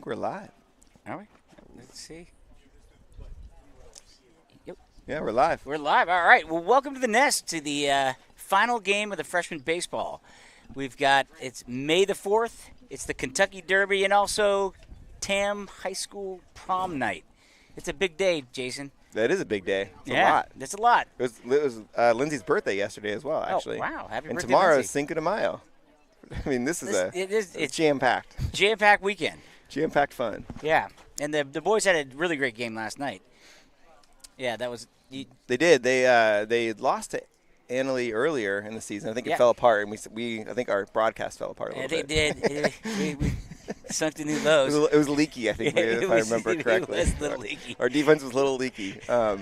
we're live. Are we? Let's see. Yep. Yeah, we're live. We're live. All right. Well, welcome to the Nest, to the final game of the freshman baseball. It's May the 4th. It's the Kentucky Derby and also Tam High School prom night. It's a big day, Jason. That is a big day. It's yeah, a lot. That's a lot. It was Lindsay's birthday yesterday as well, actually. Oh, wow. Happy and birthday, tomorrow Lindsay. is Cinco de Mayo. I mean, it's jam-packed. Jam-packed weekend. Jam-packed fun. Yeah. And the boys had a really great game last night. Yeah, that was They did. They lost to Annalee earlier in the season. I think it fell apart, and I think our broadcast fell apart a little bit. They did. we sunk to new lows. It was leaky, I think, if I remember correctly. It was a little leaky. Our defense was a little leaky. So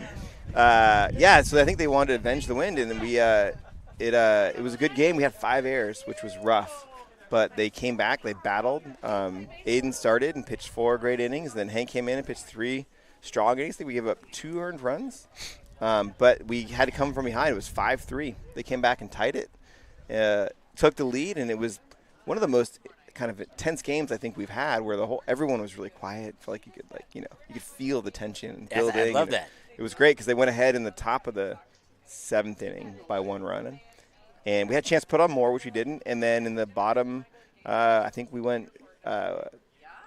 I think they wanted to avenge the win, and then it was a good game. We had 5 errors, which was rough, but they came back. They battled. Aiden started and pitched 4 great innings, and then Hank came in and pitched 3 strong innings. I think we gave up 2 earned runs. But we had to come from behind. It was 5-3. They came back and tied it, took the lead, and it was one of the most kind of intense games I think we've had, where everyone was really quiet. Felt like you could feel the tension and building. I love that. It was great because they went ahead in the top of the 7th inning by 1 run, and we had a chance to put on more, which we didn't. And then in the bottom, I think we went. I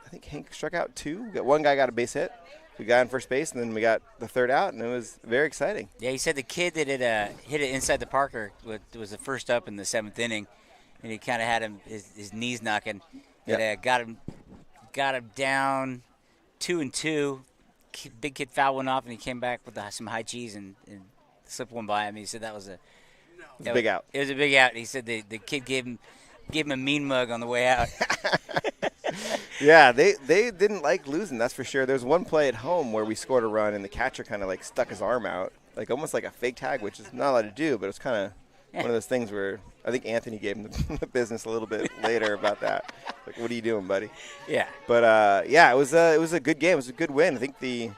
think Hank struck out 2. One guy got a base hit. We got on first base, and then we got the 3rd out, and it was very exciting. Yeah, he said the kid that had hit it inside the Parker was the first up in the 7th inning, and he kind of had his knees knocking. Yep. Got him down 2-2. Big kid fouled one off, and he came back with some high cheese and slipped one by him. He said that was a big out. It was a big out. He said the kid gave him a mean mug on the way out. Yeah, they didn't like losing, that's for sure. There was one play at home where we scored a run, and the catcher kind of stuck his arm out, almost like a fake tag, which is not allowed to do, but it's kind of one of those things where I think Anthony gave him the business a little bit later about that. What are you doing, buddy? Yeah. But it was a good game. It was a good win. I think the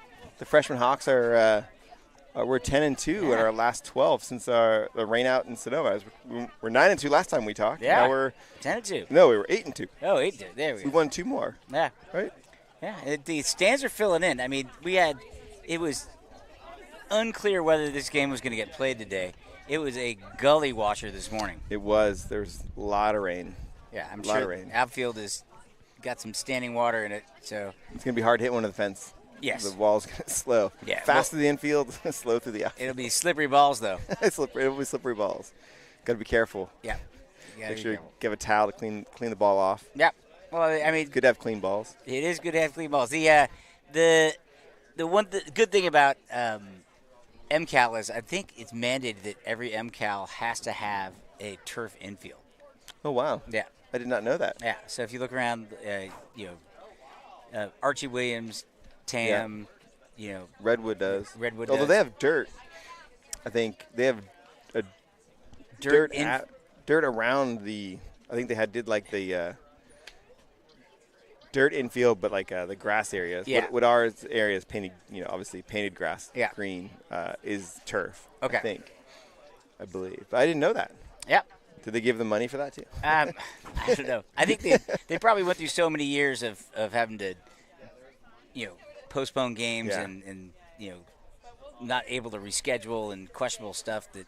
freshman Hawks we're 10-2 in our last 12 since the rain out in Sonoma. We're 9-2 last time we talked. Yeah. Now we're 10-2. No, we were 8-2. Oh, 8-2. There we go. We won 2 more. Yeah. Right. Yeah. The stands are filling in. I mean, it was unclear whether this game was going to get played today. It was a gully washer this morning. It was. There was a lot of rain. Yeah, I'm sure outfield has got some standing water in it, so it's going to be hard to hit one of the fence. Yes. The wall's going to slow. Yeah. Fast to the infield, slow through the outfield. It'll be slippery balls, though. It'll be slippery balls. Got to be careful. Yeah. Make sure you give a towel to clean the ball off. Yeah. Well, I mean, it's good to have clean balls. It is good to have clean balls. The good thing about MCAL is I think it's mandated that every MCAL has to have a turf infield. Oh, wow. Yeah. I did not know that. Yeah. So if you look around, Archie Williams, Tam, Redwood does. Redwood Although does. they have dirt. I think they have a dirt around the. I think they did the dirt infield, but the grass areas. Yeah. What our area is painted, obviously painted grass, yeah. green, is turf. Okay. I believe. But I didn't know that. Yeah. Did they give them money for that too? I don't know. I think they probably went through so many years of having to, postpone games and not able to reschedule and questionable stuff that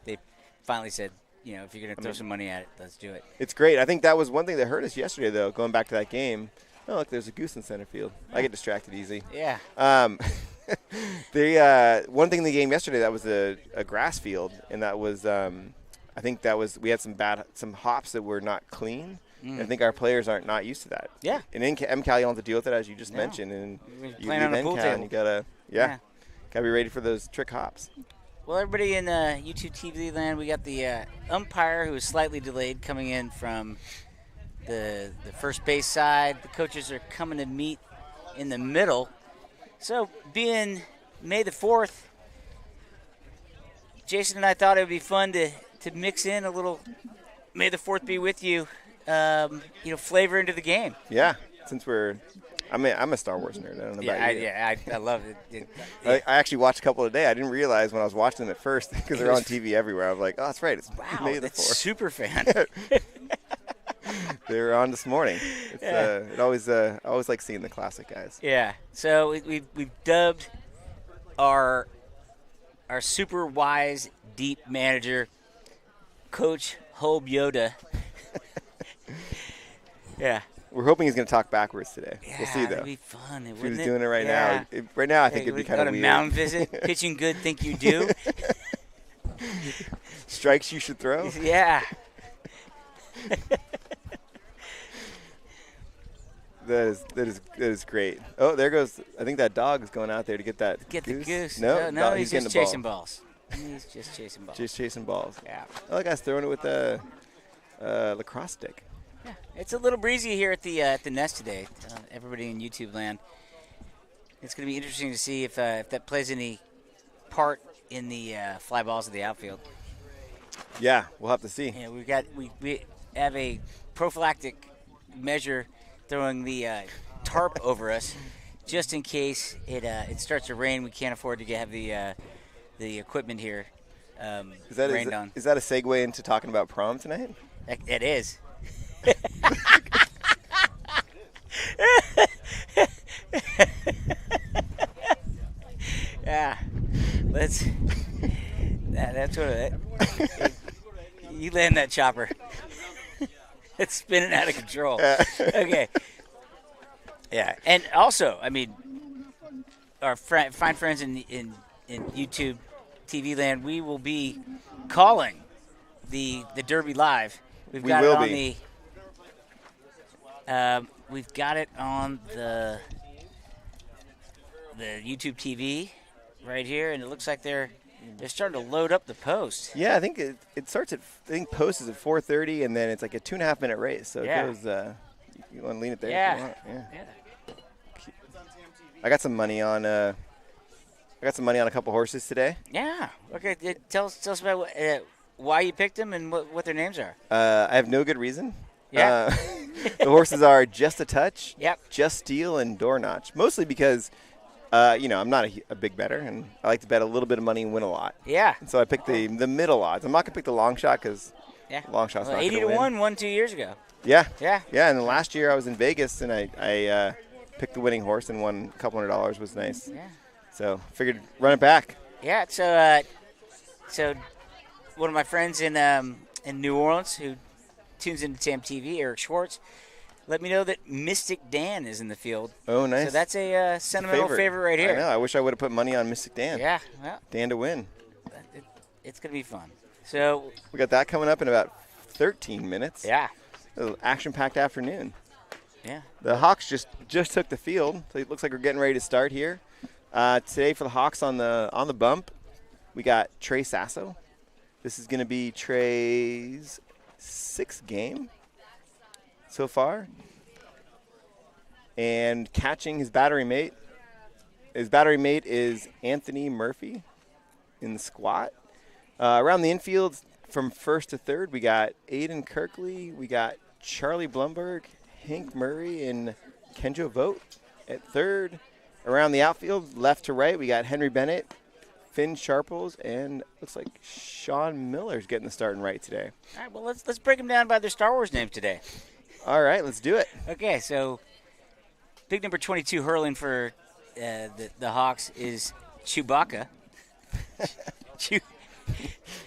they finally said, if you're going to throw some money at it, let's do it. It's great. I think that was one thing that hurt us yesterday, though, going back to that game. Oh, look, there's a goose in center field. Yeah. I get distracted easy. Yeah. One thing in the game yesterday, that was a grass field, and that was I think we had some hops that were not clean. I think our players are not used to that. Yeah. And in MCAL, you don't have to deal with it, as you just mentioned. And playing on a pool table. You gotta be ready for those trick hops. Well, everybody in YouTube TV land, we got the umpire who is slightly delayed coming in from the first base side. The coaches are coming to meet in the middle. So, being May the 4th, Jason and I thought it would be fun to mix in a little May the 4th be with you, flavor into the game. Yeah, since I'm a Star Wars nerd. I don't know about you. I love it. I actually watched a couple today. I didn't realize when I was watching them at first because they're on TV everywhere. I was like, oh, that's right. It's May the 4th. Super fan. They were on this morning. It's, Yeah. I always like seeing the classic guys. Yeah. So we've dubbed our super wise, deep manager, Coach Hobe Yoda. Yeah. We're hoping he's going to talk backwards today. Yeah, We'll see, though. that'd be fun. If he was doing it right now. Right now, I think it'd be kind of weird. On a mound visit, pitching good, think you do. Strikes you should throw? Yeah. That is great. Oh, there goes. I think that dog is going out there to get that Get goose. the goose. No, he's getting just the chasing ball. balls. He's just chasing balls. Just chasing balls. Yeah. Oh, that guy's throwing it with a lacrosse stick. Yeah. It's a little breezy here at the nest today. Everybody in YouTube land. It's going to be interesting to see if that plays any part in the fly balls of the outfield. Yeah, we'll have to see. Yeah, we have a prophylactic measure throwing the tarp over us, just in case it starts to rain. We can't afford to have the equipment here rained on. Is that a segue into talking about prom tonight? It is. Yeah, that's what you land that chopper. It's spinning out of control. Okay. Yeah, and also, I mean, our fine friends in YouTube TV land, we will be calling the Derby live. We've got it on the YouTube TV right here, and it looks like they're starting to load up the post. Yeah, I think it starts at. I think post is at 4:30, and then it's like a 2.5 minute race. So yeah. It goes. You want to lean it there? Yeah. If you want. Yeah. I got some money on. I got some money on a couple horses today. Yeah. Okay. Tell us about why you picked them and what their names are. I have no good reason. Yeah. The horses are Just a Touch, Yep. Just Steel, and Door Notch. Mostly because, I'm not a big bettor, and I like to bet a little bit of money and win a lot. Yeah. And so I picked the middle odds. I'm not going to pick the long shot because long shot's not going to win. 80-1 won 2 years ago. Yeah. Yeah. Yeah, and then last year I was in Vegas, and I picked the winning horse and won a couple $100. Was nice. Yeah. So figured run it back. Yeah. So one of my friends in New Orleans who tunes into TAM TV, Eric Schwartz, let me know that Mystic Dan is in the field. Oh, nice. So that's a sentimental favorite right here. I know. I wish I would have put money on Mystic Dan. Yeah. Well, Dan to win. It's going to be fun. So we got that coming up in about 13 minutes. Yeah. An action-packed afternoon. Yeah. The Hawks just took the field, so it looks like we're getting ready to start here. Today for the Hawks on the bump, we got Trey Sasso. This is going to be Trey's 6th game so far. And catching his battery mate. His battery mate is Anthony Murphy in the squat. Around the infield from first to third, we got Aiden Kirkley, we got Charlie Blumberg, Hank Murray, and Kenjo Vogt at third. Around the outfield, left to right, we got Henry Bennett, Finn Sharples, and looks like Sean Miller's getting the starting right today. All right, well, let's break them down by their Star Wars names today. All right, let's do it. Okay, so big number 22 hurling for the Hawks is Chewbacca.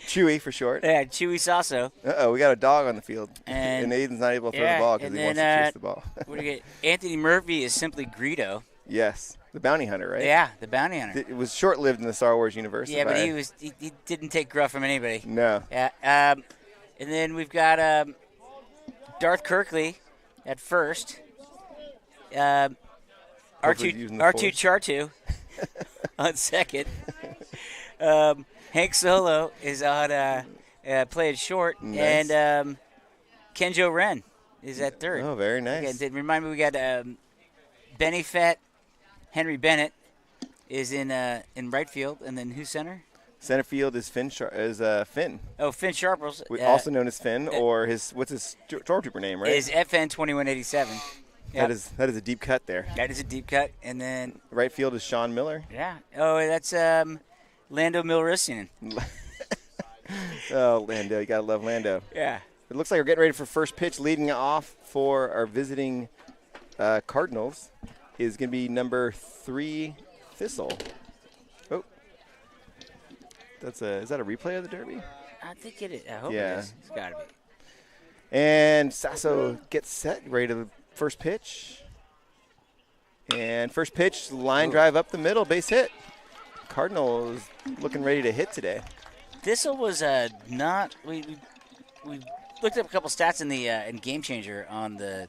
Chewy for short. Yeah, Chewy Sasso. We got a dog on the field. And Aiden's not able to throw the ball because he wants to chase the ball. What do you get? Anthony Murphy is simply Greedo. Yes, the bounty hunter, right? Yeah, the bounty hunter. It was short-lived in the Star Wars universe. Yeah, but he didn't take gruff from anybody. No. Yeah. And then we've got Darth Kirkley at first. R2 Chartu on second. Hank Solo is on playing short, nice. And Kenjo Ren is at third. Oh, very nice. Okay, remind me, we got Benny Fett, Henry Bennett is in right field, and then who's center? Center field is Finn. Finn. Oh, Finn Sharples, also known as Finn, or what's his stormtrooper name, right? Is FN 2187. Yep. That is a deep cut there. That is a deep cut, and then right field is Sean Miller. Yeah. Oh, that's Lando Milrisian. Oh, Lando, you gotta love Lando. Yeah. it looks like we're getting ready for first pitch. Leading off for our visiting Cardinals is going to be number 3, Thistle. Oh, is that a replay of the Derby? I think it is. I hope Yeah. it is. It's got to be. And Sasso gets set, ready to first pitch. And first pitch, line drive up the middle, base hit. Cardinal is looking ready to hit today. Thistle was not. We looked up a couple stats in the in Game Changer on the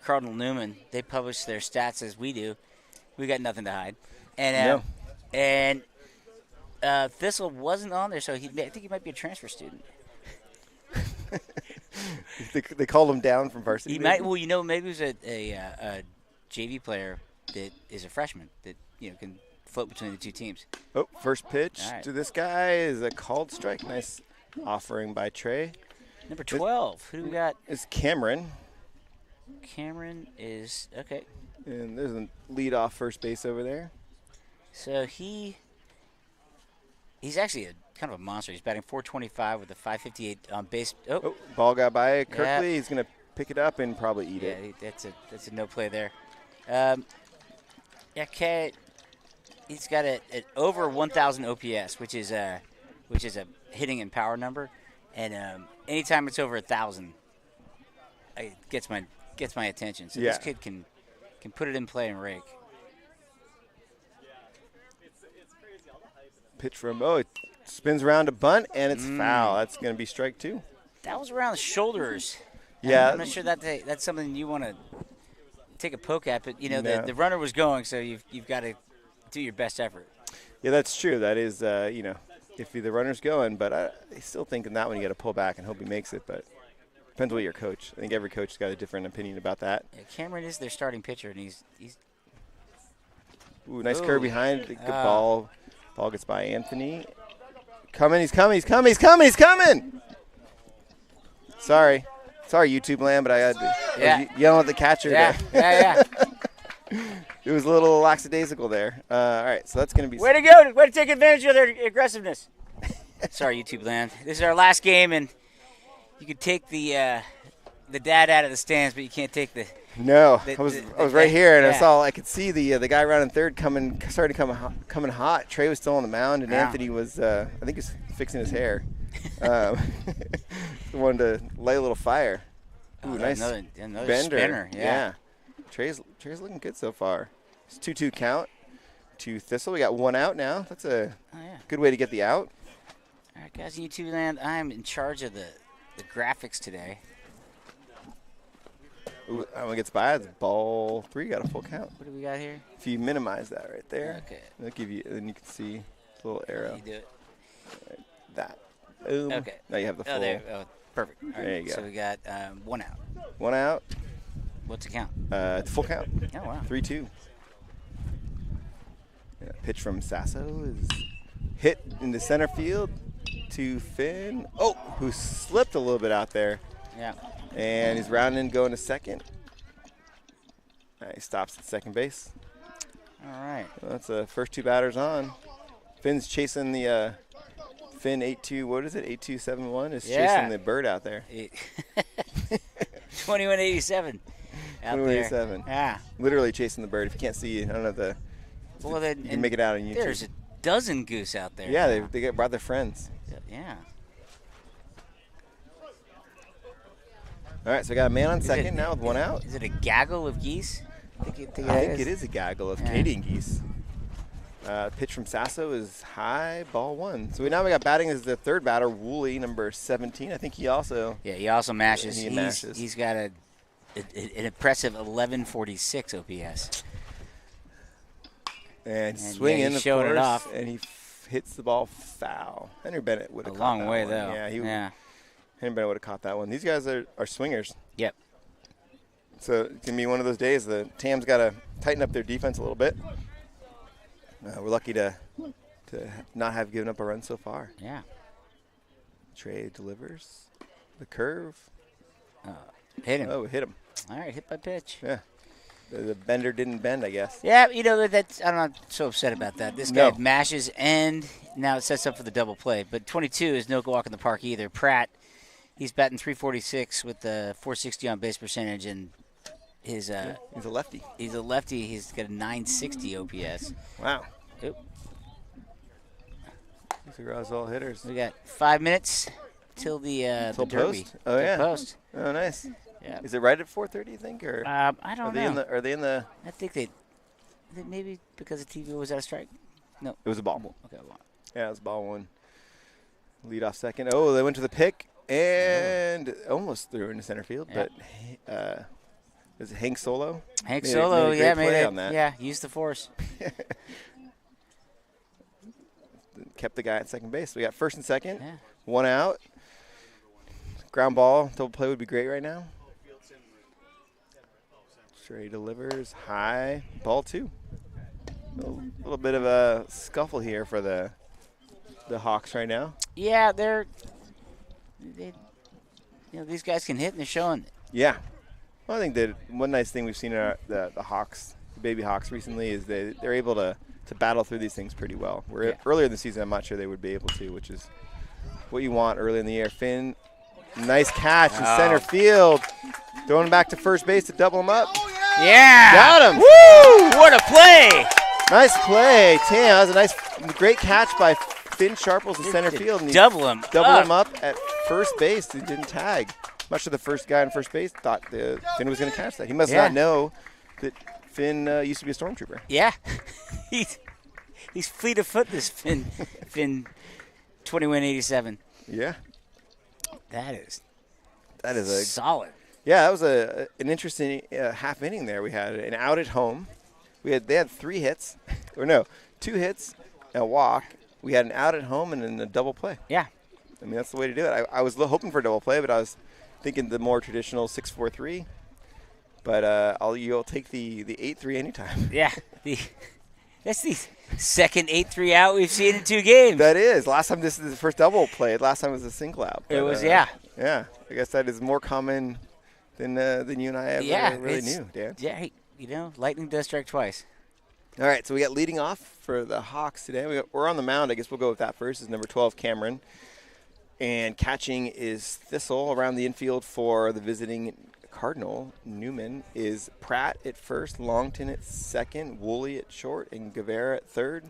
Cardinal Newman. They publish their stats as we do. We got nothing to hide. And Thistle wasn't on there, so I think he might be a transfer student. They called him down from varsity. He might. Well, maybe he was a JV player that is a freshman that can float between the two teams. Oh, first pitch All right. to this guy is a called strike. Nice offering by Trey. Number 12. Who do we got? It's Cameron. Cameron is okay. And there's a lead-off first base over there. So he's actually kind of a monster. He's batting .425 with a .558 on base. Oh, ball got by Kirkley. Yeah. He's going to pick it up and probably eat it. That's a no play there. K. He's got an over 1,000 OPS, which is a hitting and power number, and anytime it's over 1,000, it gets my attention. So this kid can put it in play and rake. Pitch from it spins around a bunt and it's foul. That's going to be strike 2. That was around the shoulders. Yeah, I'm not sure that's something you want to take a poke at, but the runner was going, so you've got to do your best effort. Yeah, that's true. That is, if the runner's going, but I still think in that one you got to pull back and hope he makes it. But depends what your coach. I think every coach has got a different opinion about that. Yeah, Cameron is their starting pitcher, and he's. Ooh, nice curve behind. Good ball. Ball gets by Anthony. He's coming. Sorry, YouTube land, but I was yelling at the catcher. Yeah. It was a little lackadaisical there. All right, so that's going to be. Way to go! Way to take advantage of their aggressiveness. Sorry, YouTube land. This is our last game, and you could take the dad out of the stands, but you can't take the. No, I was right here, and I could see the guy running third coming hot. Trey was still on the mound, and Anthony was I think he's fixing his hair. Wanted to light a little fire. Ooh, nice another bender. Spinner. Yeah. Trey's looking good so far. It's 2-2 count to Thistle. We got one out now. That's a good way to get the out. All right, guys, in YouTube land, I'm in charge of the graphics today. Ooh, that one gets by. It's ball 3. Got a full count. What do we got here? If you minimize that right there, Okay. it'll give you. Then you can see a little arrow. You do it. Right, that. Boom. Okay. Now you have the full. Oh, there. Oh, perfect. All right, There you go. So we got one out. One out. What's the count? It's full count. Oh, wow. 3-2. Yeah, pitch from Sasso is hit into center field to Finn. Oh, who slipped a little bit out there. Yeah. And he's rounding, going to second. He stops at second base. All right. Well, that's the first 2 batters on. Finn's chasing the Finn 8-2. What is it? 8271 is chasing the bird out there. 2187 out there. 2187. Yeah. Literally chasing the bird. If you can't see, I don't know if Well, you can make it out on YouTube. There's a dozen goose out there. Yeah, they brought their friends. Yeah. All right, so we got a man on second now with one out. Is it a gaggle of geese? I think it is a gaggle of Canadian geese. Pitch from Sasso is high, ball 1. So now we got batting as the third batter, Woolley, number 17. I think he also. Yeah, he also mashes. Mashes. He's got an impressive 1146 OPS. And swinging, he's showing it off. And he hits the ball foul. Henry Bennett would have A caught long that way, one. though. Yeah, Henry Bennett would have caught that one. These guys are swingers. Yep. So it can be one of those days the Tam's got to tighten up their defense a little bit. We're lucky to not have given up a run so far. Yeah. Trey delivers the curve. Hit him. Oh, hit him. All right, hit by pitch. Yeah. The bender didn't bend, I guess. Yeah, that's I'm not so upset about that. This guy mashes, and now it sets up for the double play. But 22 is no walk in the park either. Pratt He's batting .346 with the .460 on base percentage, and his He's a lefty. he's a lefty. He's got a .960 OPS. Wow. Oop. These are all hitters. We got 5 minutes till the Derby. Post? Oh, yeah. Post. Oh, nice. Yeah. Is it right at 4:30? You think, or I don't know. Are they in the? I think maybe because the TV was out of strike. No. It was a ball. Okay. Well, Yeah, it was ball one. Lead off second. Oh, they went to the pick and almost threw into center field, Yeah. but was it Hank Solo? Hank Made Solo, a great play it. on that. Yeah, used the force. Kept the guy at second base. We got first and second. Yeah. One out. Ground ball, double play would be great right now. Trey delivers high, ball two. A little bit of a scuffle here for the Hawks right now. Yeah, these guys can hit and they're showing it. Yeah. Well, I think that one nice thing we've seen in the Hawks, the baby Hawks recently, is they're able to battle through these things pretty well. Earlier in the season, I'm not sure they would be able to, which is what you want early in the year. Finn, nice catch in center field. Throwing back to first base to double him up. Yeah. Got him. Woo! What a play. Nice play, Tam. That was a great catch by Finn Sharples in center field. And Double him up at first base. He didn't tag. Much of the first guy on first base thought Finn was going to catch that. He must not know that Finn used to be a stormtrooper. Yeah. He's fleet of foot, this Finn 2187. Yeah. That is a solid. Yeah, that was an interesting half inning there. We had an out at home. They had 3 hits, or no, 2 hits, a walk. We had an out at home and then a double play. Yeah. I mean, that's the way to do it. I was hoping for a double play, but I was thinking the more traditional 6-4-3. But you'll take the 8-3 anytime. Yeah. That's the second 8-3 out we've seen in 2 games. That is. Last time this is the first double play. Last time it was a single out. But, it was, yeah. Yeah. I guess that is more common than you and I ever really knew, Dan. Yeah, lightning does strike twice. All right, so we got leading off for the Hawks today. We're on the mound. I guess we'll go with that first. Is number 12, Cameron. And catching is Thistle. Around the infield for the visiting Cardinal, Newman, is Pratt at first, Longton at second, Woolley at short, and Guevara at third.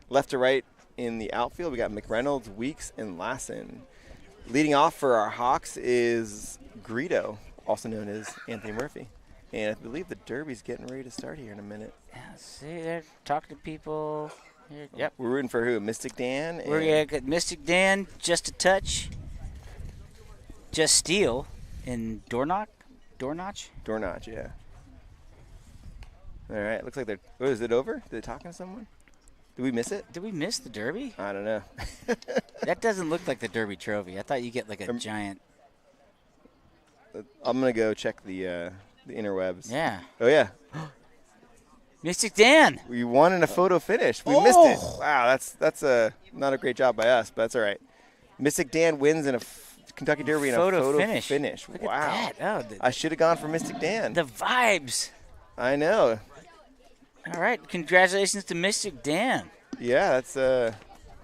Left to right in the outfield, we got McReynolds, Weeks, and Lassen. Leading off for our Hawks is Greedo, also known as Anthony Murphy. And I believe the Derby's getting ready to start here in a minute. Yeah, see, they're talking to people. Yep. We're rooting for who? Mystic Dan? We're going to get Mystic Dan, Just a Touch, Just Steal, and Dornach? Dornach, yeah. All right, looks like is it over? Are they talking to someone? Did we miss it? Did we miss the Derby? I don't know. That doesn't look like the Derby trophy. I thought you get like a giant. I'm going to go check the interwebs. Yeah. Oh, yeah. Mystic Dan. We won in a photo finish. We missed it. Wow, that's not a great job by us, but that's all right. Mystic Dan wins in a Kentucky Derby in a photo finish. Look Wow. at that. I should have gone for Mystic Dan. The vibes. I know. All right. Congratulations to Mystic Dan. Yeah, that's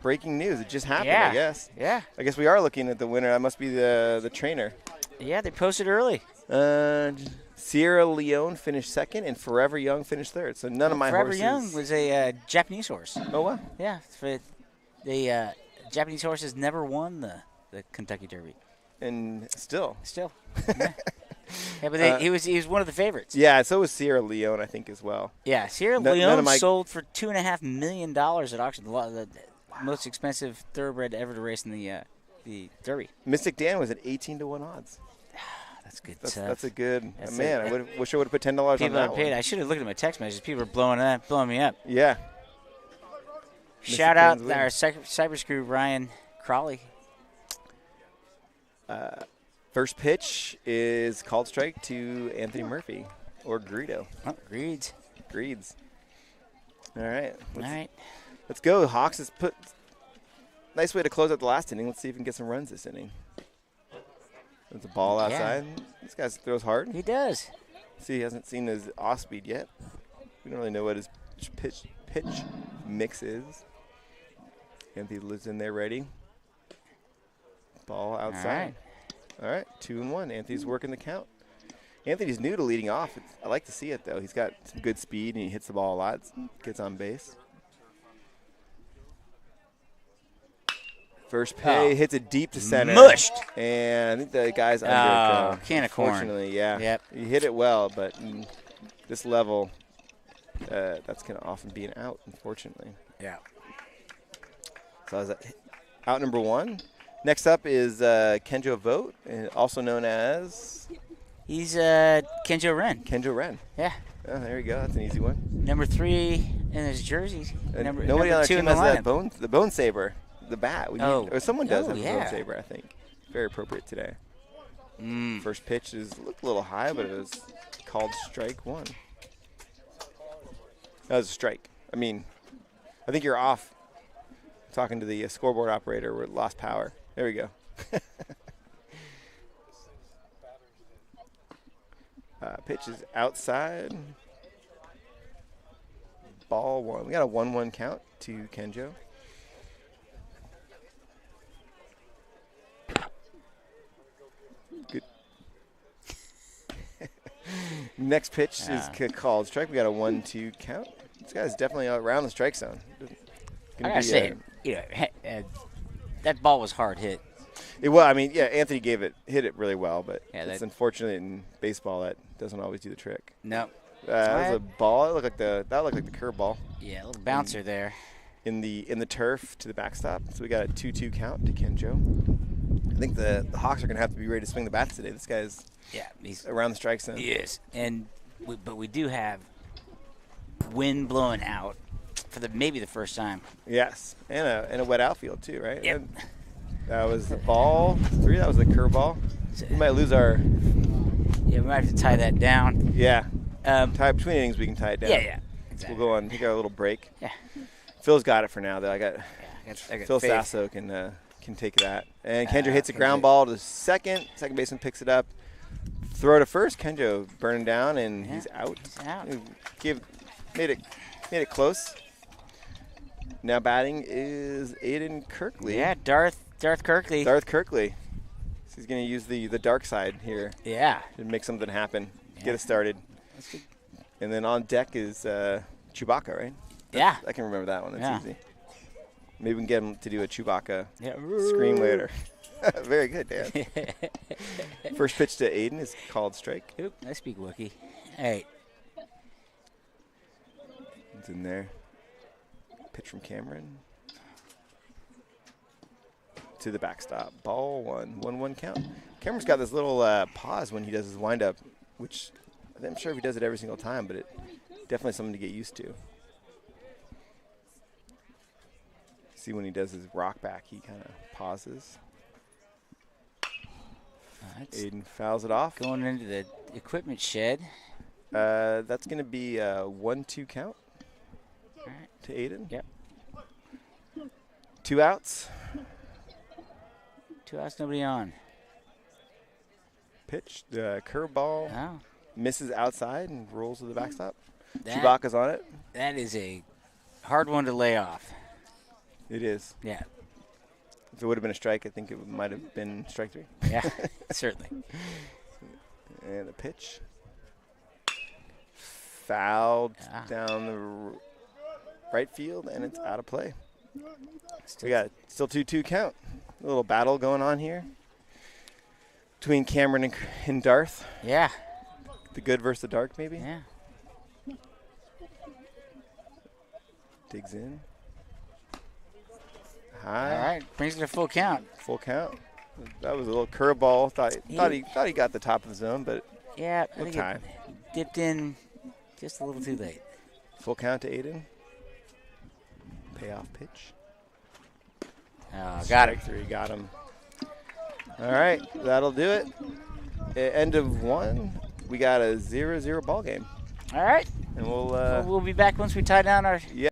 breaking news. It just happened, I guess. Yeah. I guess we are looking at the winner. That must be the trainer. Yeah, they posted early. Sierra Leone finished second, and Forever Young finished third. So none of my Forever horses. Young was a Japanese horse. Oh, wow. Yeah. The Japanese horses never won the Kentucky Derby. And still. Yeah. Yeah, but he was one of the favorites. Yeah, so was Sierra Leone, I think, as well. Yeah, Sierra Leone sold for $2.5 million at auction. The most expensive thoroughbred ever to race in the Derby. Mystic Dan was at 18-1 odds. That's good stuff. stuff. That's a good man. I wish I would have put $10 on people that are paid. one. I should have looked at my text messages. People are blowing me up. Yeah. Shout out our cyber crew, Ryan Crawley. First pitch is called strike to Anthony Murphy or Greedo. Oh, Greeds. All right. All Let's go. Hawks has put nice way to close out the last inning. Let's see if we can get some runs this inning. There's a ball outside. This guy throws hard. He does. See, he hasn't seen his off speed yet. We don't really know what his pitch mix is. Anthony lives in there ready. Ball outside. All right. All right, 2-1. Anthony's working the count. Anthony's new to leading off. I like to see it, though. He's got some good speed, and he hits the ball a lot. Gets on base. First pay hits it deep to center. Mushed. And I think the guy's under it. Can of corn. Unfortunately, yeah. Yep. He hit it well, but this level, that's going to often be an out, unfortunately. Yeah. So is that out number 1. Next up is Kenjo Vogt, also known as? He's Kenjo Ren. Kenjo Ren. Yeah. Oh, there you go. That's an easy one. Number 3 in his jersey. Nobody on our 2 team in has the bone saber, the bat. Or someone does have yeah. the bone saber, I think. Very appropriate today. First pitch looked a little high, but it was called strike 1. That was a strike. I mean, I think you're off. Talking to the scoreboard operator, we lost power. There we go. Pitch is outside. Ball 1. We got a 1-1 count to Kenjo. Good. Next pitch is called strike. We got a 1-2 count. This guy's definitely around the strike zone. I gotta say, that ball was hard hit. I mean, yeah, Anthony hit it really well, but it's unfortunate in baseball that doesn't always do the trick. No. That was a ball. That looked like the curveball. Yeah, a little bouncer there. In the turf to the backstop. So we got a 2-2 count to Kenjo. I think the Hawks are going to have to be ready to swing the bats today. This guy's he's around the strike zone. He is. But we do have wind blowing out for maybe the first time. Yes, and a wet outfield too, right? Yep. That was the ball 3. That was the curveball. We might lose our. Yeah, we might have to tie that down. Yeah. Between innings, we can tie it down. Yeah. Exactly. We'll go on. Take our little break. Yeah. Phil's got it for now, though. I got Phil faith. Sasso can take that. And Kenjo hits a ground ball to second. Second baseman picks it up. Throw to first. Kenjo burning down, and he's out. He's out. Made it close. Now batting is Aiden Kirkley. Yeah, Darth Kirkley. Darth Kirkley. So he's going to use the dark side here. Yeah. To make something happen. Get it started. That's good. And then on deck is Chewbacca, right? Yeah. I can remember that one. That's easy. Maybe we can get him to do a Chewbacca Yeah. scream later. Very good, Dan. First pitch to Aiden is called strike. Oop, I speak Wookiee. All right. It's in there. Pitch from Cameron. To the backstop. Ball 1. 1-1 count. Cameron's got this little pause when he does his windup, which I'm sure if he does it every single time, but it definitely something to get used to. See when he does his rock back, he kind of pauses. Aiden fouls it off. Going into the equipment shed. That's going to be a 1-2 count to Aiden. Yep. 2 outs. 2 outs, nobody on. Pitch, curveball. Oh. Misses outside and rolls to the backstop. Chewbacca's on it. That is a hard one to lay off. It is. Yeah. If it would have been a strike, I think it might have been strike 3. Yeah, certainly. And the pitch. Fouled down the right field, and it's out of play. We got still 2-2 count. A little battle going on here between Cameron and Darth. Yeah. The good versus the dark, maybe? Yeah. Digs in. High. All right, brings it to full count. Full count. That was a little curveball. Thought he got the top of the zone, but yeah, I no think time. It dipped in just a little too late. Full count to Aiden. Payoff pitch. Oh, got it. Strike 3, got him. All right, that'll do it. End of 1. We got a 0-0 ball game. All right. And we'll be back once we tie down our. Yeah.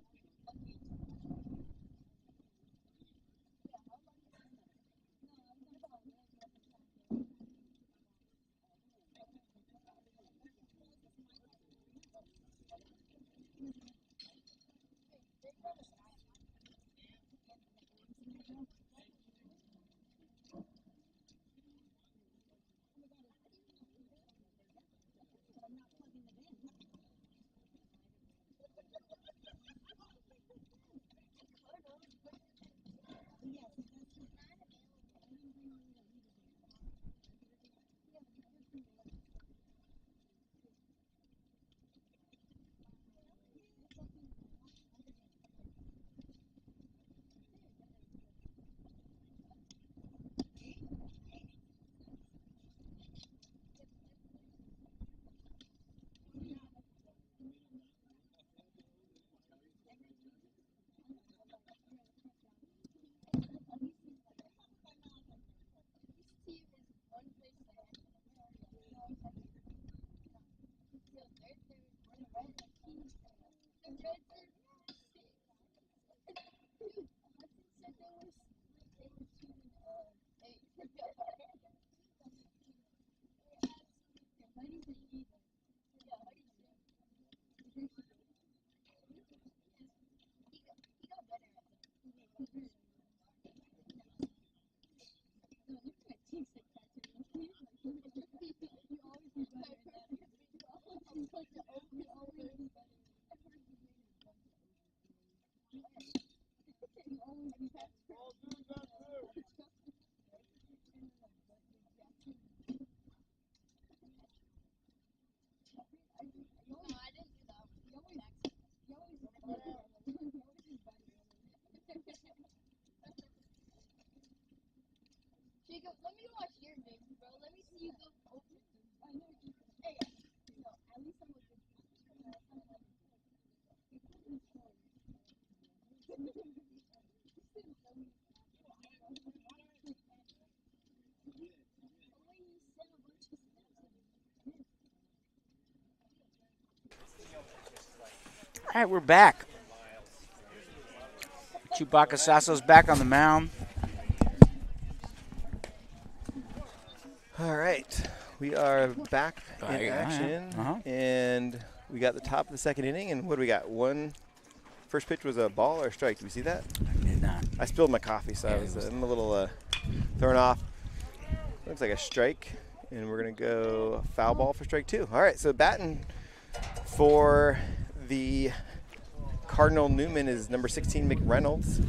All right, we're back. Chewbacca Sasso's back on the mound. All right, we are back in yeah. action, and we got the top of the second inning. And what do we got? First pitch was a ball or a strike. Did we see that? I did not. I spilled my coffee, so I'm a little thrown off. Looks like a strike, and we're gonna go foul ball for strike 2. All right, so batting for the Cardinal Newman is number 16, McReynolds.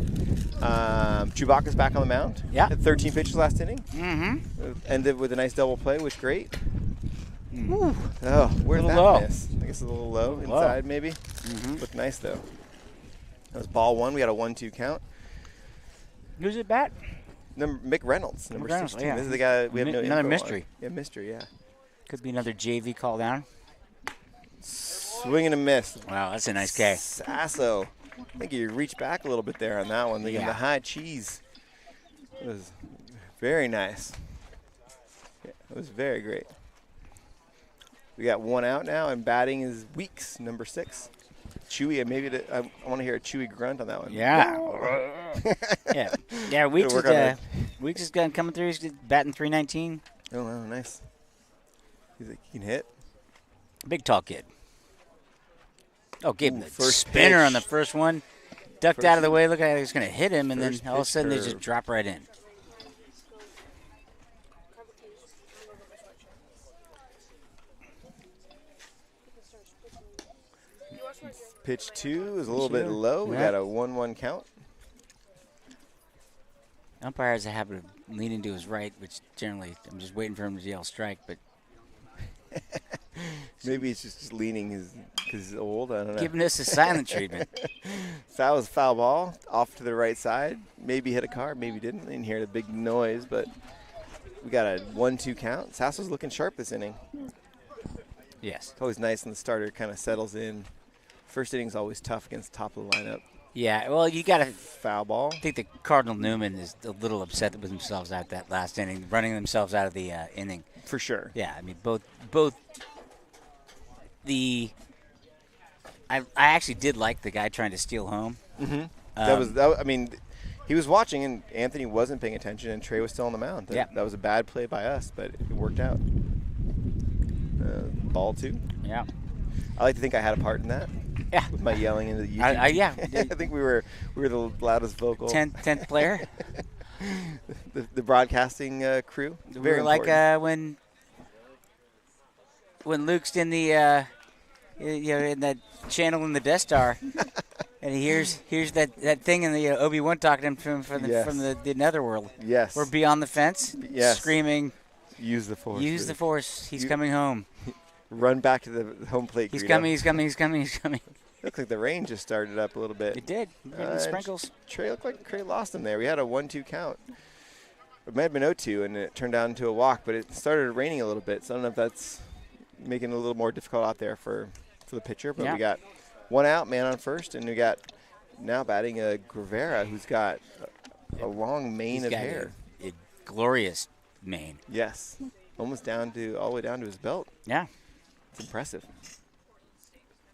Chewbacca's back on the mound. Yeah. Had 13 pitches last inning. Mm-hmm. Ended with a nice double play, which great. Ooh. Oh, where'd that low. miss? I guess it's a little low inside, maybe. Looked nice, though. That was ball 1. We got a 1-2 count. Who's it bat? McReynolds, number McReynolds, 16. yeah. This is the guy we have no Another info mystery. on. Yeah, mystery, yeah. Could be another JV call down. Swing and a miss. Wow, that's a nice K. Sasso. I think you reached back a little bit there on that one. The high cheese. It was very nice. Yeah, it was very great. We got 1 out now, and batting is Weeks, number 6. Chewy, I want to hear a Chewy grunt on that one. Yeah. Yeah, Weeks is coming through. He's batting .319. Oh, wow, nice. He's like, he can hit. Big tall kid. Oh, gave him the first spinner pitch. on the first one. Ducked out of the way. Looked like he was going to hit him, and then all of a sudden they just drop right in. Pitch 2 is a little bit low. We got a 1-1 count. Umpire has a habit of leaning to his right, which generally I'm just waiting for him to yell strike, but maybe he's just leaning because he's old. I don't know. giving us a silent treatment. So that was foul ball off to the right side. Maybe hit a car, maybe didn't. Didn't hear the big noise, but we got a 1-2 count. Sasso's looking sharp this inning. Yes. It's always nice when the starter kind of settles in. First inning's always tough against the top of the lineup. Yeah, well, you got to Foul ball. I think the Cardinal Newman is a little upset with themselves out that last inning, running themselves out of the inning. For sure. Yeah, I mean, both the I actually did like the guy trying to steal home. Mm-hmm. I mean, he was watching, and Anthony wasn't paying attention, and Trey was still on the mound. That was a bad play by us, but it worked out. Ball 2. Yeah. I like to think I had a part in that. Yeah. With my yelling into the YouTube. Yeah. I think we were the loudest vocal. 10th player. the broadcasting crew. Very We're like when Luke's in the in that channel in the Death Star, and he hears that thing in the Obi-Wan talking to him from the netherworld. Yes. We're beyond the fence. Yes. Screaming. Use the force. Use the force. He's coming home. Run back to the home plate. He's Greedo. coming. He's coming. He's coming. He's coming. Looks like the rain just started up a little bit. It did. Sprinkles. Trey looked like Trey lost him there. We had a 1-2 count. It might have been 0-2, and it turned down into a walk, but it started raining a little bit, so I don't know if that's making it a little more difficult out there for the pitcher. But we got 1 out, man on first, and we got now batting Guevara, who's got a long mane of hair. A glorious mane. Yes. Almost all the way down to his belt. Yeah. It's impressive.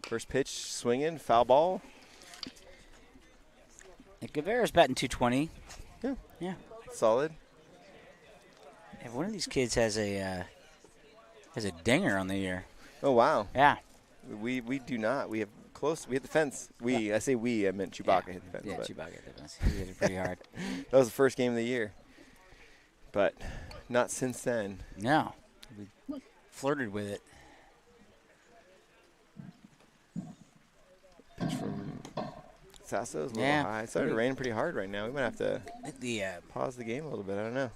First pitch, swinging, foul ball. Guevara's batting .220. Yeah. Yeah. Solid. Yeah, one of these kids has a dinger on the year. Oh, wow. Yeah. We do not. We have close. We hit the fence. I say we. I meant Chewbacca hit the fence. Yeah, but Chewbacca hit the fence. He hit it pretty hard. That was the first game of the year. But not since then. No. We flirted with it. Pitch from Sasso's a little high. It started raining pretty hard right now. We might have to pause the game a little bit. I don't know.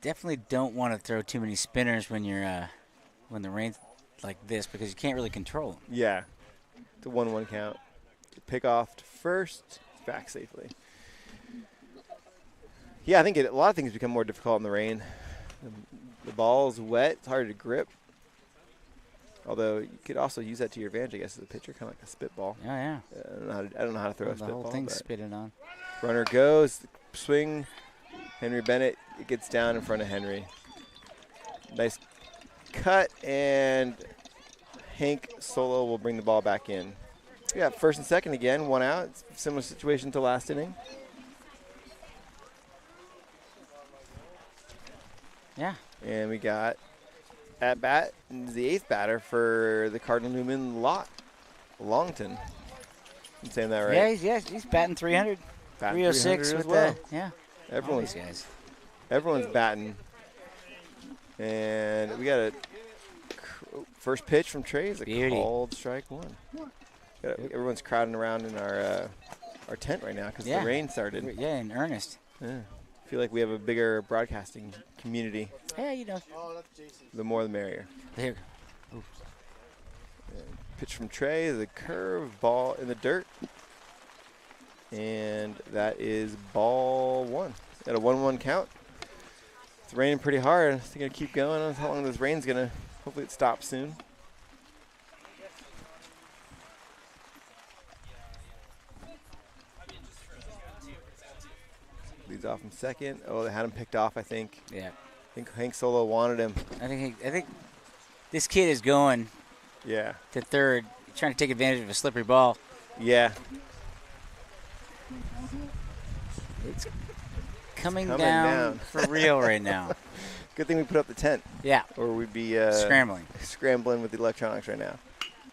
Definitely don't want to throw too many spinners when you're when the rain's like this because you can't really control them. Yeah. It's a 1-1 count. Pick off to first. Back safely. Yeah, I think a lot of things become more difficult in the rain. The ball's wet. It's hard to grip. Although you could also use that to your advantage, I guess, as a pitcher, kind of like a spitball. Oh, yeah. I don't know how to throw a spitball. The whole thing's spitting on. Runner goes, swing. Henry Bennett, it gets down in front of Henry. Nice cut, and Hank Solo will bring the ball back in. We got first and second again, 1 out. It's a similar situation to last inning. Yeah. And we got at bat the 8th batter for the Cardinal Newman Longton. I'm saying that right? Yeah, he's batting 300. 306 with well. Everyone's guys. Everyone's batting. And we got a first pitch from Trey. It's a called strike 1. Everyone's crowding around in our tent right now because the rain started. Yeah, in earnest. Yeah. I feel like we have a bigger broadcasting community. Yeah, you know. The more the merrier. There. Pitch from Trey is a curve ball in the dirt. And that is ball 1. At a 1-1 count. It's raining pretty hard. It's going to keep going. I don't know how long this rain's going to. Hopefully it stops soon. Leads off from second. Oh, they had him picked off, I think. Yeah. I think Hank Solo wanted him. I think this kid is going to third, trying to take advantage of a slippery ball. Yeah. It's coming down for real right now. Good thing we put up the tent. Yeah. Or we'd be scrambling with the electronics right now.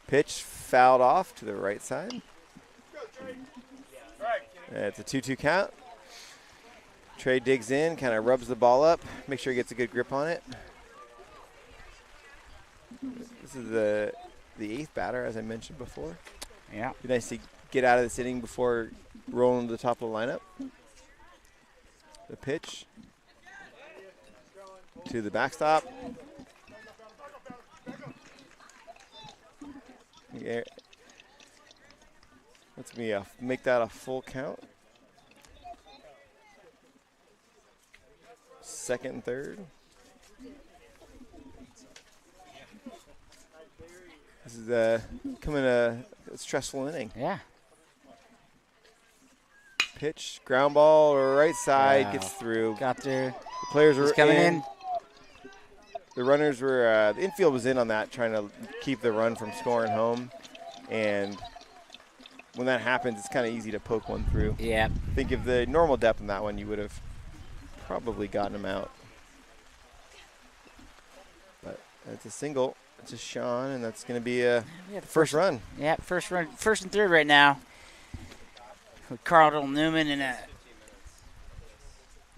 Pitch fouled off to the right side. It's a 2-2 count. Trey digs in, kind of rubs the ball up, make sure he gets a good grip on it. This is the 8th batter, as I mentioned before. Yeah. Be nice to get out of this inning before rolling to the top of the lineup. The pitch to the backstop. Yeah. Let's make that a full count. Second and third. This is coming a stressful inning. Yeah. Pitch, ground ball, right side, gets through. Got there. The players were coming in. The runners were, the infield was in on that, trying to keep the run from scoring home. And when that happens, it's kind of easy to poke one through. Yeah. I think if the normal depth in that one, you would have probably gotten him out. But it's a single. It's a Sean, and that's going to be the first run. Yeah, first run. First and third right now. With Cardinal Newman and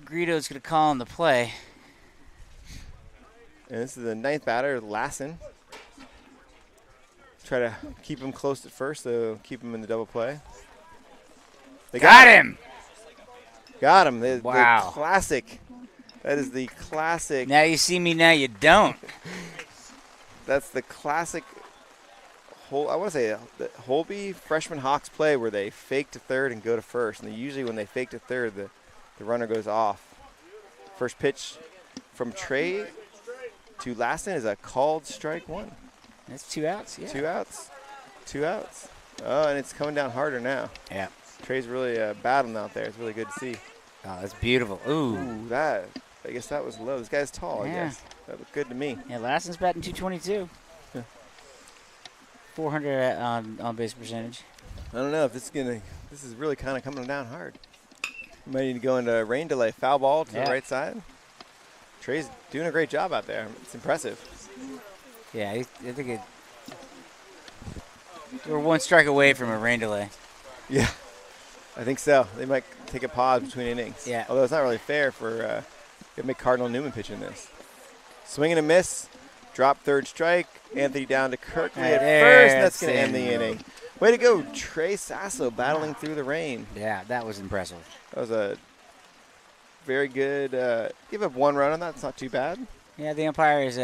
Greedo's going to call on the play. And this is the 9th batter, Lassen. Try to keep him close at first, so keep him in the double play. They got him. Got him. The classic. That is the classic. Now you see me, now you don't. That's the classic, I want to say the Holby freshman Hawks play where they fake to third and go to first. And usually when they fake to third, the runner goes off. First pitch from Trey to Lassen is a called strike 1. That's 2 outs, yeah. 2 outs. 2 outs. Oh, and it's coming down harder now. Yeah. Trey's really battling out there. It's really good to see. Oh, that's beautiful. Ooh. I guess that was low. This guy's tall, I guess. That looked good to me. Yeah, Lassen's batting 222. Yeah. 400 on base percentage. I don't know if this is really kind of coming down hard. We might need to go into rain delay. Foul ball to the right side. Trey's doing a great job out there. It's impressive. Yeah, I think we're 1 strike away from a rain delay. Yeah, I think so. They might take a pause between innings. Yeah. Although it's not really fair for to make Cardinal Newman pitch in this. Swing and a miss. Drop third strike. Anthony down to Kirkley at first. And that's going to end the inning. Way to go, Trey Sasso battling through the rain. Yeah, that was impressive. That was a very good. Give up 1 run on that. It's not too bad. Yeah, the umpire is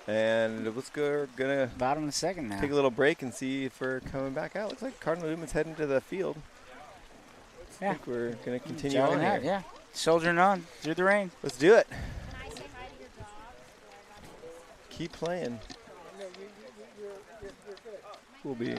And we're going to Bottom of the second now. take a little break and see if we're coming back out. Looks like Cardinal Newman's heading to the field. I think we're going to continue on here. Yeah, soldiering on through the rain. Let's do it. Keep playing. We'll be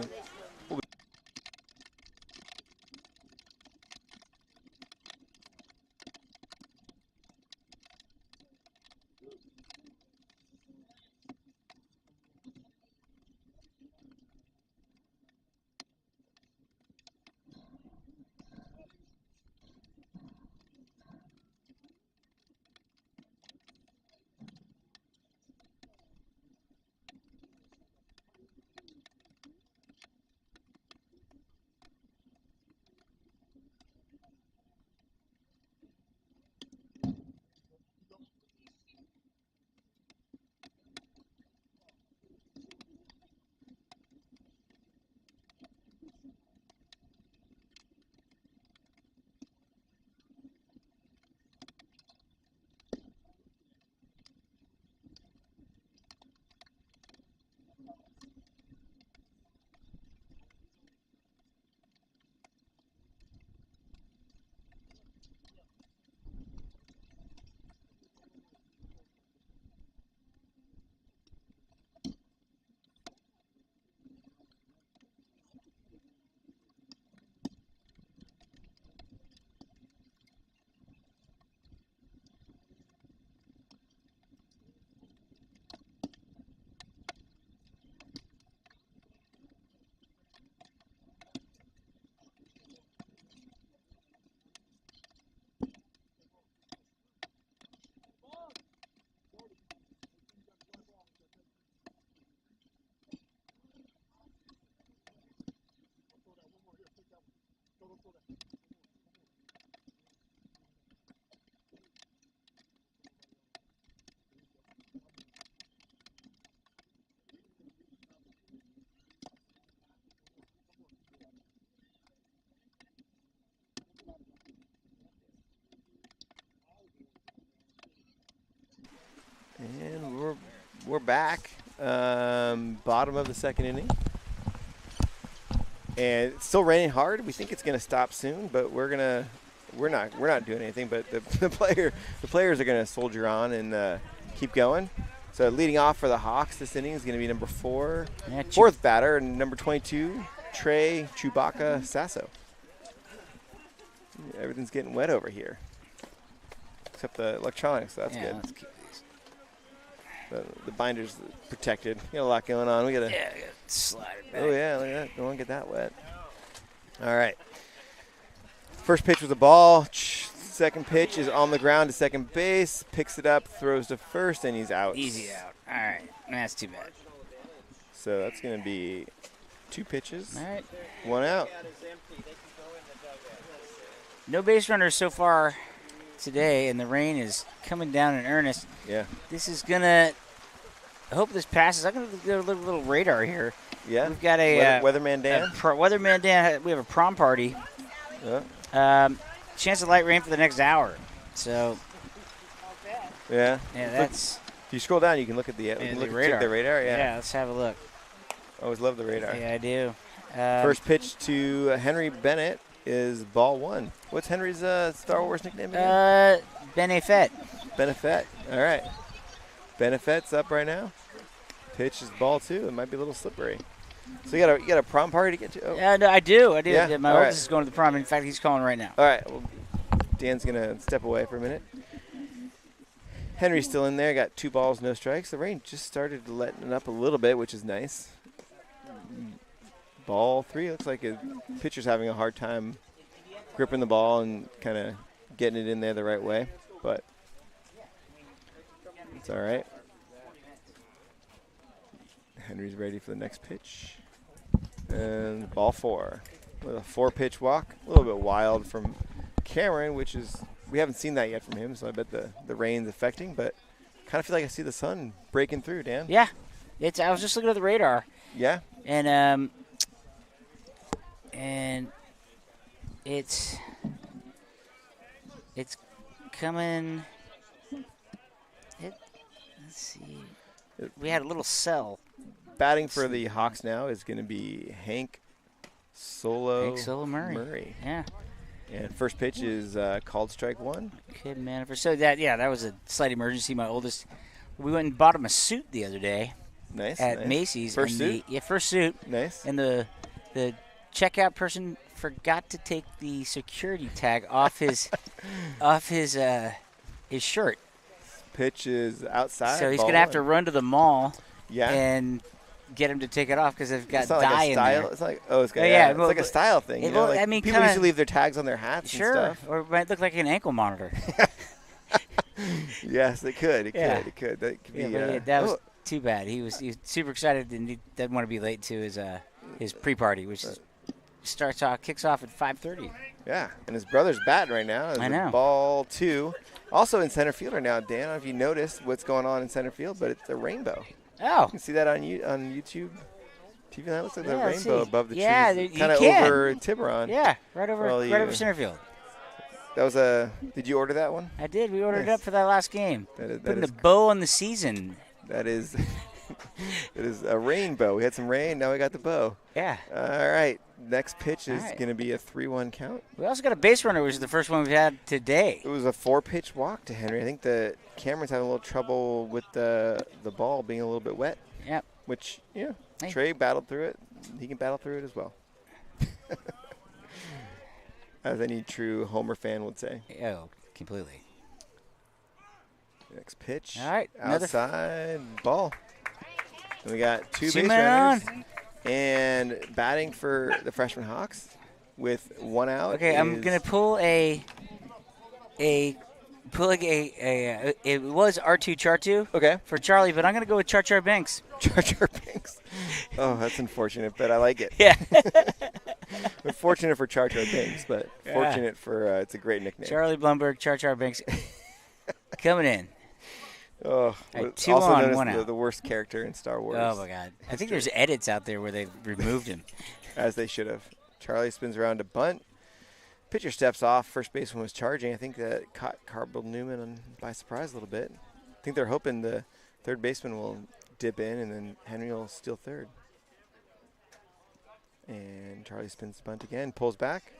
And we're back. Bottom of the second inning. And it's still raining hard. We think it's going to stop soon, but we're not doing anything. But the players are going to soldier on and keep going. So leading off for the Hawks this inning is going to be number 4, fourth batter, and number 22, Trey Chewbacca Sasso. Everything's getting wet over here, except the electronics. So that's good. Let's keep these. The binder's protected. We got a lot going on. We gotta slide it back. Oh yeah, look at that. Don't want to get that wet. All right. First pitch was a ball. Second pitch is on the ground to second base. Picks it up, throws to first, and he's out. Easy out. All right. That's too bad. So that's going to be 2 pitches. All right. 1 out. No base runners so far today, and the rain is coming down in earnest. Yeah. This is going to – I hope this passes. I'm going to do a little radar here. Yeah. We've got a Weatherman Dan. Weatherman Dan. We have a prom party. Yeah. Chance of light rain for the next hour. So, yeah. That's. If you scroll down, you can look at the radar. Check the radar. Yeah. Let's have a look. Always love the radar. Yeah, I do. First pitch to Henry Bennett is ball 1. What's Henry's Star Wars nickname again? Benefet. Benefet. All right. Benefet's up right now. Pitch is ball 2. It might be a little slippery. So you got a prom party to get to? Oh. Yeah, no, I do. Yeah? My oldest is going to the prom. In fact, he's calling right now. All right. Well, Dan's going to step away for a minute. Henry's still in there. Got 2 balls, no strikes. The rain just started letting up a little bit, which is nice. Ball 3. Looks like a pitcher's having a hard time gripping the ball and kind of getting it in there the right way. But it's all right. Henry's ready for the next pitch. And ball 4 with a 4-pitch walk. A little bit wild from Cameron, which is, we haven't seen that yet from him, so I bet the rain's affecting, but kind of feel like I see the sun breaking through, Dan. Yeah. I was just looking at the radar. Yeah? And it's coming. Let's see. we had a little cell. Batting for the Hawks now is going to be Hank Solo Murray. Yeah. And first pitch is called strike one. Kid Manafort. So that was a slight emergency. My oldest, we went and bought him a suit the other day. Nice. At Macy's. First suit? First suit. Nice. And the checkout person forgot to take the security tag off his shirt. Pitch is outside. So he's going to have to run to the mall Yeah. and get him to take it off because they've got It's not dye like a in style. there. It's like it's well, like a style thing. You know, well, like I mean, people kinda, used to leave their tags on their hats and stuff. Or it might look like an ankle monitor. Yes, it could. It Yeah. could. That could be. That was too bad. He was super excited and he doesn't want to be late to his pre-party, which kicks off at 5:30. Yeah, and his brother's batting right now. I know. Ball 2. Also in center field right now, Dan. I don't know if you noticed what's going on in center field, but it's a rainbow. Oh. You can see that on YouTube. TV, that looks like the let's rainbow see. above the Yeah, trees. you Kind of can. over Tiburon. Yeah, right over center field. That was did you order that one? I did. We ordered it up for that last game. Putting the bow on the season. That is it is a rainbow. We had some rain, now we got the bow. Yeah. All right. Next pitch is going to be a 3-1 count. We also got a base runner, which is the first one we've had today. It was a 4-pitch walk to Henry. I think the Cameron's having a little trouble with the ball being a little bit wet. Yep. Which, Trey battled through it. He can battle through it as well. As any true Homer fan would say. Oh, completely. Next pitch. All right. Outside ball. And we got two base runners. runners. And batting for the freshman Hawks with one out. Okay, I'm going to pull it was R2 Chartu. Okay. For Charlie, but I'm going to go with Char Banks. Char Banks. Oh, that's unfortunate, but I like it. Yeah. Unfortunate for Char Banks, but fortunate for it's a great nickname. Charlie Blumberg, Char Banks coming in. Oh, right, 2 also on, known 1 as out. the worst character in Star Wars. Oh, my God. I think there's edits out there where they removed him. As they should have. Charlie spins around to bunt. Pitcher steps off. First baseman was charging. I think that caught Cardinal Newman by surprise a little bit. I think they're hoping the third baseman will dip in and then Henry will steal third. And Charlie spins the bunt again, pulls back,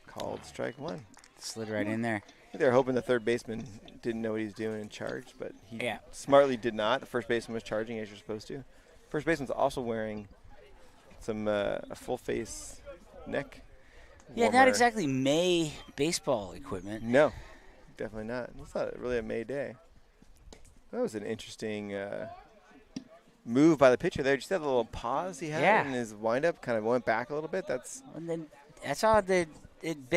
called strike one. Slid right in there. They were hoping the third baseman didn't know what he was doing and charged, but he smartly did not. The first baseman was charging as you're supposed to. First baseman's also wearing some a full face neck Yeah, warmer. not exactly May baseball equipment. No, definitely not. It's not really a May day. That was an interesting move by the pitcher there. Did you see that little pause he had in his windup? Kind of went back a little bit. And then I saw Ben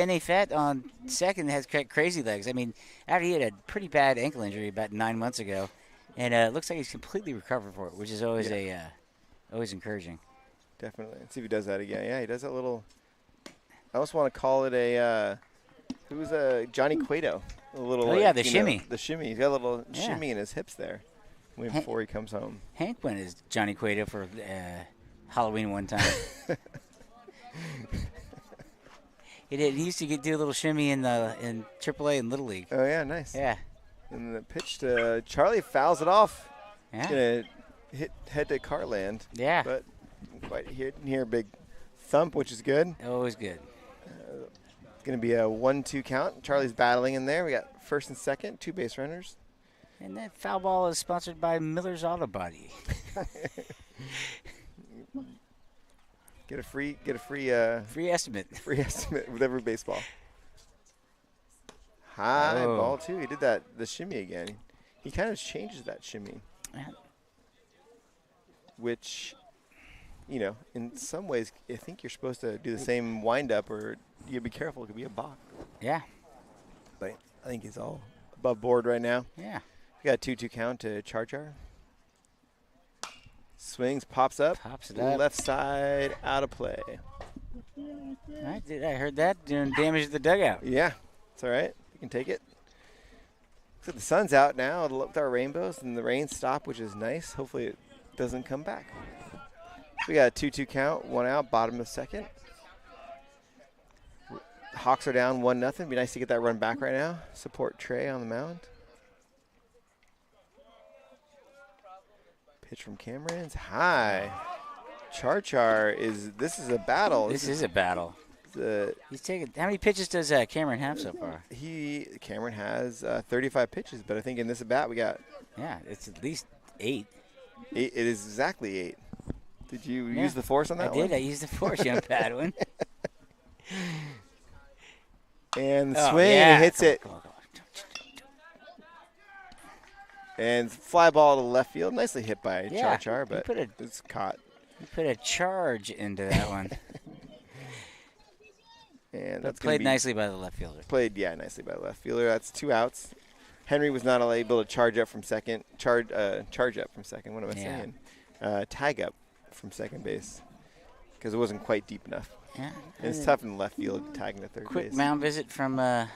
Afet on second has crazy legs. I mean, after he had a pretty bad ankle injury about 9 months ago, and it looks like he's completely recovered for it, which is always always encouraging. Definitely. Let's see if he does that again. Yeah, he does that little. I almost want to call it a. It was a Johnny Cueto. A little. The shimmy. The shimmy. He's got a little shimmy in his hips there. Before he comes home. Hank went as Johnny Cueto for Halloween one time. He did. He used to do a little shimmy in AAA and Little League. Oh yeah, nice. Yeah. And the pitch to Charlie fouls it off. Yeah. Gonna head to Cartland. Yeah. But quite hear a big thump, which is good. Always good. It's gonna be a 1-2 count. Charlie's battling in there. We got first and second, 2 base runners. And that foul ball is sponsored by Miller's Auto Body. Get a free estimate. Free estimate with every baseball. High ball too. He did the shimmy again. He kind of changes that shimmy. Yeah. Which, in some ways, I think you're supposed to do the same wind up, or you be careful. It could be a balk. Yeah. But I think he's all above board right now. Yeah. We got a 2-2 count to Char. Swings, pops up. Pops it up. Left side, out of play. I heard that doing damage to the dugout. Yeah, it's all right. You can take it. So the sun's out now. It'll look at our rainbows, and the rain stopped, which is nice. Hopefully it doesn't come back. We got a 2-2 count, 1 out, bottom of second. Hawks are down 1-0. Be nice to get that run back right now. Support Trey on the mound. Pitch from Cameron's high. Char this is a battle. This is a battle. He's taken. How many pitches does Cameron have so far? Cameron has 35 pitches, but I think in this at bat we got. Yeah, it's at least 8. It is exactly 8. Did you use the force on that one? I did. I used the force, young Padwin. And the swing hits it. Come on. And fly ball to left field. Nicely hit by Char, but it's caught. You put a charge into that one. And that's played nicely by the left fielder. Nicely by the left fielder. That's 2 outs. Henry was not able to charge up from second. Charge up from second. What am I saying? Tag up from second base because it wasn't quite deep enough. Yeah, and it's tough in the left field tagging the third base. Quick mound visit from the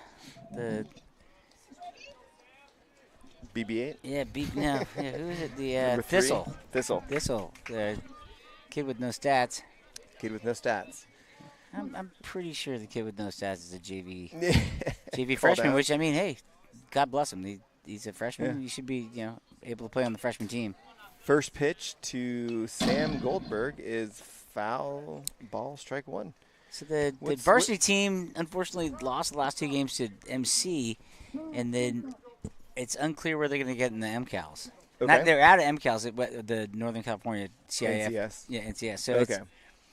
BB-8. Yeah, who is it? The Thistle. Thistle. The kid with no stats. I'm pretty sure the kid with no stats is a JV freshman. Which I mean, hey, God bless him. He's a freshman. He should be able to play on the freshman team. First pitch to Sam Goldberg is foul ball, strike 1. So the varsity team unfortunately lost the last 2 games to MC, and then it's unclear where they're going to get in the MCALs. Okay. They're out of MCALs, the Northern California CIF. NCS. Yeah, NCS. So okay.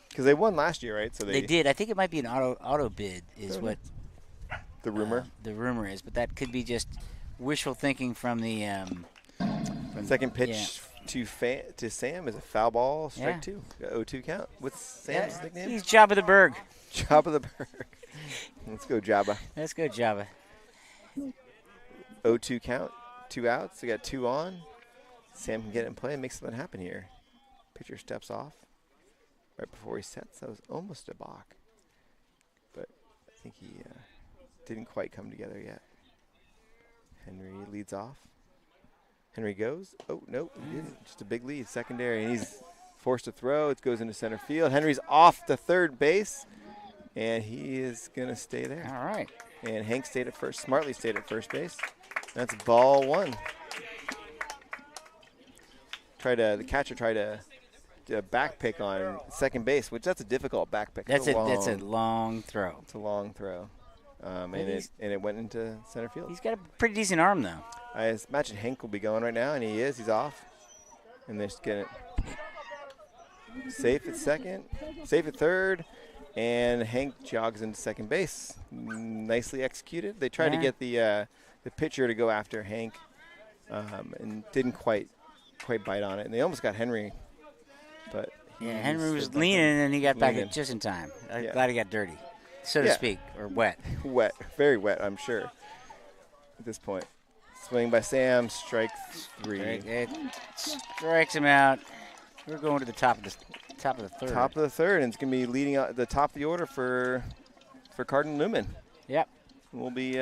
Because they won last year, right? So they did. I think it might be an auto bid is what the rumor. The rumor is, but that could be just wishful thinking from the second pitch to Sam is a foul ball, strike 2, 0-2 count. What's Sam's nickname? He's Jabba the Berg. Jabba the Berg. Let's go, Jabba. 0-2 count, 2 outs. We got 2 on. Sam can get in play and make something happen here. Pitcher steps off right before he sets. That was almost a balk, but I think he didn't quite come together yet. Henry leads off. Henry goes. Oh, no, he didn't. Just a big lead, secondary, and he's forced to throw. It goes into center field. Henry's off to third base, and he is going to stay there. All right. And Hank smartly stayed at first base. That's ball 1. The catcher tried to back pick on second base, which that's a difficult back pick. That's a long throw. It's a long throw. And it went into center field. He's got a pretty decent arm, though. I imagine Hank will be going right now, and he is. He's off. And they're just getting it safe at second, safe at third, and Hank jogs into second base. Nicely executed. They tried to get the pitcher to go after Hank and didn't quite bite on it. And they almost got Henry. But Henry was leaning, and he got back just in time. I'm glad he got dirty, so to speak, or wet. Wet, very wet, I'm sure, at this point. Swing by Sam, strike 3. It strikes him out. We're going to the top of the third. Top of the third, and it's going to be leading out the top of the order for Cardinal Newman. Yep. We'll be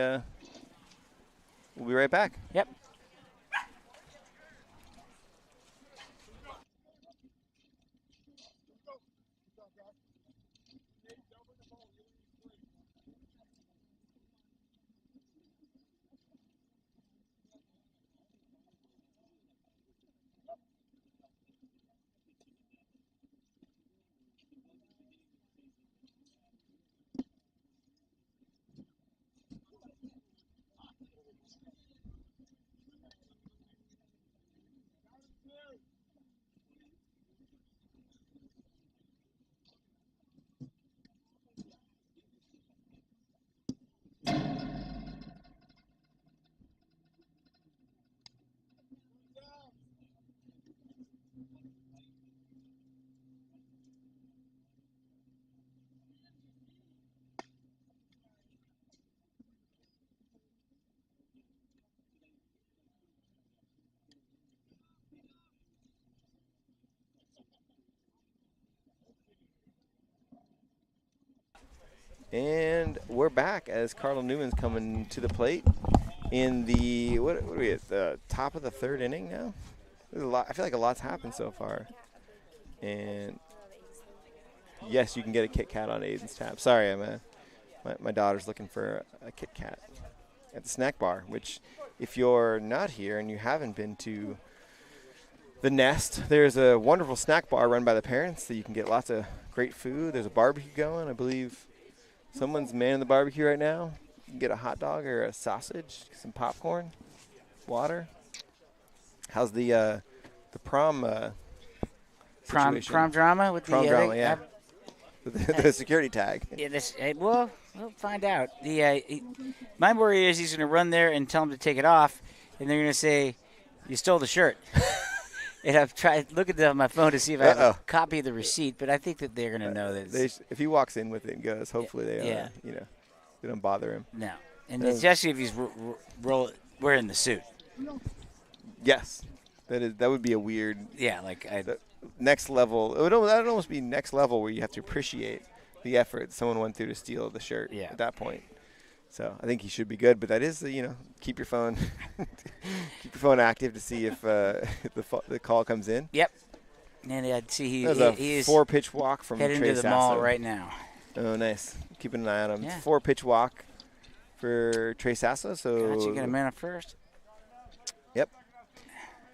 right back. Yep. And we're back as Cardinal Newman's coming to the plate in the what are we at, the top of the third inning now? There's a lot. I feel like a lot's happened so far. And yes, you can get a Kit Kat on Aiden's tab. Sorry, my daughter's looking for a Kit Kat at the snack bar, which if you're not here and you haven't been to the Nest. There's a wonderful snack bar run by the parents that you can get lots of great food. There's a barbecue going. I believe someone's manning the barbecue right now. You can get a hot dog or a sausage, some popcorn, water. How's the prom situation? Prom drama with Prom the drama, yeah. The security tag. Yeah, we'll find out. My worry is he's going to run there and tell him to take it off, and they're going to say, "You stole the shirt." And I've tried looking at my phone to see if I have a copy of the receipt, but I think that they're going to know that. If he walks in with it and goes, hopefully they don't bother him. No, and especially if he's wearing the suit. Yes, that would be a weird. Yeah, like next level. That would almost be next level where you have to appreciate the effort someone went through to steal the shirt at that point. So I think he should be good, but that is keep your phone active to see if the call comes in. Yep. And I'd see he is 4-pitch walk from heading Trey to the Sasso. mall right now. Oh, nice. Keeping an eye on him. Yeah. 4-pitch walk for Trey Sasso. So Got you got a man up first. Yep.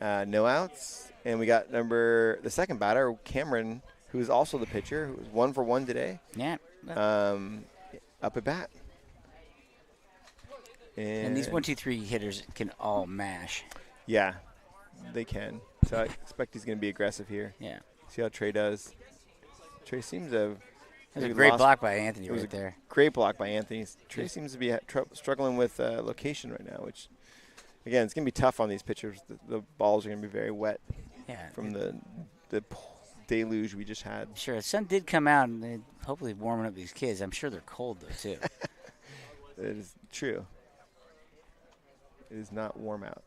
No outs, and we got the second batter, Cameron, who is also the pitcher, who was 1 for 1 today. Yeah. Up at bat. And these 1-2-3 hitters can all mash. Yeah, they can. So I expect he's going to be aggressive here. Yeah. See how Trey does. Trey seems to have. That was a great block by Anthony right there. Great block by Anthony. Trey seems to be struggling with location right now, which, again, it's going to be tough on these pitchers. The balls are going to be very wet from the deluge we just had. Sure. The sun did come out, and they're hopefully warming up these kids. I'm sure they're cold, though, too. It is true. It is not warm out.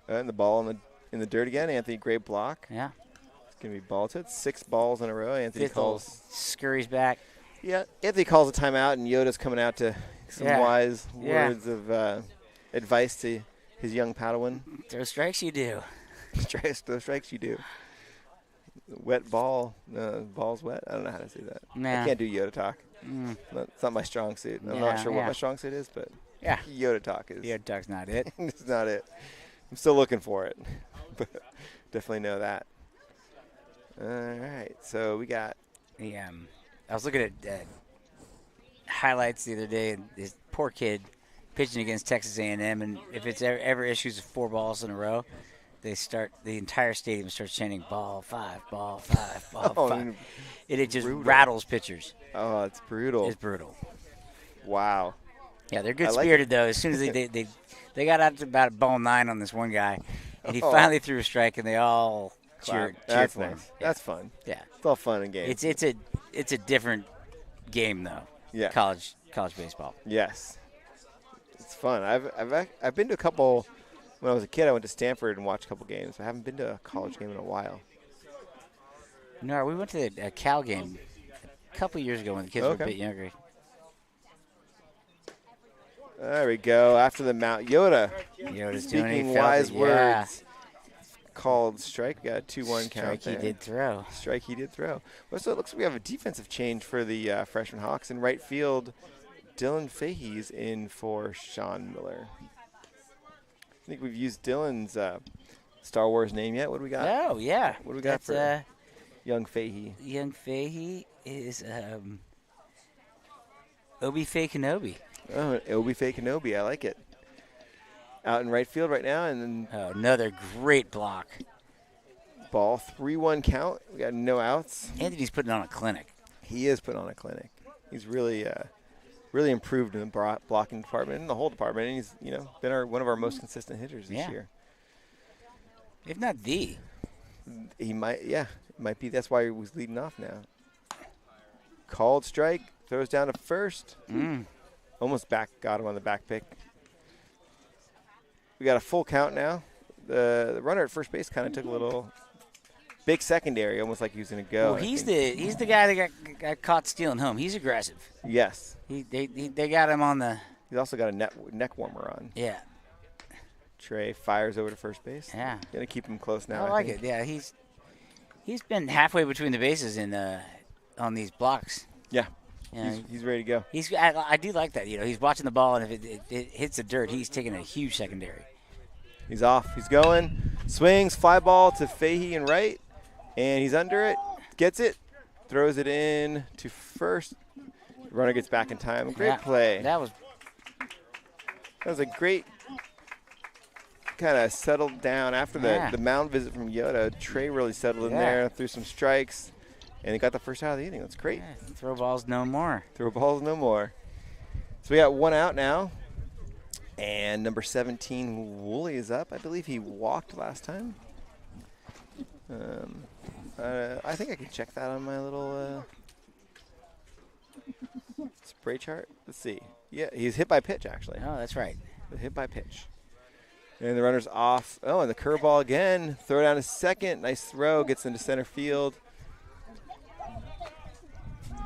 And the ball in the dirt again. Anthony, great block. Yeah. It's going to be ball to it. 6 balls in a row. Anthony scurries back. Yeah. Anthony calls a timeout, and Yoda's coming out to some wise words of advice to his young Padawan. Throw strikes you do. Throw strikes you do. Wet ball. Ball's wet. I don't know how to say that. Nah. I can't do Yoda talk. It's not my strong suit. I'm not sure what my strong suit is, but Yoda talk is. Yoda talk's not it. It's not it. I'm still looking for it, but definitely know that. All right, so we got. I was looking at highlights the other day, and this poor kid pitching against Texas A&M, and if it's ever issues of 4 balls in a row, the entire stadium starts chanting ball 5, ball 5, ball 5. It just rattles pitchers. Oh, it's brutal. It's brutal. Wow. Yeah, they're good-spirited, though. As soon as they got up to about ball 9 on this one guy, and he finally threw a strike, and they all cheered for him. Nice. That's fun. Yeah. It's all fun and games. It's a different game, though. Yeah. College baseball. Yes. It's fun. I've been to a couple. When I was a kid, I went to Stanford and watched a couple games. I haven't been to a college game in a while. No, we went to a Cal game a couple years ago when the kids were a bit younger. There we go. After the mount, Yoda's speaking wise words. Called strike. We got a 2-1 count. Strike he did throw. Strike he did throw. Well, so it looks like we have a defensive change for the freshman Hawks. In right field, Dylan Fahey's in for Sean Miller. I think we've used Dylan's Star Wars name yet. What do we got? Oh, yeah. What do we got for young Fahey? Young Fahey is Obi-Fay Kenobi. Oh, Obi-Fay Kenobi. I like it. Out in right field right now. And then another great block. Ball 3-1 count. We got no outs. Anthony's putting on a clinic. He is putting on a clinic. He's really improved in the blocking department and the whole department. And he's been one of our most consistent hitters this year. If not the. He might be. That's why he was leading off now. Called strike. Throws down to first. Almost got him on the back pick. We got a full count now. The runner at first base kind of took a little big secondary, almost like he was going to go. Well, he's the guy that got caught stealing home. He's aggressive. Yes. They got him on the. He's also got a neck warmer on. Yeah. Trey fires over to first base. Yeah. Going to keep him close now. I like it. Yeah, he's been halfway between the bases on these blocks. Yeah. He's ready to go. I do like that. He's watching the ball, and if it hits the dirt, he's taking a huge secondary. He's off. He's going. Swings, fly ball to Fahey and right, and he's under it. Gets it, throws it in to first. Runner gets back in time. Great play. That was a great kind of settled down after the mound visit from Yoda. Trey really settled in there, threw some strikes, and he got the first out of the inning. That's great. Yeah, throw balls no more. Throw balls no more. So we got one out now. And number 17, Woolley, is up. I believe he walked last time. I think I can check that on my little spray chart. Let's see. Yeah, he's hit by pitch, actually. Oh, that's right. Hit by pitch. And the runner's off. Oh, and the curveball again. Throw down to second. Nice throw. Gets into center field.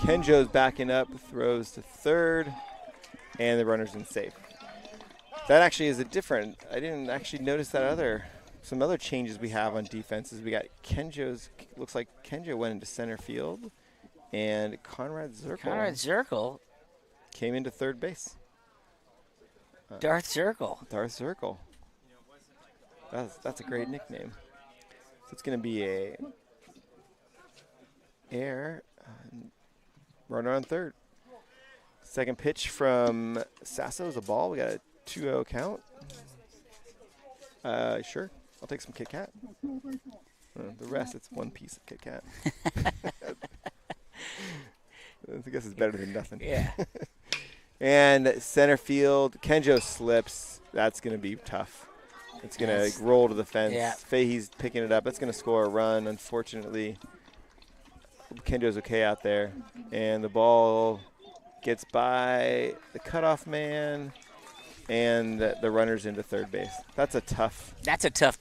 Kenjo's backing up. Throws to third. And the runner's in safe. That actually is a different. I didn't actually notice that some other changes we have on defenses. We got looks like Kenjo went into center field, and Conrad Zirkle came into third base. Darth Zirkle. That's a great nickname. So it's going to be a runner on third. Second pitch from Sasso is a ball. We got a 2-0 count. Sure. I'll take some Kit Kat. The rest, it's one piece of Kit Kat. I guess it's better than nothing. Yeah. And center field, Kenjo slips. That's going to be tough. It's going to roll to the fence. Yeah. Fahey's picking it up. It's going to score a run, unfortunately. Kenjo's okay out there. And the ball gets by the cutoff man. And the runner's into third base. That's a tough. That's a tough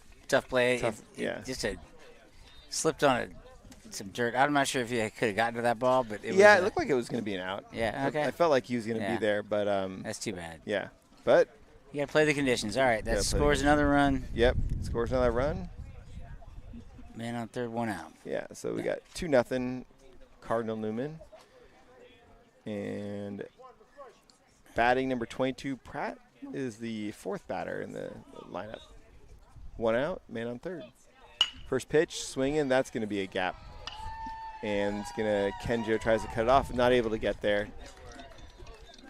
play. Yeah. Just slipped on some dirt. I'm not sure if you could have gotten to that ball, but it looked like it was going to be an out. Yeah. Okay. I felt like he was going to be there, but that's too bad. Yeah, but you got to play the conditions. All right, that scores another run. Yep, scores another run. Man on third, one out. Yeah. So we got 2-0, Cardinal Newman, and batting number 22, Pratt, is the fourth batter in the lineup. One out, man on third. First pitch, swinging, that's going to be a gap. And Kenjo tries to cut it off, not able to get there.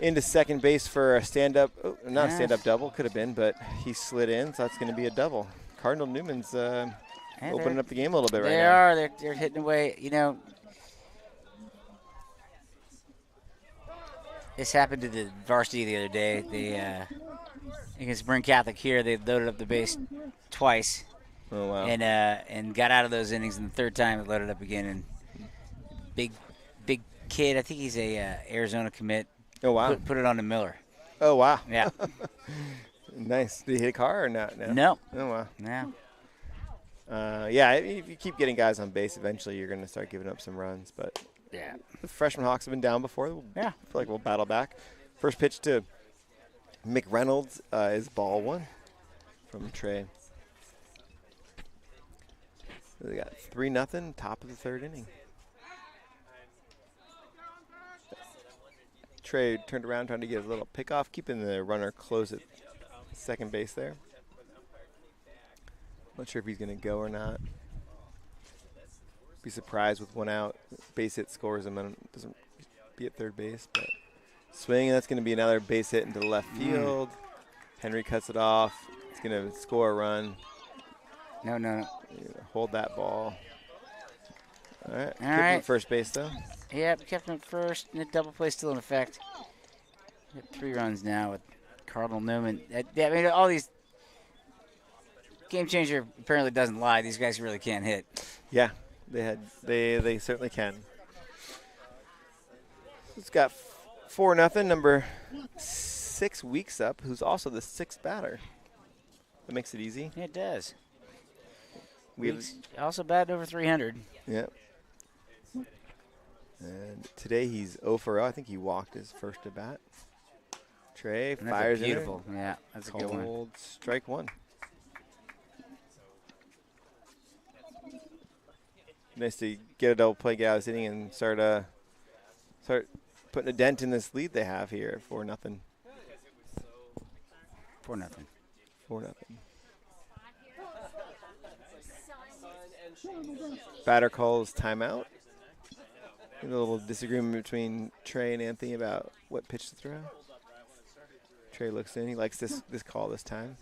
Into second base for a stand-up, not a stand-up double, could have been, but he slid in, so that's going to be a double. Cardinal Newman's opening up the game a little bit right now. They're hitting away, This happened to the varsity the other day. They against Bryn Catholic here, they loaded up the base twice. Oh wow! And got out of those innings, and the third time it loaded up again. And big kid, I think he's a Arizona commit. Oh wow! Put it on to Miller. Oh wow! Yeah. Nice. Did he hit a car or not? No. Oh wow! No. If you keep getting guys on base, eventually you're going to start giving up some runs, but. Yeah. The freshman Hawks have been down before. Yeah. I feel like we'll battle back. First pitch to McReynolds is ball one from Trey. So they got 3-0, top of the third inning. Trey turned around trying to get a little pickoff, keeping the runner close at second base there. Not sure if he's going to go or not. Be surprised with one out. Base hit scores him and doesn't be at third base. But swing, and that's going to be another base hit into left field. Henry cuts it off. It's going to score a run. No. Hold that ball. All right. All right. At first base, though. Yep, kept him at first. And the double play still in effect. We have 3 runs now with Cardinal Newman. All these game changer apparently doesn't lie. These guys really can't hit. Yeah. They certainly can. It's got 4-0. Number 6 Weeks up, who's also the 6th batter. That makes it easy. It does. Weeks also batted over 300. Yeah. And today he's 0 for 0. I think he walked his first at bat. Trey fires beautiful. in. Yeah, that's a good one. Cold strike one. Nice to get a double play, get out of this inning, and start putting a dent in this lead they have here at 4-0. 4-0. 4-0. Batter calls timeout. A little disagreement between Trey and Anthony about what pitch to throw. Trey looks in. He likes this call this time.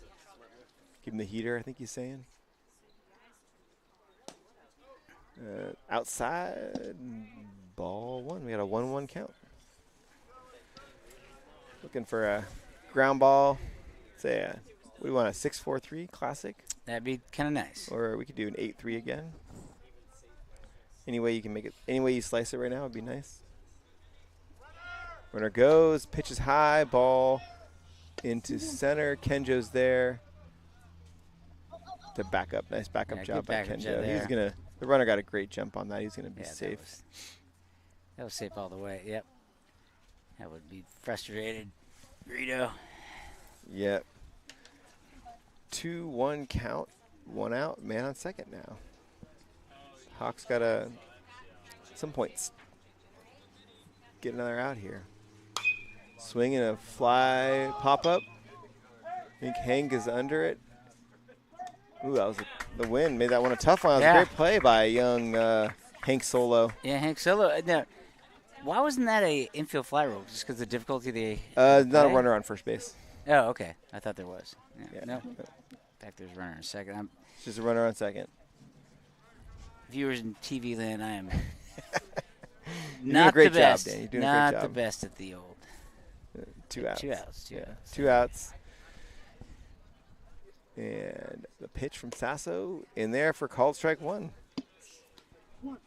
Give him the heater, I think he's saying. Outside, ball one. We got a 1-1 count. Looking for a ground ball. Say, what do we want, a 6-4-3 classic? That'd be kind of nice. Or we could do an 8-3 again. Any way you can make it, any way you slice it right now would be nice. Runner goes, pitch is high, ball into center. Kenjo's there to back up. Nice backup job by Kenjo. The runner got a great jump on that. He's gonna be safe. That was safe all the way. Yep. That would be frustrated. Rito. Yep. 2-1 count. 1 out. Man on second now. Hawks got to, at some point, get another out here. Swing and a fly pop-up. I think Hank is under it. Ooh, that was the win. Made that one a tough one. That was a great play by young Hank Solo. Yeah, Hank Solo. Now, why wasn't that a infield fly rule? Just because of the difficulty they not a runner on first base. Oh, okay. I thought there was. Yeah. No. In fact, there's a runner on second. It's just a runner on second. Viewers in TV land, I am not the best. Job, Dan. You're doing not a great job. The best at the old. 2 outs. 2 outs. 2 outs. 2 outs. And the pitch from Sasso in there for called strike 1. How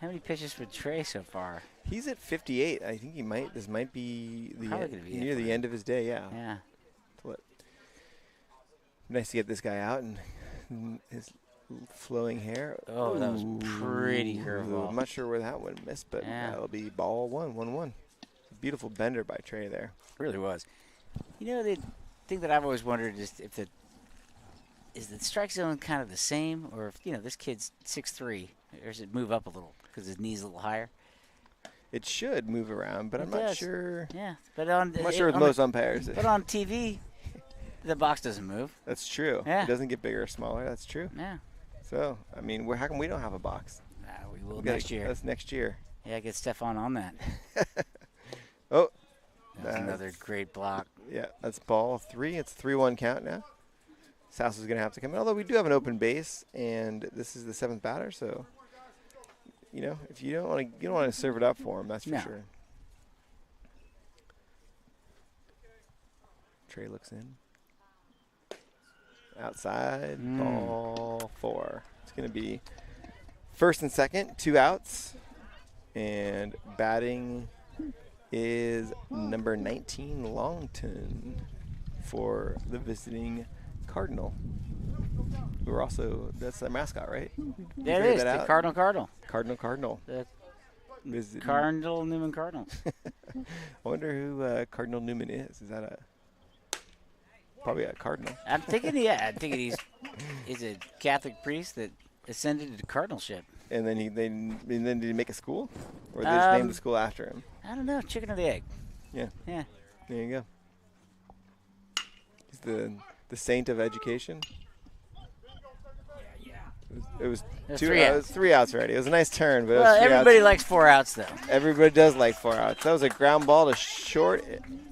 many pitches for Trey so far? He's at 58. I think this might be near the end of his day, yeah. Yeah. Nice to get this guy out and his flowing hair. Oh, that was pretty curveball. I'm not sure where that one missed, but that'll be ball 1-1. Beautiful bender by Trey there. It really was. You know, the thing that I've always wondered is if is the strike zone kind of the same, or if, this kid's 6'3", or does it move up a little because his knee's a little higher? It should move around, but I'm not sure. Yeah, but I'm not sure with most umpires. But on TV, the box doesn't move. That's true. Yeah. It doesn't get bigger or smaller. That's true. Yeah. So, I mean, how come we don't have a box? We will next year. That's next year. Yeah, get Stefan on that. Oh. That's another great block. Yeah, that's ball 3. It's 3-1 count now. South is going to have to come in, although we do have an open base, and this is the 7th batter, so, if you don't want to serve it up for him, that's for sure. Trey looks in. Outside, ball 4. It's going to be first and second, 2 outs, and batting is number 19, Longton, for the visiting Cardinal. That's their mascot, right? Yeah, it is. The Cardinal. Cardinal. The Cardinal Newman Cardinal. I wonder who Cardinal Newman is. Is that probably a cardinal? I'm thinking he's a Catholic priest that ascended to cardinalship. And then did he make a school, or they just named the school after him? I don't know. Chicken or the egg? Yeah. Yeah. There you go. He's the saint of education. It was 3 outs already. It was a nice turn, but everybody likes 4 outs though. Everybody does like 4 outs. That was a ground ball to short.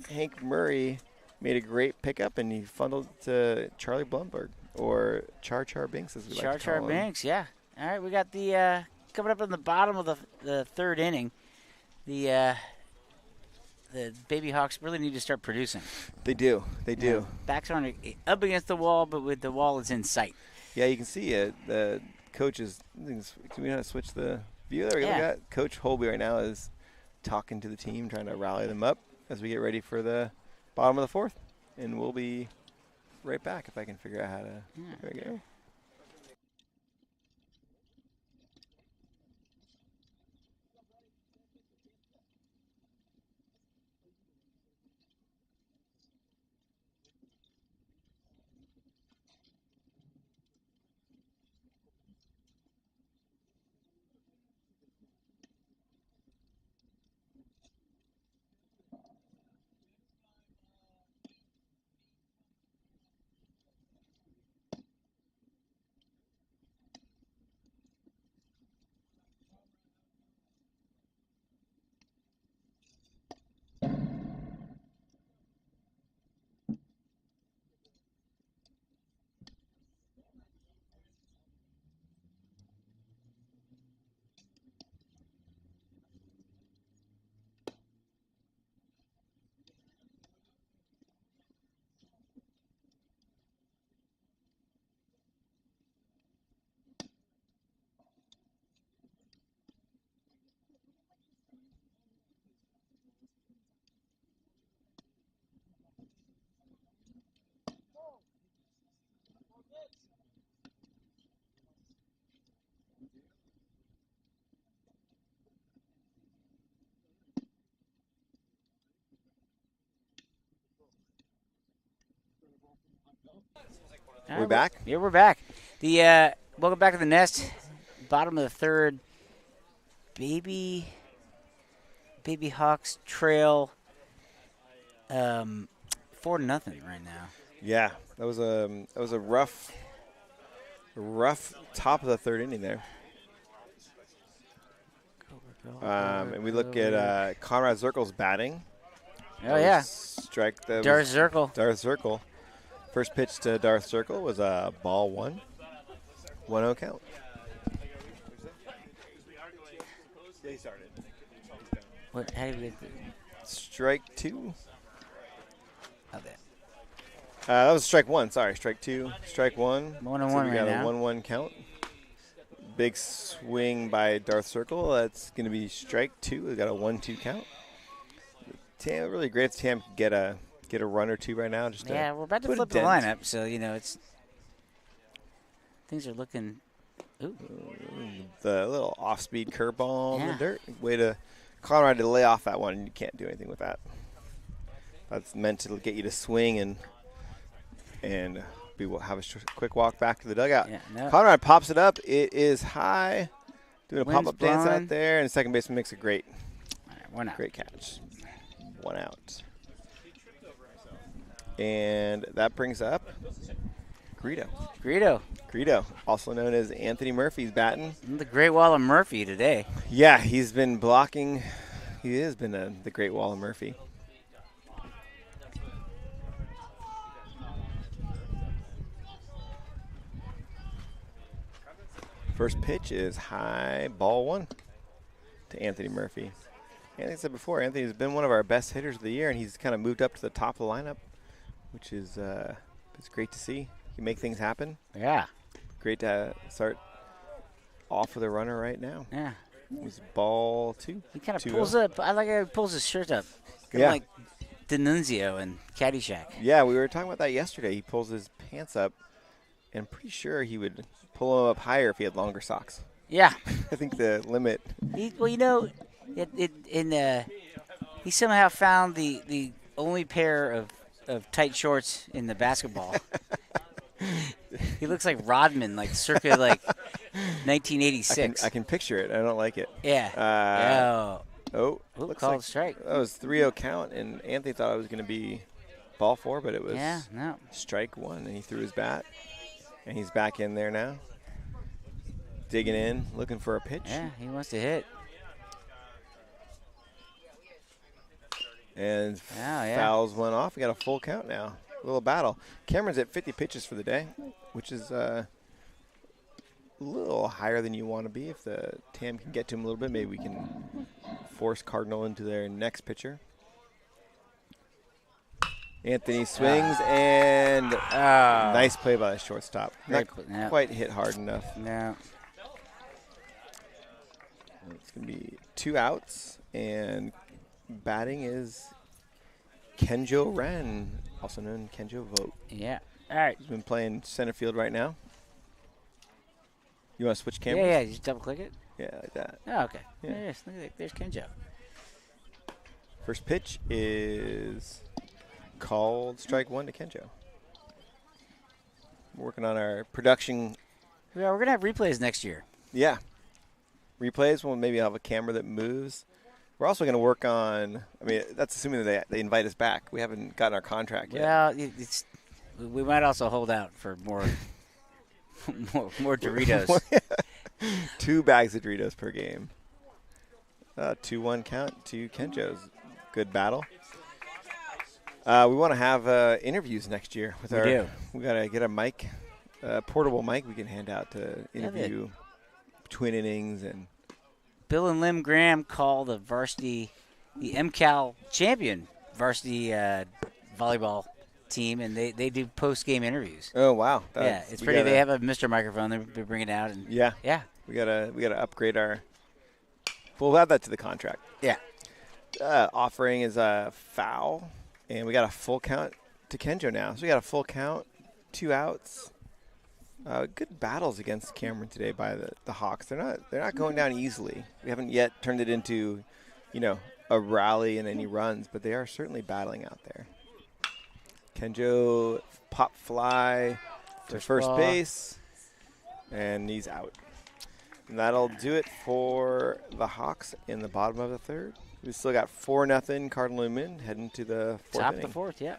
Hank Murray made a great pickup, and he funneled to Charlie Blumberg, or Char Binks, as we like to call him. Char Binks, yeah. All right, we got the coming up in the bottom of the 3rd inning. The Baby Hawks really need to start producing. They do. Backs aren't up against the wall, but with the wall is in sight. Yeah, you can see it. The coaches. Can we not switch the view? There we go. We got Coach Holby right now is talking to the team, trying to rally them up as we get ready for the bottom of the 4th, and we'll be right back if I can figure out how to. There we go. All We right, back? Yeah, we're back. Welcome back to the nest. Bottom of the third. Baby Hawks trail 4-0 right now. Yeah, that was a rough top of the third inning there. And we look at Conrad Zirkle's batting. Oh, yeah. Darth Zirkle. Darth Zirkle. First pitch to Darth Zirkle was a ball 1-0 count. They started. What? How did we get Strike 2. oh, that? That was strike 1. Sorry, strike 2. Strike 1. 1-1 so we right got now. a 1-1 count. Big swing by Darth Zirkle. That's going to be strike 2. We got a 1-2 count. Tam, really great if Tam could get a run or two right now. We're about to flip the lineup, so it's things are looking. Ooh. The little off-speed curveball in the dirt. Way to Conrad to lay off that one, and you can't do anything with that. That's meant to get you to swing and have a quick walk back to the dugout. Yeah, no. Conrad pops it up. It is high. Doing a Wind's pop-up dance blowing. out there, and the second baseman makes a great catch. 1 out. And that brings up Greedo, also known as Anthony Murphy's batting. The Great Wall of Murphy today. Yeah, he's been blocking. He has been the Great Wall of Murphy. First pitch is high, ball 1 to Anthony Murphy. Like I said before, Anthony's been one of our best hitters of the year, and he's kind of moved up to the top of the lineup, which is it's great to see. He can make things happen. Yeah. Great to start off with a runner right now. Yeah. It was ball 2. He kind of pulls up. I like how he pulls his shirt up. Kind of like D'Annunzio and Caddyshack. Yeah, we were talking about that yesterday. He pulls his pants up, and I'm pretty sure he would pull them up higher if he had longer socks. Yeah. I think the limit. He somehow found the only pair of tight shorts in the basketball. He looks like Rodman, like circa 1986. I can picture it. I don't like it. Yeah. Looks called like strike. That was 3-0 count, and Anthony thought it was going to be ball 4, but it was strike 1, and he threw his bat, and he's back in there now, digging in, looking for a pitch. Yeah, he wants to hit. And fouls one off. We got a full count now. A little battle. Cameron's at 50 pitches for the day, which is a little higher than you want to be. If the Tam can get to him a little bit, maybe we can force Cardinal into their next pitcher. Anthony swings, and nice play by the shortstop. Not quite hit hard enough. No. It's going to be 2 outs, and batting is Kenjo Ren, also known as Kenjo Vogt. Yeah. All right. He's been playing center field right now. You want to switch cameras? Yeah. Just double click it. Yeah, like that. Oh, okay. Yeah. Yes, look at that. There's Kenjo. First pitch is called strike 1 to Kenjo. We're working on our production. Yeah, we're gonna have replays next year. Yeah. Replays, we'll maybe have a camera that moves. We're also going to work on, that's assuming that they invite us back. We haven't gotten our contract yet. Well, we might also hold out for more more Doritos. 2 bags of Doritos per game. 2-1 count to Kenjo's. Good battle. We want to have interviews next year. We got to get a mic, portable mic we can hand out to interview between innings. And Bill and Lim Graham call the MCAL champion varsity volleyball team, and they do post-game interviews. Oh, wow. It's pretty. They have a Mr. Microphone they bring it out. And yeah. We gotta upgrade our. We'll add that to the contract. Yeah. Offering is a foul, and we got a full count to Kenjo now. So we got a full count, 2 outs. Good battles against Cameron today by the Hawks. They're not going down easily. We haven't yet turned it into, a rally and any runs, but they are certainly battling out there. Kenjo pop fly to first ball. base, and he's out. And that'll do it for the Hawks in the bottom of the third. We still got 4-0 Cardinal Newman heading to the fourth Top inning. of the fourth, yeah.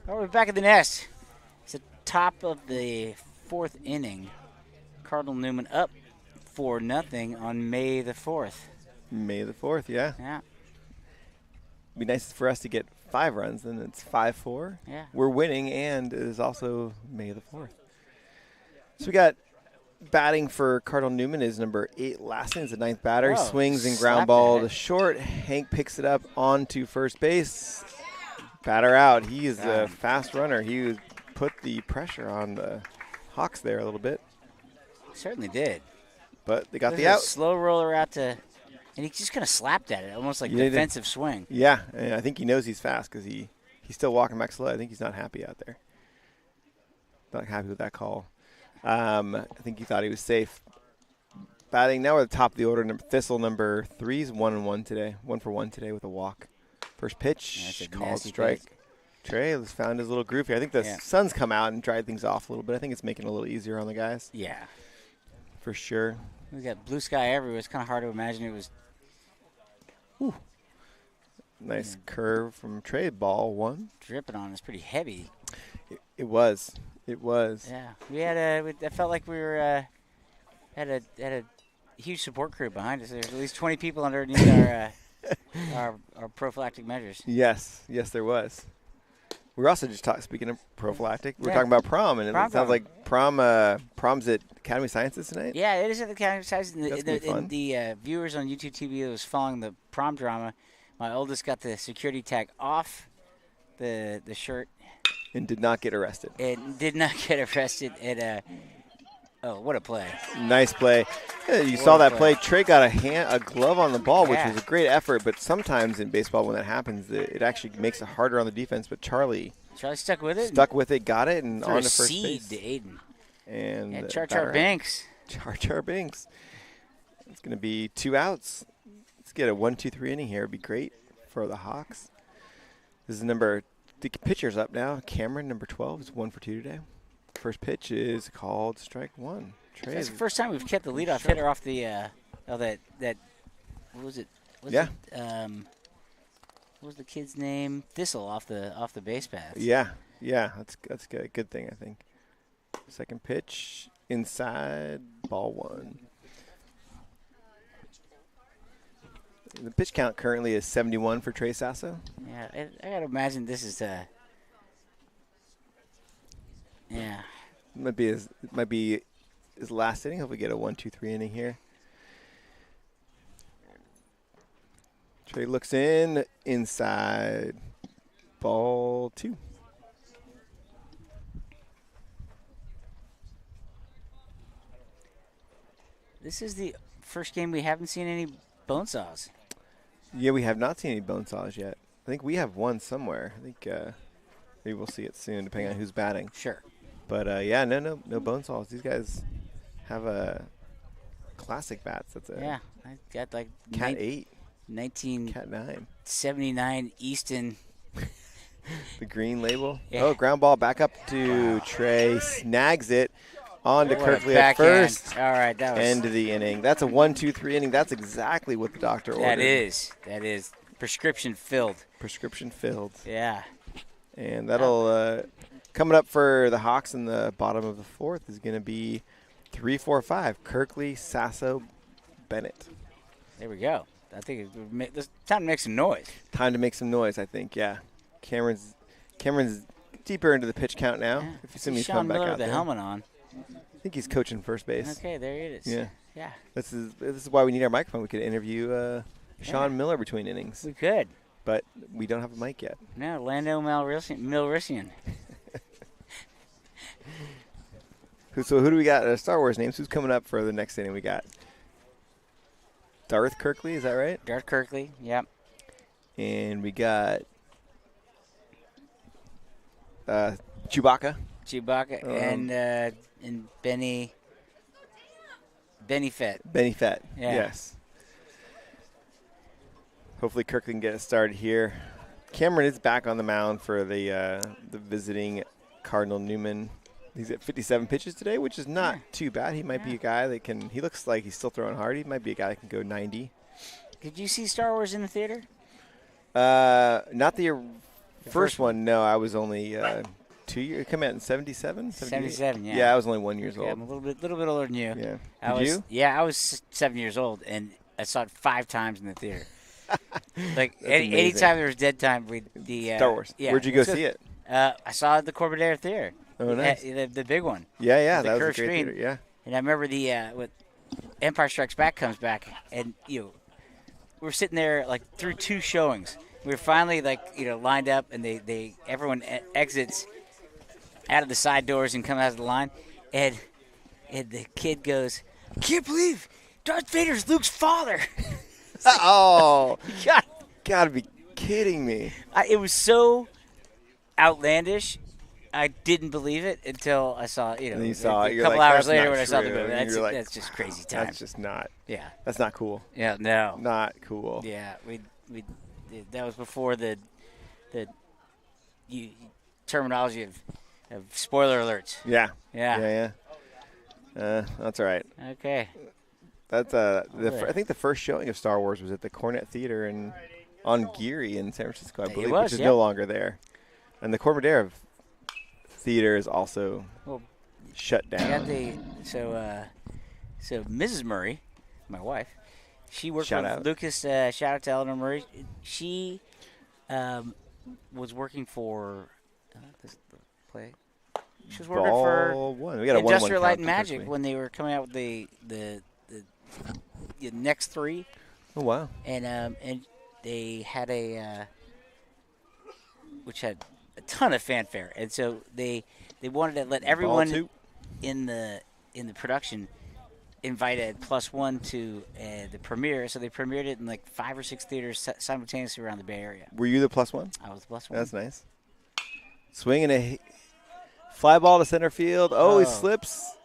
All right, we're back at the nest. It's the top of the fourth inning. Cardinal Newman up 4-0 on May the 4th. May the 4th, yeah. Yeah. Be nice for us to get 5 runs, then it's 5-4. Yeah. We're winning, and it is also May the 4th. So we got batting for Cardinal Newman is number 8, Lassen. It's the 9th batter. Oh, Swings and slapped ground ball at it. to short. Hank picks it up onto first base. Batter out. He is a fast runner. He would put the pressure on the Hawks there a little bit, Certainly did. but they got There's the a out. slow roller out to, and he just kind of slapped at it, almost like Yeah, he did. defensive swing. Yeah, and I think he knows he's fast because he's still walking back slow. I think he's not happy out there. Not happy with that call. I think he thought he was safe. Batting now we're at the top of the order. Thistle number 3 is 1-1 today. 1 for 1 today with a walk. First pitch, That's a called nasty strike. pitch. Trey has found his little groove here. I think the sun's come out and dried things off a little bit. I think it's making it a little easier on the guys. Yeah. For sure. We got blue sky everywhere. It's kind of hard to imagine it was. Nice curve from Trey. Ball 1. Dripping on. It's pretty heavy. It was. It was. Yeah. We had I felt like we were had a huge support crew behind us. There's at least 20 people underneath our prophylactic measures. Yes, there was. We were also just speaking of prophylactic, we were Yeah. talking about prom, and Prom. it sounds like prom's at Academy Sciences tonight. Yeah, it is at the county size. And That's gonna be fun. the viewers on YouTube TV that was following the prom drama, my oldest got the security tag off the shirt And did not get arrested. and did not get arrested. Oh, what a play! Nice play. Yeah, you What saw a that play. play. Trey got a glove on the ball, which Yeah. was a great effort, but sometimes in baseball when that happens, it actually makes it harder on the defense. But Charlie Stuck with it. stuck with it, got it, and Threw on a to first seed base. to Aiden. And Yeah, batter Char out. Banks. Char Binks. It's going to be 2 outs. Let's get a 1-2-3 inning here. It'd be great for the Hawks. This is the pitcher's up now. Cameron, number 12, is 1 for 2 today. First pitch is called strike 1. Trey That's is- the first time we've kept the leadoff Sure. hitter off the that what was it? Yeah. What was the kid's name? Thistle off the base paths. Yeah, that's good. Good thing, I think. Second pitch, inside, ball 1. The pitch count currently is 71 for Trey Sasso. Yeah, I gotta imagine this is yeah. It might be his last inning. Hope we get a 1-2-3 inning here. Trey looks inside, ball 2. This is the first game we haven't seen any bone saws. Yeah, we have not seen any bone saws yet. I think we have one somewhere. I think maybe we'll see it soon, depending on who's batting. Sure. But no bone saws. These guys have classic bats. That's a I got like Cat 8, 1979 Cat 9. Easton. The green label. Yeah. Oh, ground ball back up to Trey. Snags it on to What a Kirkley at backhand. first. All right, that was End of the inning. That's a 1-2-3 inning. That's exactly what the doctor ordered. that is prescription filled. Prescription filled. Yeah. And that'll coming up for the Hawks in the bottom of the fourth is going to be 3-4-5. Kirkley, Sasso, Bennett. There we go. I think it's time to make some noise. Time to make some noise, I think. Yeah. Cameron's deeper into the pitch count now. Yeah. If you see me Sean coming back Miller out with the there. helmet on. I think he's coaching first base. Okay, there it is. Yeah. Yeah. This is why we need our microphone. We could interview Sean Miller between innings, We could. but we don't have a mic yet. No, Lando Milrician. So who do we got? Star Wars names. Who's coming up for the next inning? We got Darth Kirkley. Is that right? Darth Kirkley. Yep. And we got Chewbacca. And Benny Fett. Benny Fett. Yeah. Yes. Hopefully Kirkley can get it started here. Cameron is back on the mound for the visiting Cardinal Newman. He's at 57 pitches today, which is not too bad. He might be a guy that can – he looks like he's still throwing hard. He might be a guy that can go 90. Did you see Star Wars in the theater? Not the first one. No, I was only 2 years. It came out in 77? 77, yeah. Yeah, I was only 1 year Okay, old. I'm a little bit older than you. Yeah. Did you? Yeah, I was 7 years old, and I saw it 5 times in the theater. Like amazing. anytime there was dead time, Star Wars. Yeah, Where'd you go see it? I saw it at the Corbett Theater. Oh, nice. The big one. Yeah, the that was a curved great screen. theater. Yeah. And I remember with Empire Strikes Back comes back, and we're sitting there like through 2 showings. We were finally lined up, and everyone exits out of the side doors and comes out of the line, and the kid goes, "I can't believe Darth Vader's Luke's father." Oh, God, gotta be kidding me. it was so outlandish. I didn't believe it until I saw And then you saw it. a You're couple like, hours "That's later not when I saw the true." movie. And you're like, That's just crazy time. That's just not. Yeah. That's not cool. Yeah. No. Not cool. Yeah. We that was before the terminology of spoiler alerts. Yeah. Yeah. That's all right. Okay. That's I think the first showing of Star Wars was at the Cornet Theater on Geary in San Francisco, I believe, which is no longer there. And the Corbett Theater is also shut down. So Mrs. Murray, my wife, she worked Shout with out. Lucas. Shout out to Eleanor Murray. She was working for this play. She was working for We got a 1-1 Industrial Light count and Magic quickly. when they were coming out with the next 3, Oh wow. and they had which had a ton of fanfare, and so they wanted to let everyone in the production invite a +1 to the premiere, so they premiered it in like 5 or 6 theaters simultaneously around the Bay Area. Were you the +1? I was the +1. That's nice. Swinging a fly ball to center field. Oh, he slips,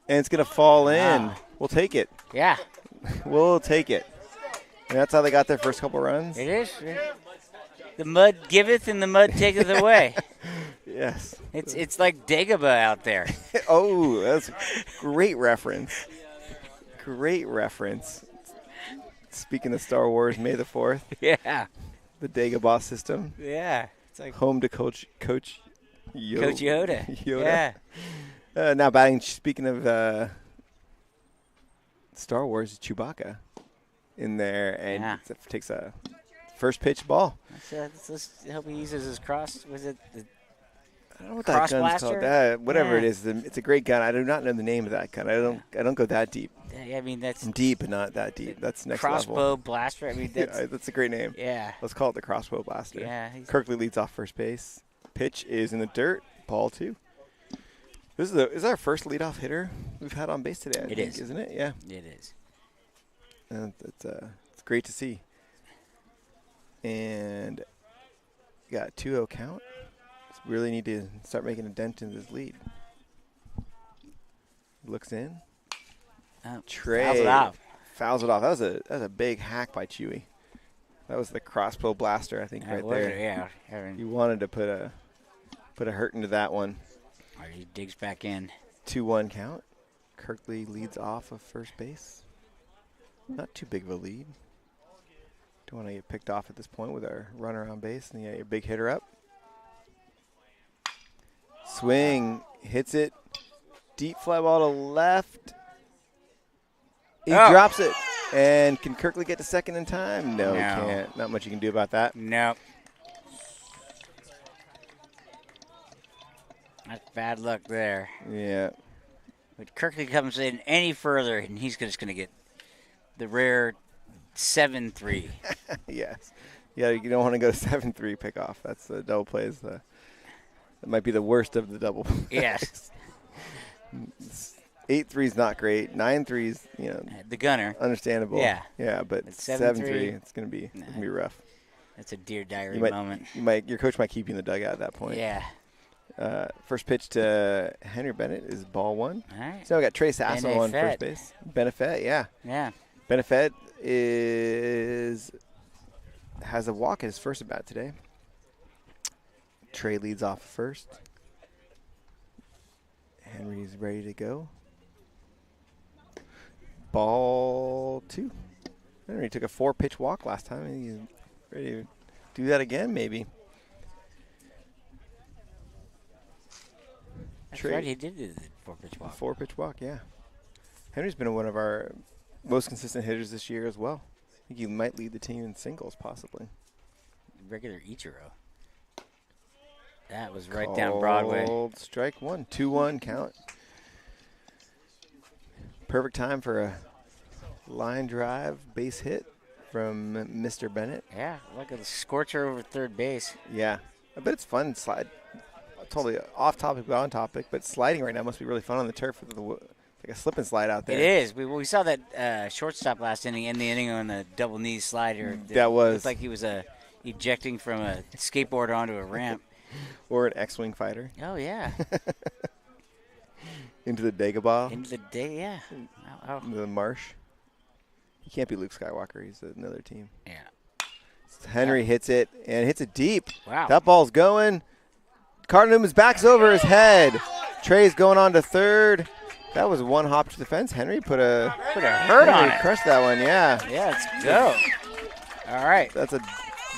and it's gonna fall in. Wow. We'll take it. Yeah, We'll take it. And that's how they got their first couple runs. it is. The mud giveth and the mud taketh away. Yes. It's like Dagobah out there. Oh, that's a great reference. Great reference. Speaking of Star Wars, May the 4th, Yeah, the Dagobah system, yeah. It's like home to Coach Coach Yoda. Yoda. Yeah. Now batting. Speaking of Star Wars, Chewbacca in there, and takes a first pitch ball. Let's hope he uses his cross. Was it the I don't know what cross that gun's blaster? called. Whatever Yeah. it is, it's a great gun. I do not know the name of that gun. I don't go that deep. I mean, that's I'm deep, but not that deep. That's next crossbow level. blaster. I mean, that's Yeah, that's a great name. yeah. Let's call it the crossbow blaster. Yeah, Kirkley leads off first base. Pitch is in the dirt. Ball 2. This is our first leadoff hitter we've had on base today. I think, is. Isn't it? Yeah. It is. And it's great to see. And got 2-0 count. Really need to start making a dent in this lead. Looks in. Trey fouls it off. Fouls it off. That was a big hack by Chewy. That was the crossbow blaster, I think, right there. Yeah. He wanted to put a hurt into that one. All right, he digs back in. 2-1 count. Kirkley leads off of first base. Not too big of a lead. Don't want to get picked off at this point with our runner on base. And you got your big hitter up. Swing. Hits it. Deep fly ball to left. He drops it. And can Kirkley get to second in time? No, he can't. Not much you can do about that. Nope. That's bad luck there. Yeah. But Kirkley comes in any further, and he's just going to get the rare 7-3. Yes. Yeah, you don't want to go to 7-3 pickoff. That's the double plays. That might be the worst of the double plays. Yes. 8-3 is not great. 9-3 is, the gunner. Understandable. Yeah. Yeah, but 7-3, it's gonna be rough. That's a Dear Diary moment. Your coach might keep you in the dugout at that point. Yeah. First pitch to Henry Bennett is ball one. All right. So we got Trey Sasso on first base. Benefet, yeah. Yeah. Benefet has a walk at his first at bat today. Trey leads off first. Henry's ready to go. Ball two. Henry took a 4-pitch walk last time. He's ready to do that again, maybe. That's right, he did do the 4-pitch walk. 4-pitch walk, yeah. Henry's been one of our most consistent hitters this year as well. I think he might lead the team in singles, possibly. Regular Ichiro. That was right down Broadway. Strike one. 2-1 count. Perfect time for a line drive base hit from Mr. Bennett. Yeah, like a scorcher over third base. Yeah. I bet it's fun. Slide. Totally off topic, but on topic. But sliding right now must be really fun on the turf with like a slip and slide out there. It is. We saw that shortstop last inning, in the inning on the double knee slider. That was. It looked like he was ejecting from a skateboard onto a ramp. Or an X-Wing fighter. Oh, yeah. Into the Dagobah. Into the day, yeah. Into the marsh. He can't be Luke Skywalker. He's another team. Yeah. So Henry hits it, and hits it deep. Wow. That ball's going. Cardinal Newman's back's over his head. Trey's going on to third. That was one hop to the fence. Henry put a hurt on it. Crushed that one, yeah. Yeah, let's go. All right. That's a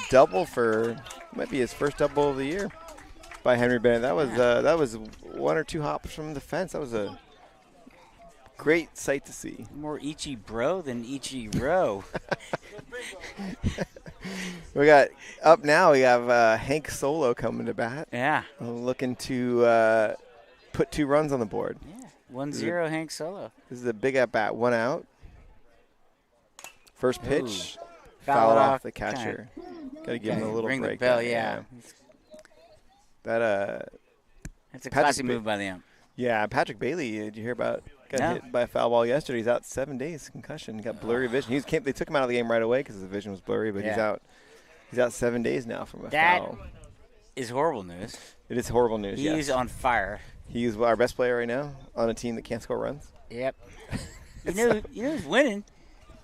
double might be his first double of the year by Henry Bennett. That was one or two hops from the fence. That was a great sight to see. More Ichi bro than Ichi row. We got up now. We have Hank Solo coming to bat. Yeah. Looking to put 2 runs on the board. Yeah. 1-0 Hank Solo. This is a big at bat. 1 out. First pitch. Ooh. Foul it off the catcher. Got to give him a little ring break. The bell, yeah. That's a classy move by the ump. Yeah, Patrick Bailey. Did you hear about? Got hit by a foul ball yesterday. He's out 7 days. Concussion. He got blurry vision. They took him out of the game right away because his vision was blurry. But he's out. He's out 7 days now from a foul. That is horrible news. It is horrible news. He's on fire. He's our best player right now on a team that can't score runs. Yep. you know who's winning?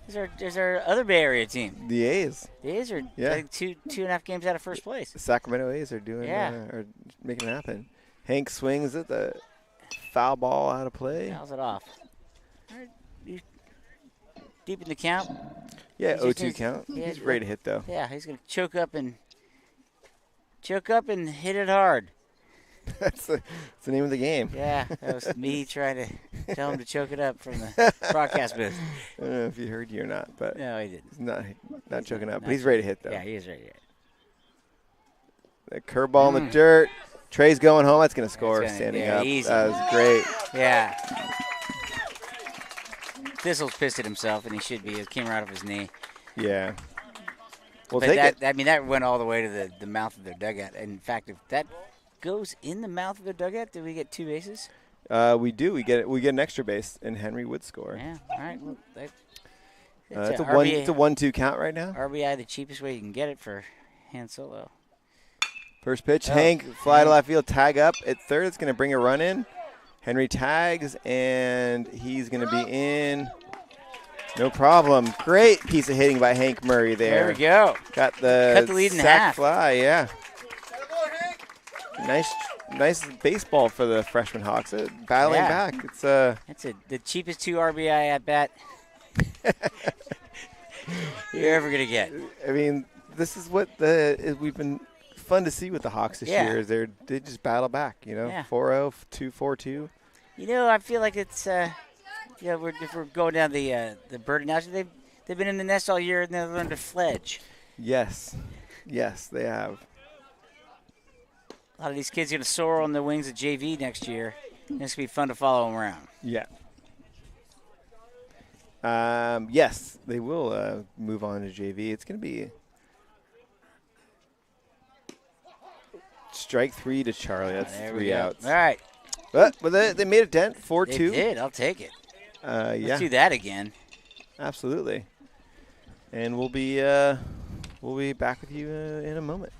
Is our other Bay Area team. The A's. The A's are like 2.5 games out of first place. The Sacramento A's are are making it happen. Hank swings it, the foul ball out of play. Fouls it off. All right. Deep in the count. Yeah, 0-2 count. Yeah, he's ready to hit though. Yeah, he's gonna choke up and hit it hard. That's the name of the game. Yeah, that was me trying to tell him to choke it up from the broadcast booth. I don't know if he heard you or not, but no, he didn't. He's not choking up, but he's ready to hit though. Yeah, he is ready to hit. The curveball in the dirt. Trey's going home. That's going to score standing up. Easy. That was great. Yeah. Thistle's pissed at himself, and he should be. It came right off his knee. Yeah. Well, but that went all the way to the mouth of their dugout. In fact, if that goes in the mouth of their dugout, do we get 2 bases? We do. We get an extra base, and Henry would score. Yeah. All right. Well, it's a 1-2 count right now. RBI, the cheapest way you can get it for Han Solo. First pitch, Hank, fly to left field, tag up at third. It's going to bring a run in. Henry tags, and he's going to be in. No problem. Great piece of hitting by Hank Murray there. There we go. Got the Cut the lead in sack half. fly, yeah. Nice baseball for the freshman Hawks. Battling back. It's That's the cheapest 2 RBI at bat you're ever gonna get. I mean, this is what we've been fun to see with the Hawks this year. Is they just battle back. 4-0, 2-4-2. I feel like it's if we're going down the bird analogy, they've been in the nest all year and they've learned to fledge. Yes, they have. A lot of these kids are going to soar on the wings of JV next year. It's going to be fun to follow them around. Yeah. Yes, they will move on to JV. It's going to be strike 3 to Charlie. That's 3 outs. All right. But they made a dent, 4-2. They did. I'll take it. Let's do that again. Absolutely. And we'll be back with you in a moment.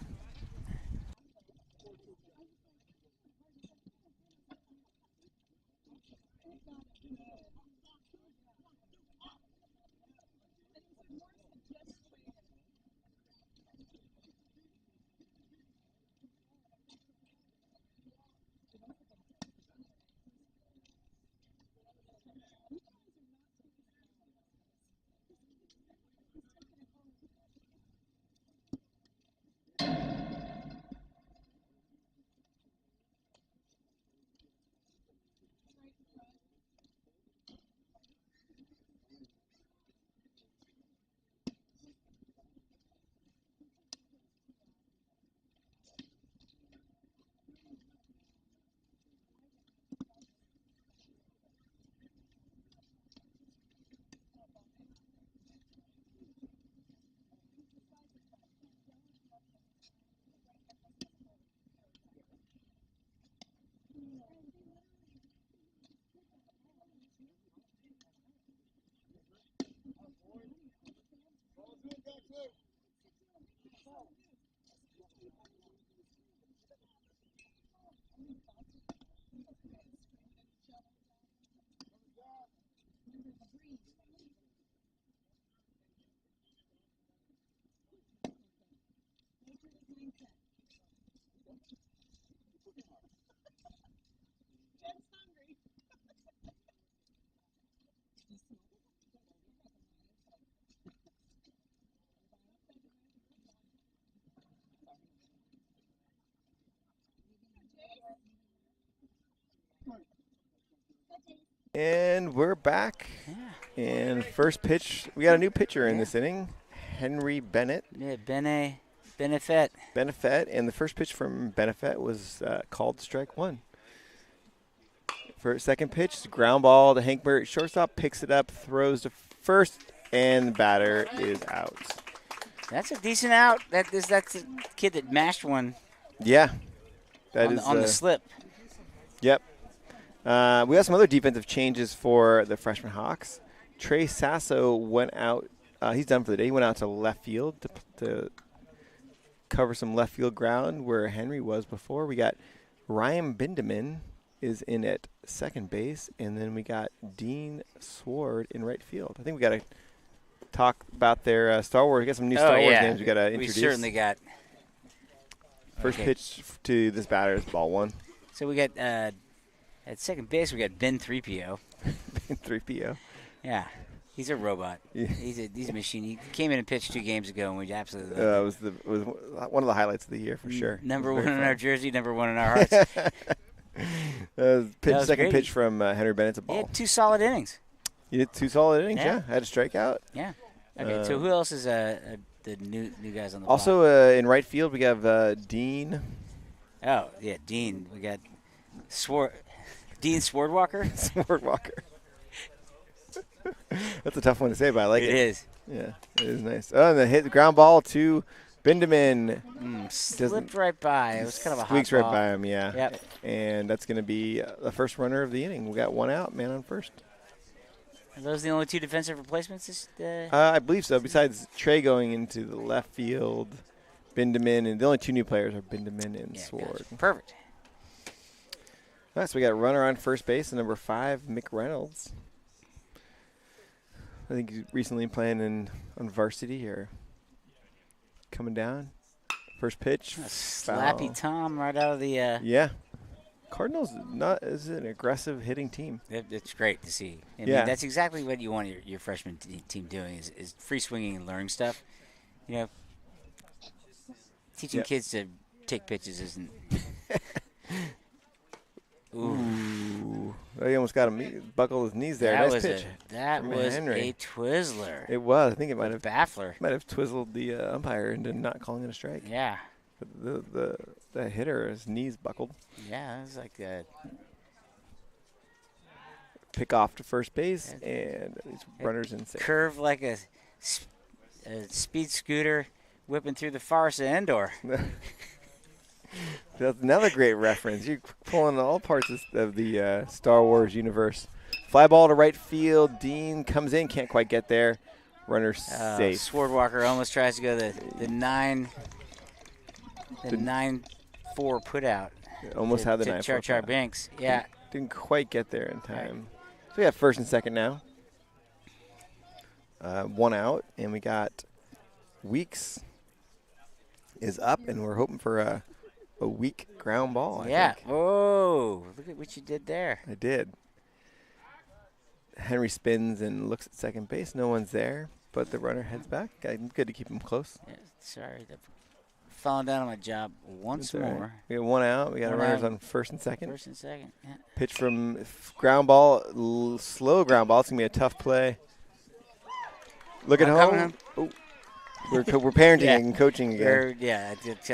And we're back. Yeah. And first pitch, we got a new pitcher in this inning, Henry Bennett. Yeah, Benefet. And the first pitch from Benefet was called strike 1. For second pitch, ground ball to Hank Murray, shortstop, picks it up, throws to first, and the batter is out. That's a decent out. That's the kid that mashed one. Yeah. On the slip. Yep. We got some other defensive changes for the freshman Hawks. Trey Sasso went out. He's done for the day. He went out to left field to cover some left field ground where Henry was before. We got Ryan Bindeman is in at second base, and then we got Dean Sword in right field. I think we got to talk about their Star Wars. We got some new Star Wars names we got to introduce. We certainly got. First pitch to this batter is ball 1. So we got at second base we got Ben 3PO. Ben 3PO. Yeah, he's a robot. Yeah. He's a machine. He came in and pitched 2 games ago, and we absolutely. It was one of the highlights of the year for sure. Number 1 in our jersey, number 1 in our hearts. Second pitch from Henry Bennett's a ball. He had 2 solid innings. You did 2 solid innings, yeah. Had a strikeout. Yeah. Okay, so who else is the new guys on the also block? In right field, we have Dean. Oh, yeah, Dean. We got Dean Swordwalker? Swordwalker. That's a tough one to say, but I like it. It is. Yeah, it is nice. Oh, and the ground ball to Bindeman. Slipped right by. It was kind of a hot squeaks ball. right by him, yeah. Yep. And that's going to be the first runner of the inning. We got 1 out, man on first. Are those the only 2 defensive replacements? I believe so. Besides Trey going into the left field, Bindeman, and the only 2 new players are Bindeman and Sword. Gotcha. Perfect. All right, so we got a runner on first base, and number 5, Mick Reynolds. I think he's recently playing on varsity here. Coming down. First pitch. A slappy foul. Tom right out of the. Yeah. Cardinals is an aggressive hitting team. It's great to see. I Yeah. mean, that's exactly what you want your freshman team doing is free swinging and learning stuff. You know, teaching kids to take pitches isn't. Ooh. He almost got him buckled his knees there. That Nice was pitch. that from was Henry. a Twizzler. It was. I think it might have twizzled the umpire into not calling it a strike. Yeah. But the hitter, his knees buckled. Yeah, it was like a Pick off to first base, and these runners in safe. curve like a speed scooter whipping through the forest of Endor. That's another great reference. You're pulling all parts of the Star Wars universe. Fly ball to right field. Dean comes in, can't quite get there. Runner safe. Swordwalker almost tries to go the 9-4 put out. Almost had the 9-4. Char Char Banks. Yeah. Didn't quite get there in time. So we have first and second now. 1 out, and we got Weeks is up, and we're hoping for a weak ground ball. I think. Oh, look at what you did there. I did. Henry spins and looks at second base. No one's there, but the runner heads back. Good to keep him close. Yeah, sorry, falling down on my job once more. Right. We got 1 out. We got runners on first and second. First and second. Yeah. Pitch from ground ball, slow ground ball. It's gonna be a tough play. Look at home. Oh. We're parenting and coaching again. It's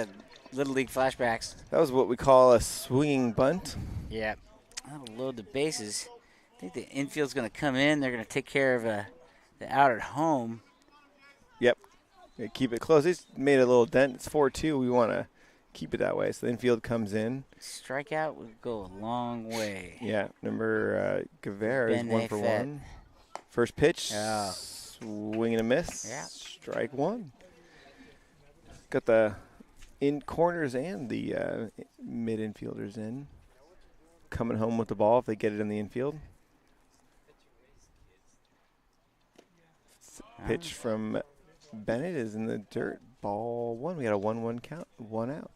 Little League flashbacks. That was what we call a swinging bunt. Yeah. That'll load the bases. I think the infield's going to come in. They're going to take care of the out at home. Yep. Keep it close. He's made a little dent. It's 4-2. We want to keep it that way. So the infield comes in. Strikeout would go a long way. Yeah. Number Guevara is 1 for 1. First pitch. Swing and a miss. Yeah. Strike 1. Got the in corners and the mid infielders in. Coming home with the ball if they get it in the infield. Pitch from Bennett is in the dirt. Ball 1. We got a 1-1 count. 1 out.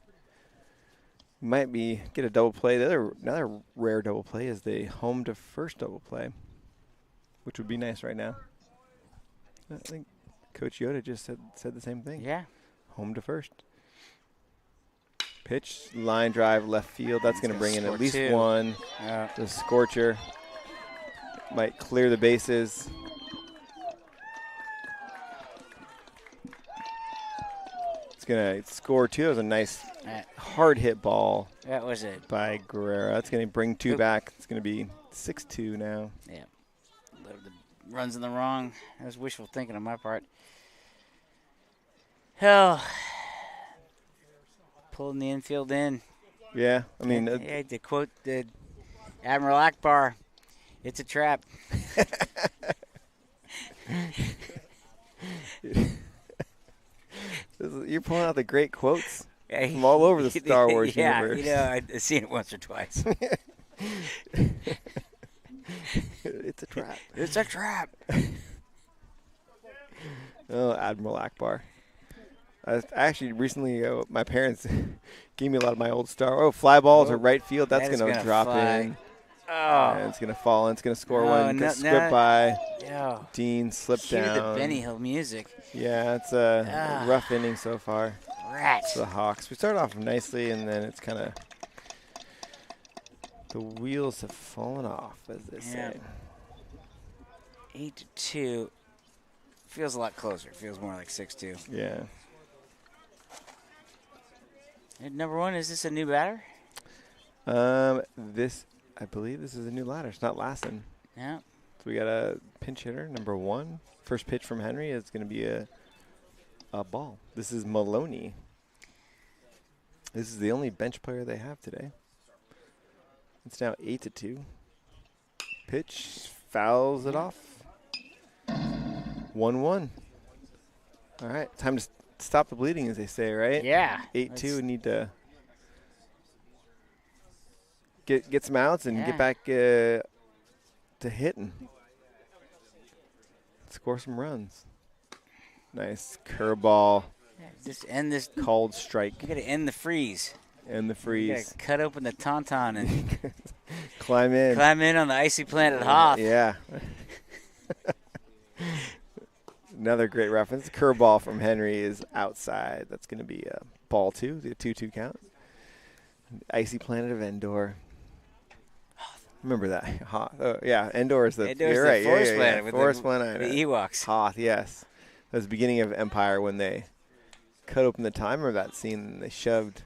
Might get a double play. Another rare double play is the home to first double play, which would be nice right now. I think Coach Yoda just said the same thing. Yeah. Home to first. Pitch, line drive, left field. That's going to bring in at least 1. The scorcher might clear the bases. It's going to score 2. It was a nice hard hit ball. That was it. By Guerrero. That's going to bring 2 back. It's going to be 6-2 now. Yeah. Runs in the wrong. That was wishful thinking on my part. Hell. Pulling the infield in. Yeah, I mean. To quote the Admiral Akbar, it's a trap. You're pulling out the great quotes from all over the Star Wars universe. Yeah, I've seen it once or twice. It's a trap. It's a trap. Oh, Admiral Akbar. I actually recently, my parents gave me a lot of my old fly ball to right field. That's going to drop in. Oh. And it's going to fall in. It's going to score 1. Slip by. Oh. Dean slipped Cue down. the Benny Hill music. Yeah, it's a rough inning so far. Rats. The Hawks. We started off nicely, and then it's kind of the wheels have fallen off, as they say. 8-2. Feels a lot closer. Feels more like 6-2. Yeah. And number 1, is this a new batter? I believe this is a new ladder. It's not Lassen. Yeah. So we got a pinch hitter, number 1. First pitch from Henry is going to be a ball. This is Maloney. This is the only bench player they have today. It's now 8-2. Pitch, fouls it off. 1-1. All right, time to stop the bleeding, as they say, right? Yeah. 8-2, need to get some outs and get back to hitting. Score some runs. Nice curveball. Yeah, just end this. Called strike. You got to end the freeze. End the freeze. You got to cut open the tauntaun and climb in. Climb in on the icy planet Hoth. Yeah. Another great reference. Curveball from Henry is outside. That's going to be a ball 2, the 2-2 count. Icy planet of Endor. Remember that. Hoth. Oh, yeah, Endor is the Endor's right. Forest planet with Forest planet. The Ewoks. Hoth, yes. That was the beginning of Empire when they cut open the timer of that scene. They shoved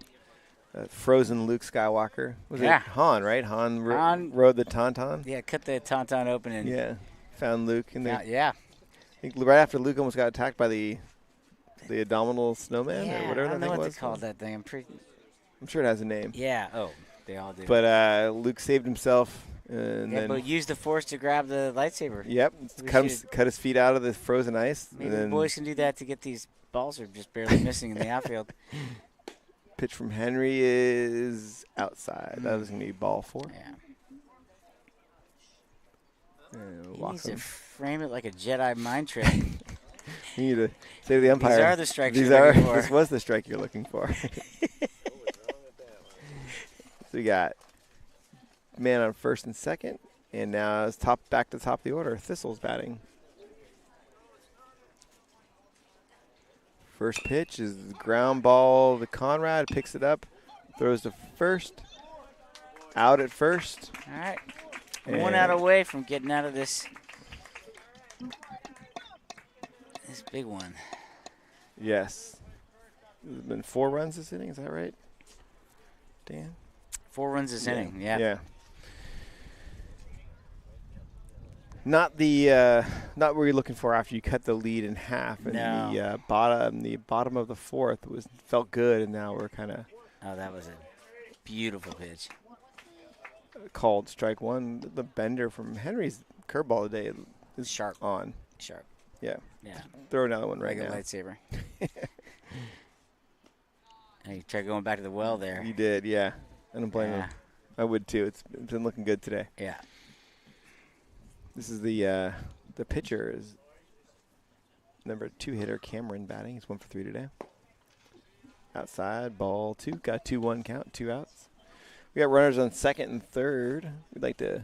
frozen Luke Skywalker. Was it Han, right? Han rode the tauntaun. Yeah, cut the tauntaun open and found Luke in there. Yeah. I think right after Luke almost got attacked by the abominable snowman or whatever I don't know what was. they called that thing. I'm sure it has a name. Yeah. Oh, they all do. But Luke saved himself. And then but used the Force to grab the lightsaber. Yep. Cut his feet out of the frozen ice. Maybe the boys can do that to get these balls are just barely missing in the outfield. Pitch from Henry is outside. That was going to be ball 4. Yeah. He Walk needs him. to frame it like a Jedi mind trick. You need to say to the umpire. These are the strikes you're looking for. This was the strike you're looking for. So we got man on first and second, and now it's back to the top of the order. Thistle's batting. First pitch is ground ball to Conrad. Picks it up, throws to first. Out at first. All right. One out away from getting out of this big one. Yes. There's been 4 runs this inning. Is that right, Dan? 4 runs this inning. Yeah. Yeah. Not what we're looking for after you cut the lead in half, and the bottom of the 4th felt good, and now we're kind of. Oh, that was a beautiful pitch. Called strike 1. The bender from Henry's curveball today is sharp. On. Sharp. Yeah. Yeah. Throw another one right like now. A lightsaber. And you tried going back to the well there. You did, yeah. I don't blame him. I would too. It's been looking good today. Yeah. This is the pitcher is number 2 hitter Cameron batting. He's 1 for 3 today. Outside, ball 2. Got 2-1 count, 2 outs. We got runners on second and third. We'd like to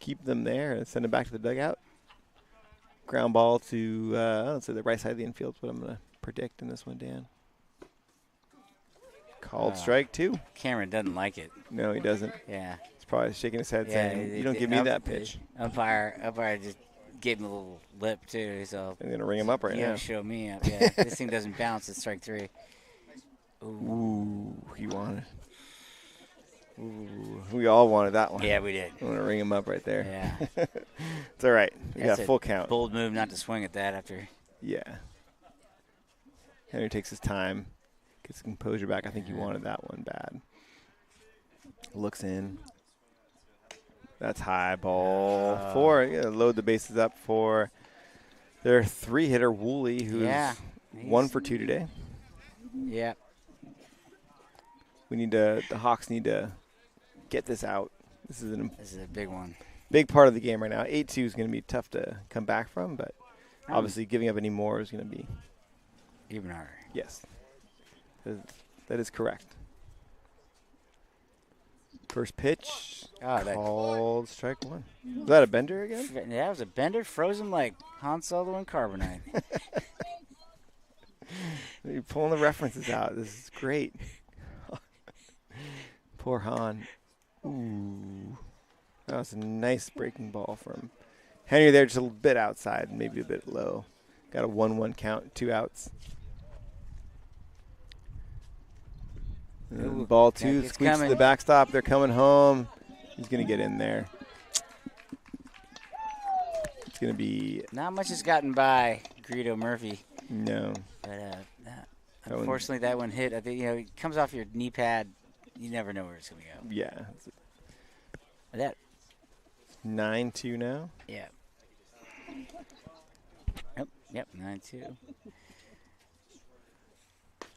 keep them there and send them back to the dugout. Ground ball to let's say the right side of the infield. Is what I'm going to predict in this one, Dan. Called strike 2. Cameron doesn't like it. No, he doesn't. Yeah. He's probably shaking his head saying, "You don't give me that pitch." Umpire just gave him a little lip too. So I'm going to ring him up right now. Show me up. Yeah. This thing doesn't bounce at strike 3. Ooh, he wanted. Ooh, we all wanted that one. Yeah, we did. I'm going to ring him up right there. Yeah. It's all right. We That's got full count. Bold move not to swing at that after. Yeah. Henry takes his time, gets his composure back. I think he wanted that one bad. Looks in. That's high. Ball 4. Yeah, load the bases up for their 3-hitter, Woolley, who's 1 for 2 today. Yeah. The Hawks need to get this out. This is a big one. Big part of the game right now. 8-2 is going to be tough to come back from, but obviously giving up any more is going to be even harder. Yes. That is correct. First pitch, called strike 1. Was that a bender again? Yeah, it was a bender, frozen like Han Solo and Carbonite. You're pulling the references out. This is great. Poor Han. Ooh. That was a nice breaking ball from Henry there, just a little bit outside, maybe a bit low. Got a 1-1 count, 2 outs. Ooh, ball 2 squeaks to the backstop. They're coming home. He's going to get in there. It's going to be... Not much has gotten by Greedo Murphy. No. But unfortunately, that one hit. I think, it comes off your knee pad. You never know where it's going to go. Yeah. That 9-2 now. Yeah. Yep, 9-2.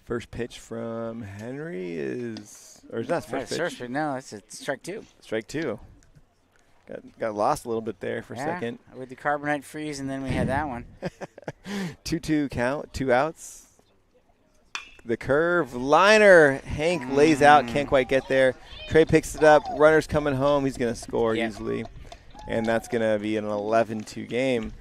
First pitch from Henry is, or is that first pitch? No, it's a strike 2. Strike 2. Got lost a little bit there for a second. With the carbonite freeze, and then we had that one. 2-2 count, 2 outs. The curve liner. Hank lays out, can't quite get there. Trey picks it up. Runner's coming home. He's going to score easily. And that's going to be an 11-2 game.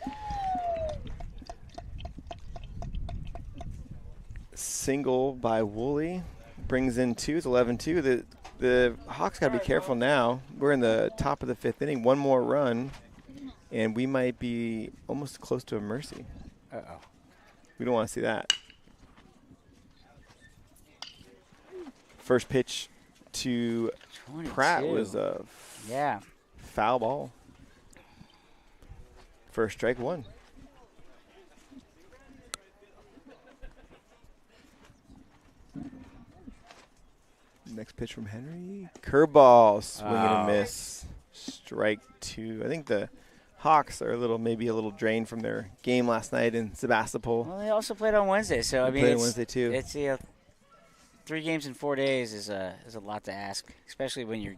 Single by Woolley brings in 2. It's 11-2. The Hawks got to be careful now. We're in the top of the 5th inning. One more run, and we might be almost close to a mercy. Uh-oh. We don't want to see that. First pitch to 22. Pratt was a foul ball. First strike 1. Next pitch from Henry. Curveball, swing and a miss. Strike 2. I think the Hawks are maybe a little drained from their game last night in Sebastopol. Well, they also played on Wednesday, so they played on Wednesday too. It's 3 games in 4 days is a lot to ask, especially when you're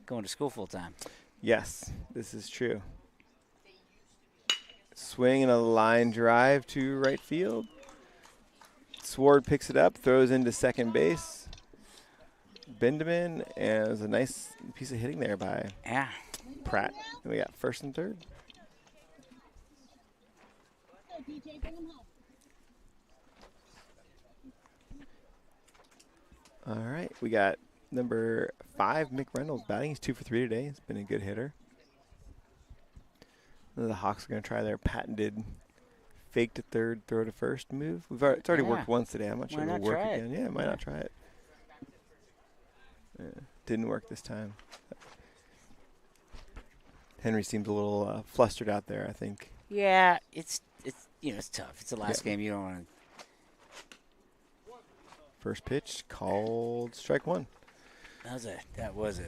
going to school full time. Yes, this is true. Swing and a line drive to right field. Sword picks it up, throws into second base. Benjamin, and it was a nice piece of hitting there by Pratt. And we got first and third. All right, we got number 5, Mick Reynolds batting. He's 2 for 3 today. He's been a good hitter. The Hawks are going to try their patented fake to third, throw to first move. It's already worked once today. I'm not sure it'll work again. Yeah, might not try it. Didn't work this time. Henry seems a little flustered out there, I think. Yeah, it's tough. It's the last game. You don't want to. First pitch called strike 1. That was a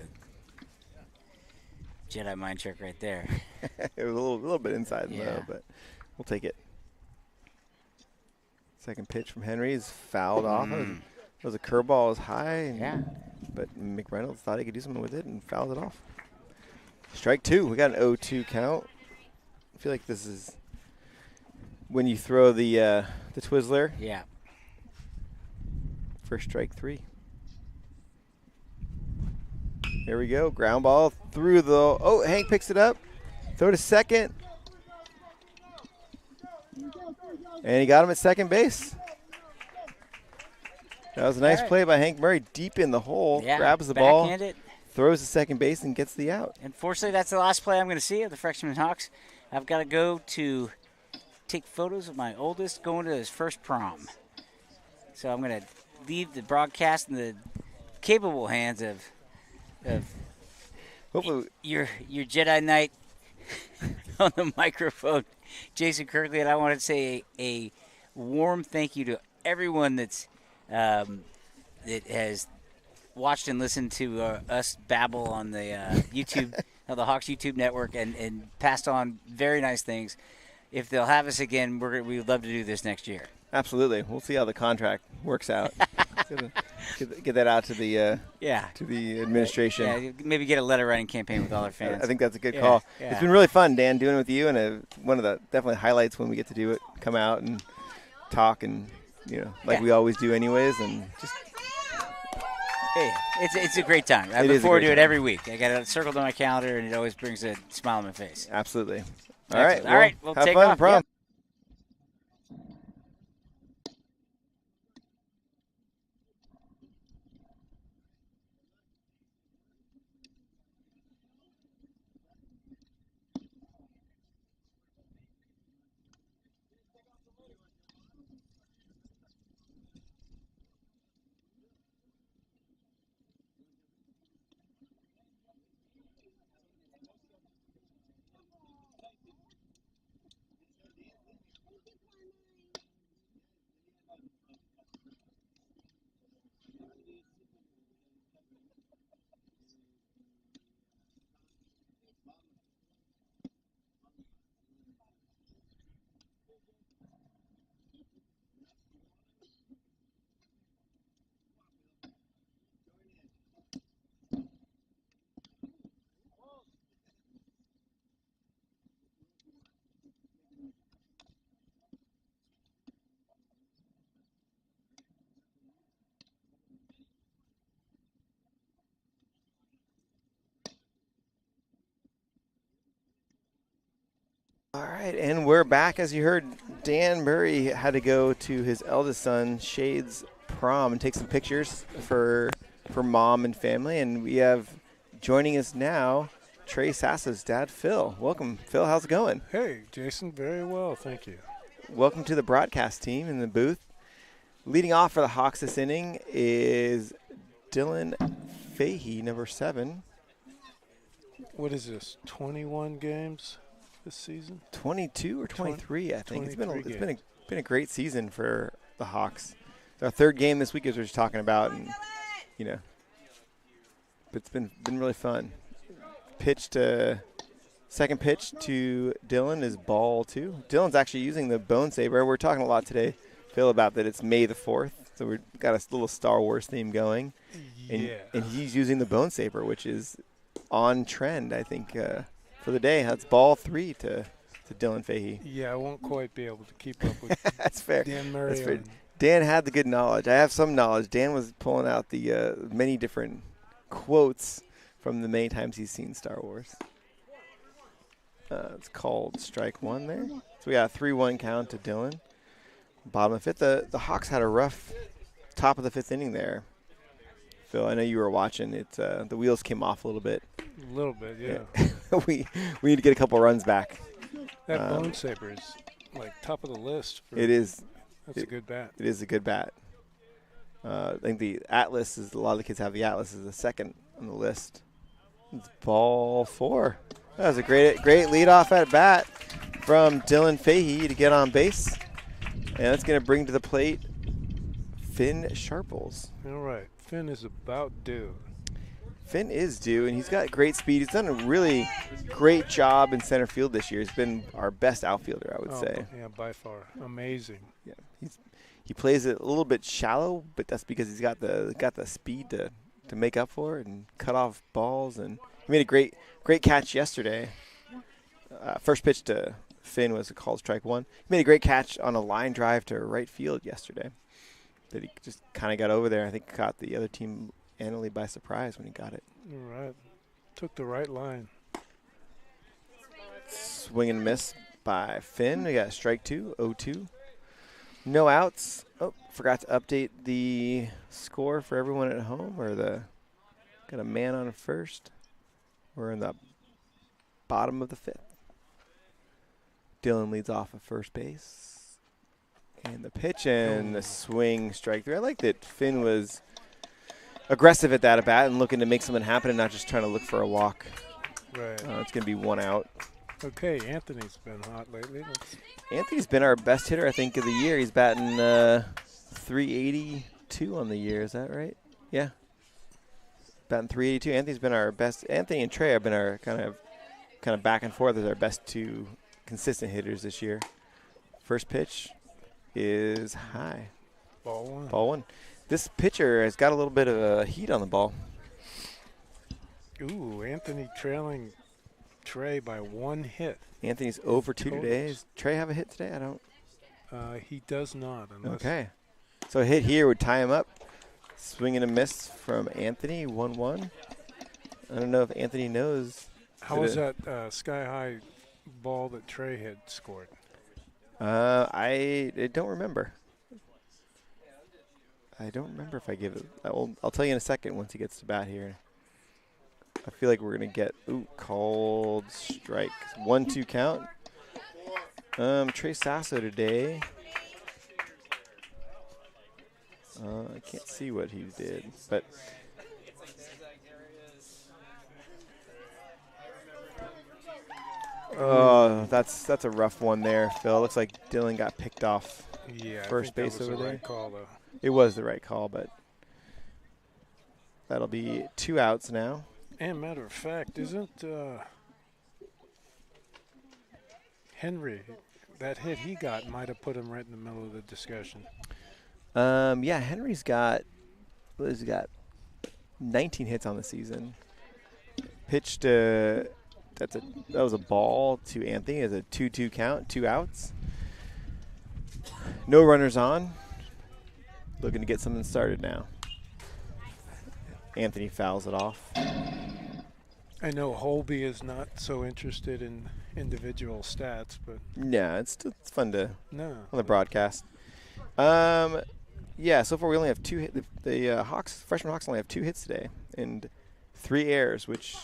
Jedi mind trick right there. It was a little bit inside though, but we'll take it. Second pitch from Henry is fouled off. It was a curveball, it was high. But McReynolds thought he could do something with it and fouled it off. Strike 2. We got an 0-2 count. I feel like this is when you throw the Twizzler. Yeah. First strike 3. Here we go. Ground ball through the. Oh, Hank picks it up. Throw to second. And he got him at second base. That was a nice play by Hank Murray, deep in the hole. Grabs the ball, throws to second base, and gets the out. Unfortunately, that's the last play I'm going to see of the freshman Hawks. I've got to go to take photos of my oldest going to his first prom. So I'm going to leave the broadcast in the capable hands of hopefully your Jedi Knight on the microphone, Jason Kirkley. And I want to say a warm thank you to everyone that has watched and listened to us babble on the YouTube, the Hawks YouTube network, and passed on very nice things. If they'll have us again, we'd love to do this next year. Absolutely. We'll see how the contract works out. Get that out to the to the administration. Yeah, maybe get a letter writing campaign with all our fans. I think that's a good call. Yeah. It's been really fun, Dan, doing it with you, and one of the definitely highlights when we get to do it, come out and talk and we always do anyways, and just it's a great time. I look forward to it every week. I got it circled on my calendar, and it always brings a smile on my face. Absolutely. All right, we'll have take fun off. prom. Yep. All right, and we're back. As you heard, Dan Murray had to go to his eldest son, Shade's prom, and take some pictures for mom and family. And we have joining us now Trey Sasso's dad, Phil. Welcome, Phil. How's it going? Hey, Jason. Very well, thank you. Welcome to the broadcast team in the booth. Leading off for the Hawks this inning is Dylan Fahey, number 7. What is this, 21 games this season? 22 or 23, I think. It's been a great season for the Hawks. It's our third game this week, as we were just talking about, and it's been really fun. Second pitch to Dylan is ball 2. Dylan's actually using the bone saber. We're talking a lot today, Phil, about that it's May the 4th, so we've got a little Star Wars theme going. And he's using the bone saber, which is on trend, I think, for the day. That's ball 3 to Dylan Fahey. Yeah, I won't quite be able to keep up with That's fair. Dan Murray. That's fair. Dan had the good knowledge. I have some knowledge. Dan was pulling out the many different quotes from the many times he's seen Star Wars. It's called strike 1 there. So we got a 3-1 count to Dylan. Bottom of 5th. The Hawks had a rough top of the 5th inning there. Phil, I know you were watching. The wheels came off a little bit. A little bit, yeah. we need to get a couple runs back. That bone saber is like top of the list. It is. That's a good bat. It is a good bat. I think the Atlas is, a lot of the kids have the Atlas as the second on the list. It's ball 4. That was a great leadoff at bat from Dylan Fahey to get on base. And that's going to bring to the plate Finn Sharples. All right. Finn is about due. Finn is due, and he's got great speed. He's done a really great job in center field this year. He's been our best outfielder, I would say. Yeah, by far. Amazing. Yeah, he plays it a little bit shallow, but that's because he's got the speed to make up for it and cut off balls. And he made a great catch yesterday. First pitch to Finn was a called strike 1. He made a great catch on a line drive to right field yesterday that he just kind of got over there. I think caught the other team handily by surprise when he got it. All right. Took the right line. Swing and miss by Finn. We got strike 2, 0-2. No outs. Oh, forgot to update the score for everyone at home. Got a man on first. We're in the bottom of the 5th. Dylan leads off at first base. And the pitch and the swing, strike 3. I like that Finn was aggressive at that at bat and looking to make something happen and not just trying to look for a walk. Right. It's going to be 1 out. Okay, Anthony's been hot lately. Anthony's been our best hitter, I think, of the year. He's batting 382 on the year. Is that right? Yeah. Batting 382. Anthony's been our best. Anthony and Trey have been our kind of back and forth as our best 2 consistent hitters this year. First pitch is high. Ball 1. Ball 1. This pitcher has got a little bit of a heat on the ball. Ooh, Anthony trailing Trey by 1 hit. Anthony's 0 for 2 today. Does Trey have a hit today? I don't. He does not. Okay. So a hit here would tie him up. Swing and a miss from Anthony, 1-1. I don't know if Anthony knows. How was that sky-high ball that Trey had scored? I don't remember. I don't remember if I give it. I'll tell you in a second once he gets to bat here. I feel like we're going to get, called strike. 1-2 count. Trey Sasso today. I can't see what he did, but that's a rough one there, Phil. Looks like Dylan got picked off first base over there. Right call, though. It was the right call, but that'll be 2 outs now. And matter of fact, isn't Henry, that hit he got might have put him right in the middle of the discussion. Yeah, Henry's got 19 hits on the season. Pitched that was a ball to Anthony. It's a 2-2 count, 2 outs. No runners on. Looking to get something started now. Anthony fouls it off. I know Holby is not so interested in individual stats, but Yeah, it's fun to no. on the broadcast. Yeah, so far we only have 2 hits. The Hawks, freshman Hawks, only have 2 hits today and 3 errors, which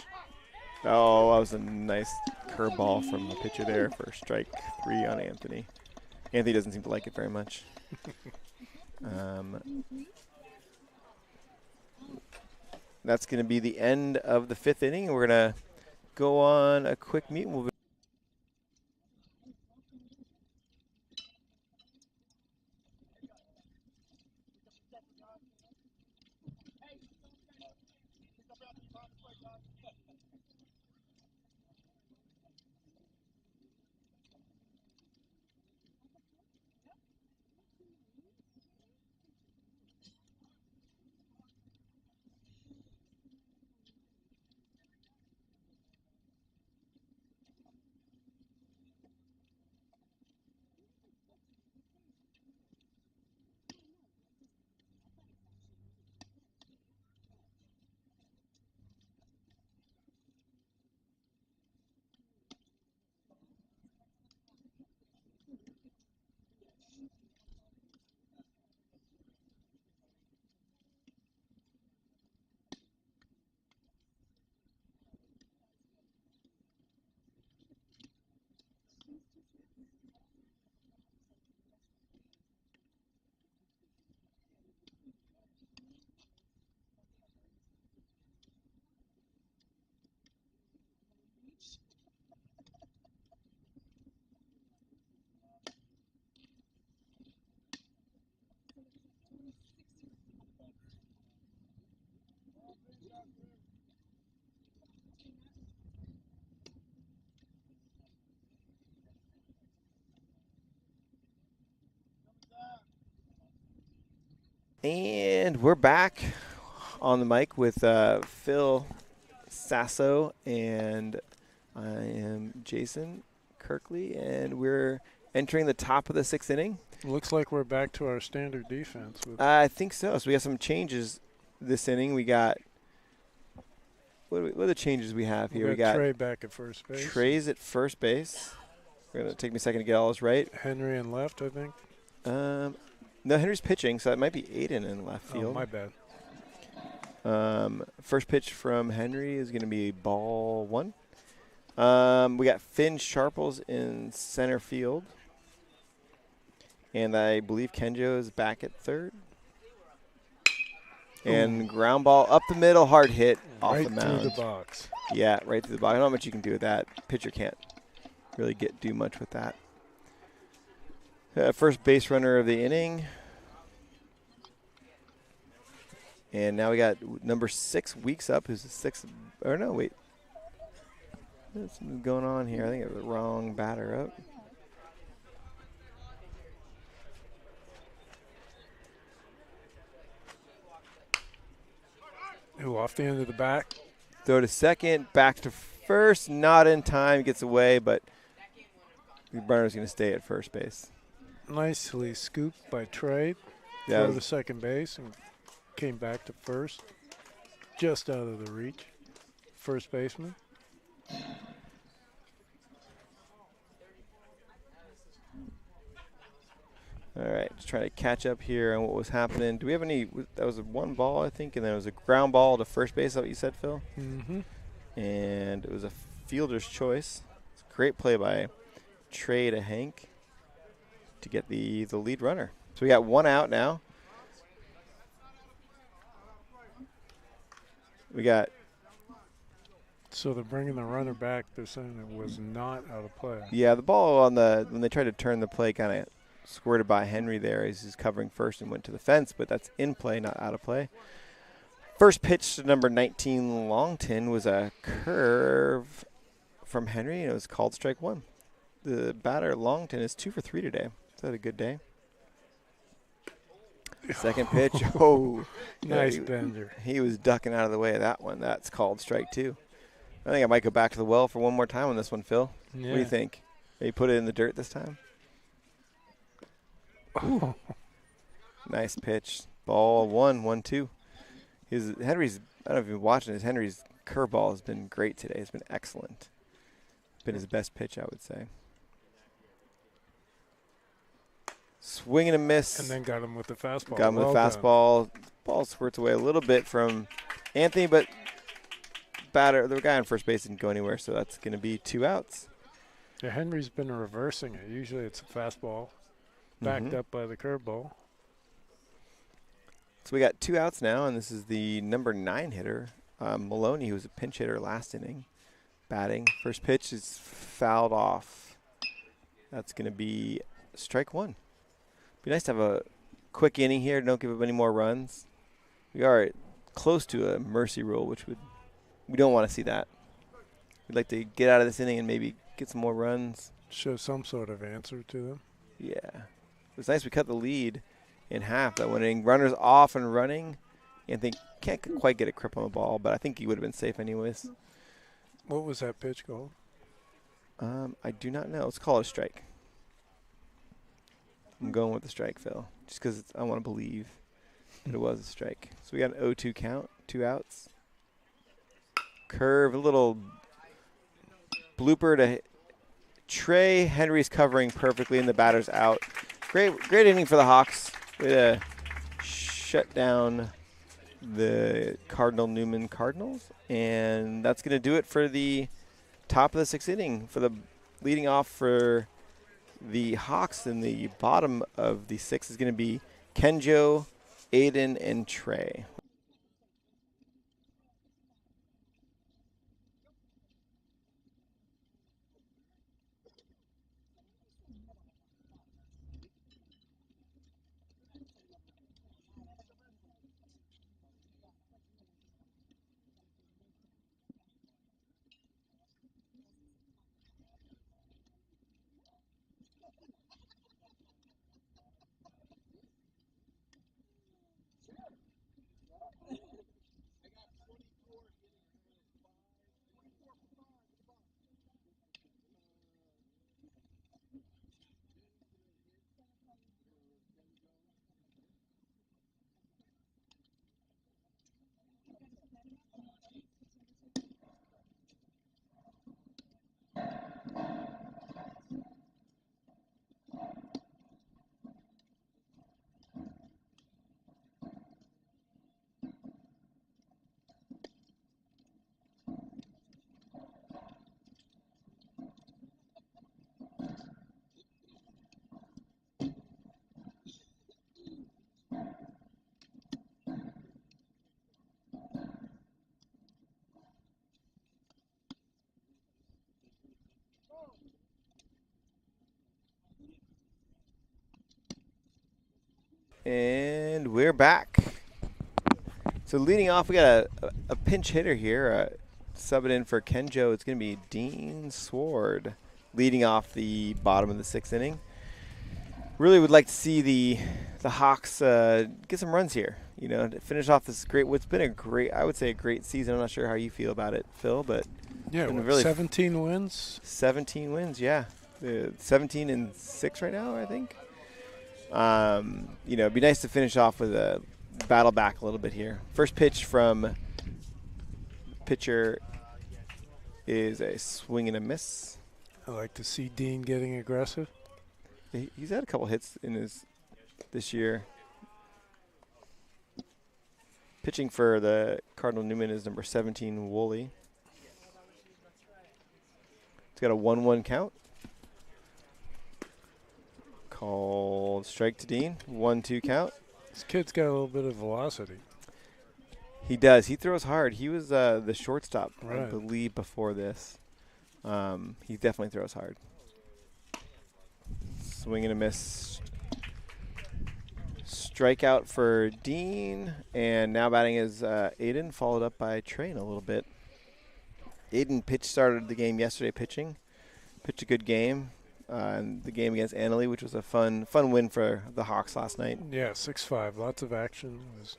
that was a nice curveball from the pitcher there for strike 3 on Anthony. Anthony doesn't seem to like it very much. That's going to be the end of the 5th inning. We're going to go on a quick meet. We'll And we're back on the mic with Phil Sasso, and I am Jason Kirkley, and we're entering the top of the 6th inning. Looks like we're back to our standard defense. I think so. So we have some changes this inning. We got what are the changes we have here? We got Trey back at first base. Trey's at first base. We're gonna take me a second to get all this right. Henry in left, I think. No, Henry's pitching, so that might be Aiden in left field. Oh, my bad. First pitch from Henry is going to be ball 1. We got Finn Sharples in center field. And I believe Kenjo is back at third. And ground ball up the middle, hard hit off the mound. Right through the box. Yeah, right through the box. I don't know how much you can do with that. Pitcher can't really do much with that. First base runner of the inning. And now we got number 6 Weeks up, who's the 6th. Or no, wait. What's going on here? I think it was the wrong batter up. Ooh, off the end of the back. Throw to second, back to first, not in time, gets away, but the runner's going to stay at first base. Nicely scooped by Trey. Yeah, Throw to second base and came back to first. Just out of the reach. First baseman. all right, just trying to catch up here on what was happening. Do we have any? That was a 1 ball, I think, and then it was a ground ball to first base. Is that what you said, Phil? Mm-hmm. And it was a fielder's choice. It's a great play by Trey to Hank to get the lead runner. So we got 1 out now. We got. So they're bringing the runner back. They're saying it was not out of play. Yeah, the ball when they tried to turn the play, kind of squirted by Henry there as he's covering first and went to the fence, but that's in play, not out of play. First pitch to number 19 Longton was a curve from Henry, and it was called strike 1. The batter Longton is 2 for 3 today. Is that a good day? Second pitch. Oh, nice bender. He was ducking out of the way of that one. That's called strike 2. I think I might go back to the well for one more time on this one, Phil. Yeah. What do you think? Maybe put it in the dirt this time? Oh. Nice pitch. Ball 1, 1-2. Henry's I don't know if you've been watching this. Henry's curveball has been great today. It's been excellent. Been his best pitch, I would say. Swing and a miss. And then got him with the fastball. Got him with the fastball. Ball squirts away a little bit from Anthony, but the guy on first base didn't go anywhere, so that's going to be 2 outs. Yeah, Henry's been reversing it. Usually it's a fastball backed up by the curveball. So we got 2 outs now, and this is the number 9 hitter, Maloney, who was a pinch hitter last inning, batting. First pitch is fouled off. That's going to be strike 1. Be nice to have a quick inning here. Don't give up any more runs. We are close to a mercy rule, which we don't want to see that. We'd like to get out of this inning and maybe get some more runs. Show some sort of answer to them. Yeah. It was nice we cut the lead in half that one inning. Runners off and running. Anthony can't quite get a grip on the ball, but I think he would have been safe anyways. What was that pitch called? I do not know. Let's call it a strike. I'm going with the strike, Phil, just because I want to believe that it was a strike. So we got an 0-2 count, 2 outs. Curve, a little blooper to Trey. Henry's covering perfectly, and the batter's out. Great inning for the Hawks. Way to shut down the Newman Cardinals, and that's going to do it for the top of the 6th inning. For the leading off for the Hawks in the bottom of the 6th is going to be Kenjo, Aiden, and Trey. And we're back. So leading off, we got a pinch hitter here. Subbing in for Kenjo, it's going to be Dean Sword leading off the bottom of the 6th inning. Really would like to see the Hawks get some runs here. You know, to finish off this what's been I would say a great season. I'm not sure how you feel about it, Phil, but yeah, really 17 wins. 17 wins, yeah. 17-6 right now, I think. You know, it'd be nice to finish off with a battle back a little bit here. First pitch from pitcher is a swing and a miss. I like to see Dean getting aggressive. He's had a couple hits in this year. Pitching for the Cardinal Newman is number 17, Woolley. It's got a 1-1 count. Called strike to Dean. 1-2 count. This kid's got a little bit of velocity. He does. He throws hard. He was the shortstop, right, I believe, before this. He definitely throws hard. Swing and a miss. Strikeout for Dean. And now batting is Aiden, followed up by Trey in a little bit. Aiden started the game yesterday pitching. Pitched a good game. In the game against Annalee, which was a fun win for the Hawks last night. Yeah, 6-5. Lots of action. It was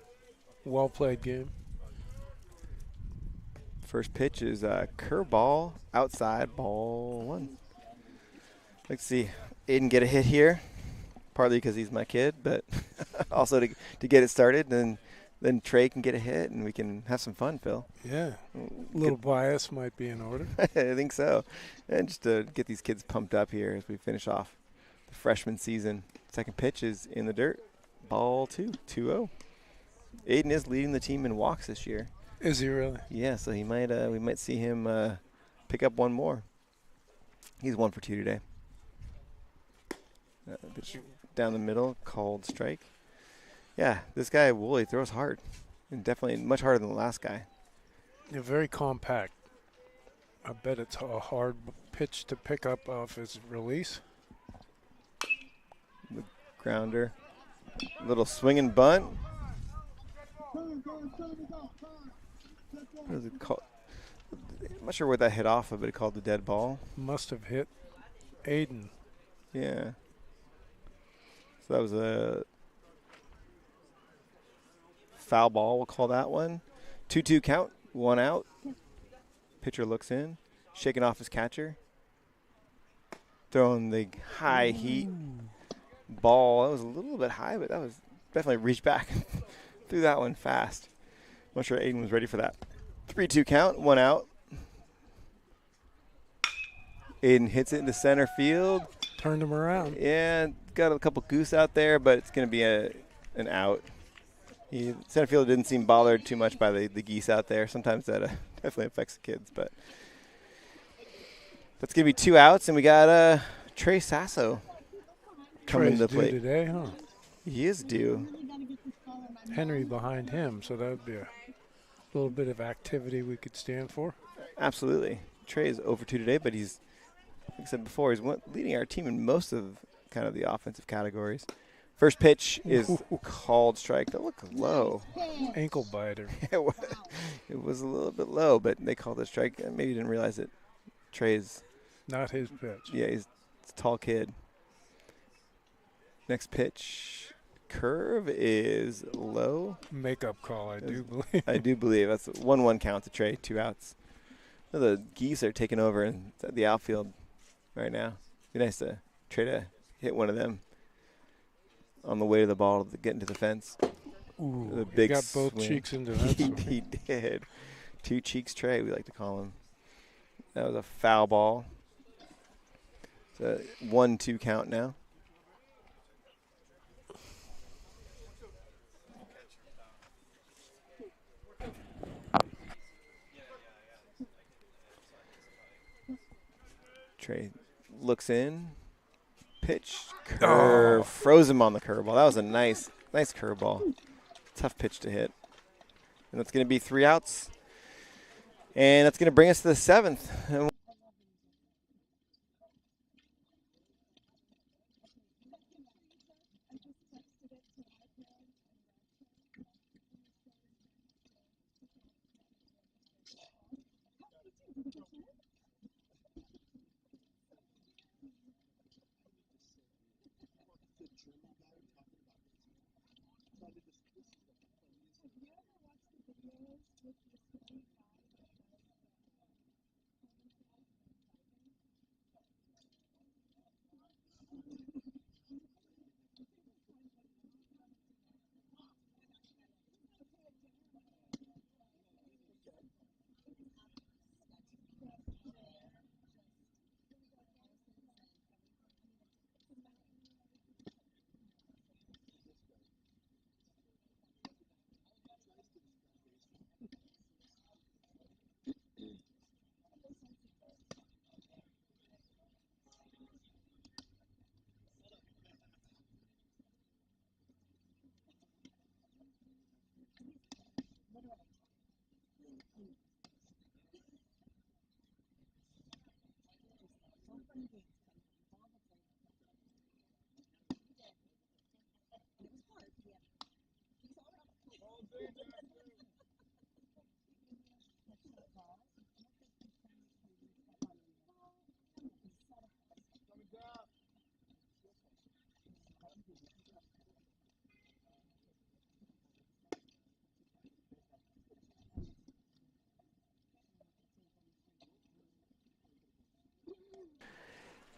a well-played game. First pitch is a curveball outside, ball 1. Let's see Aiden get a hit here, partly because he's my kid, but also to get it started. And then Trey can get a hit and we can have some fun, Phil. Yeah. A little bias might be in order. I think so. And just to get these kids pumped up here as we finish off the freshman season. Second pitch is in the dirt. Ball 2-0. Aiden is leading the team in walks this year. Is he really? Yeah, so he might. We might see him pick up one more. He's 1 for 2 today. Pitch down the middle, called strike. Yeah, this guy Woolley throws hard, and definitely much harder than the last guy. Yeah, very compact. I bet it's a hard pitch to pick up off his release. The grounder, little swing and bunt. What is it called? I'm not sure what that hit off of, but it called the dead ball. Must have hit Aiden. Yeah. So that was a foul ball, we'll call that one. 2-2 count, 1 out. Pitcher looks in, shaking off his catcher. Throwing the high heat ball. That was a little bit high, but that was definitely reached back. Threw that one fast. I'm not sure Aiden was ready for that. 3-2 count, 1 out. Aiden hits it into center field. Turned him around. Yeah, got a couple goose out there, but it's going to be an out. Center field didn't seem bothered too much by the geese out there. Sometimes that definitely affects the kids, but that's going to be 2 outs, and we got Trey Sasso coming to the plate today, huh? He is due. Henry behind him, so that would be a little bit of activity we could stand for. Absolutely. Trey is over 2 today, but he's, like I said before, he's leading our team in most of kind of the offensive categories. First pitch is called strike. That looked low. Ankle biter. It was a little bit low, but they called it strike. Maybe you didn't realize it. Trey's not his pitch. Yeah, he's a tall kid. Next pitch, curve is low. Makeup call, I do believe. I do believe. That's a 1-1 count to Trey, 2 outs. The geese are taking over in the outfield right now. Be nice to try to hit one of them on the way to the ball to get into the fence. Ooh, the big he got both swing. cheeks into that. He did. 2 cheeks Trey, we like to call him. That was a foul ball. It's a 1-2 count now. Trey looks in, pitch, curve, froze him on the curveball. That was a nice curveball. Tough pitch to hit. And that's going to be 3 outs. And that's going to bring us to the 7th.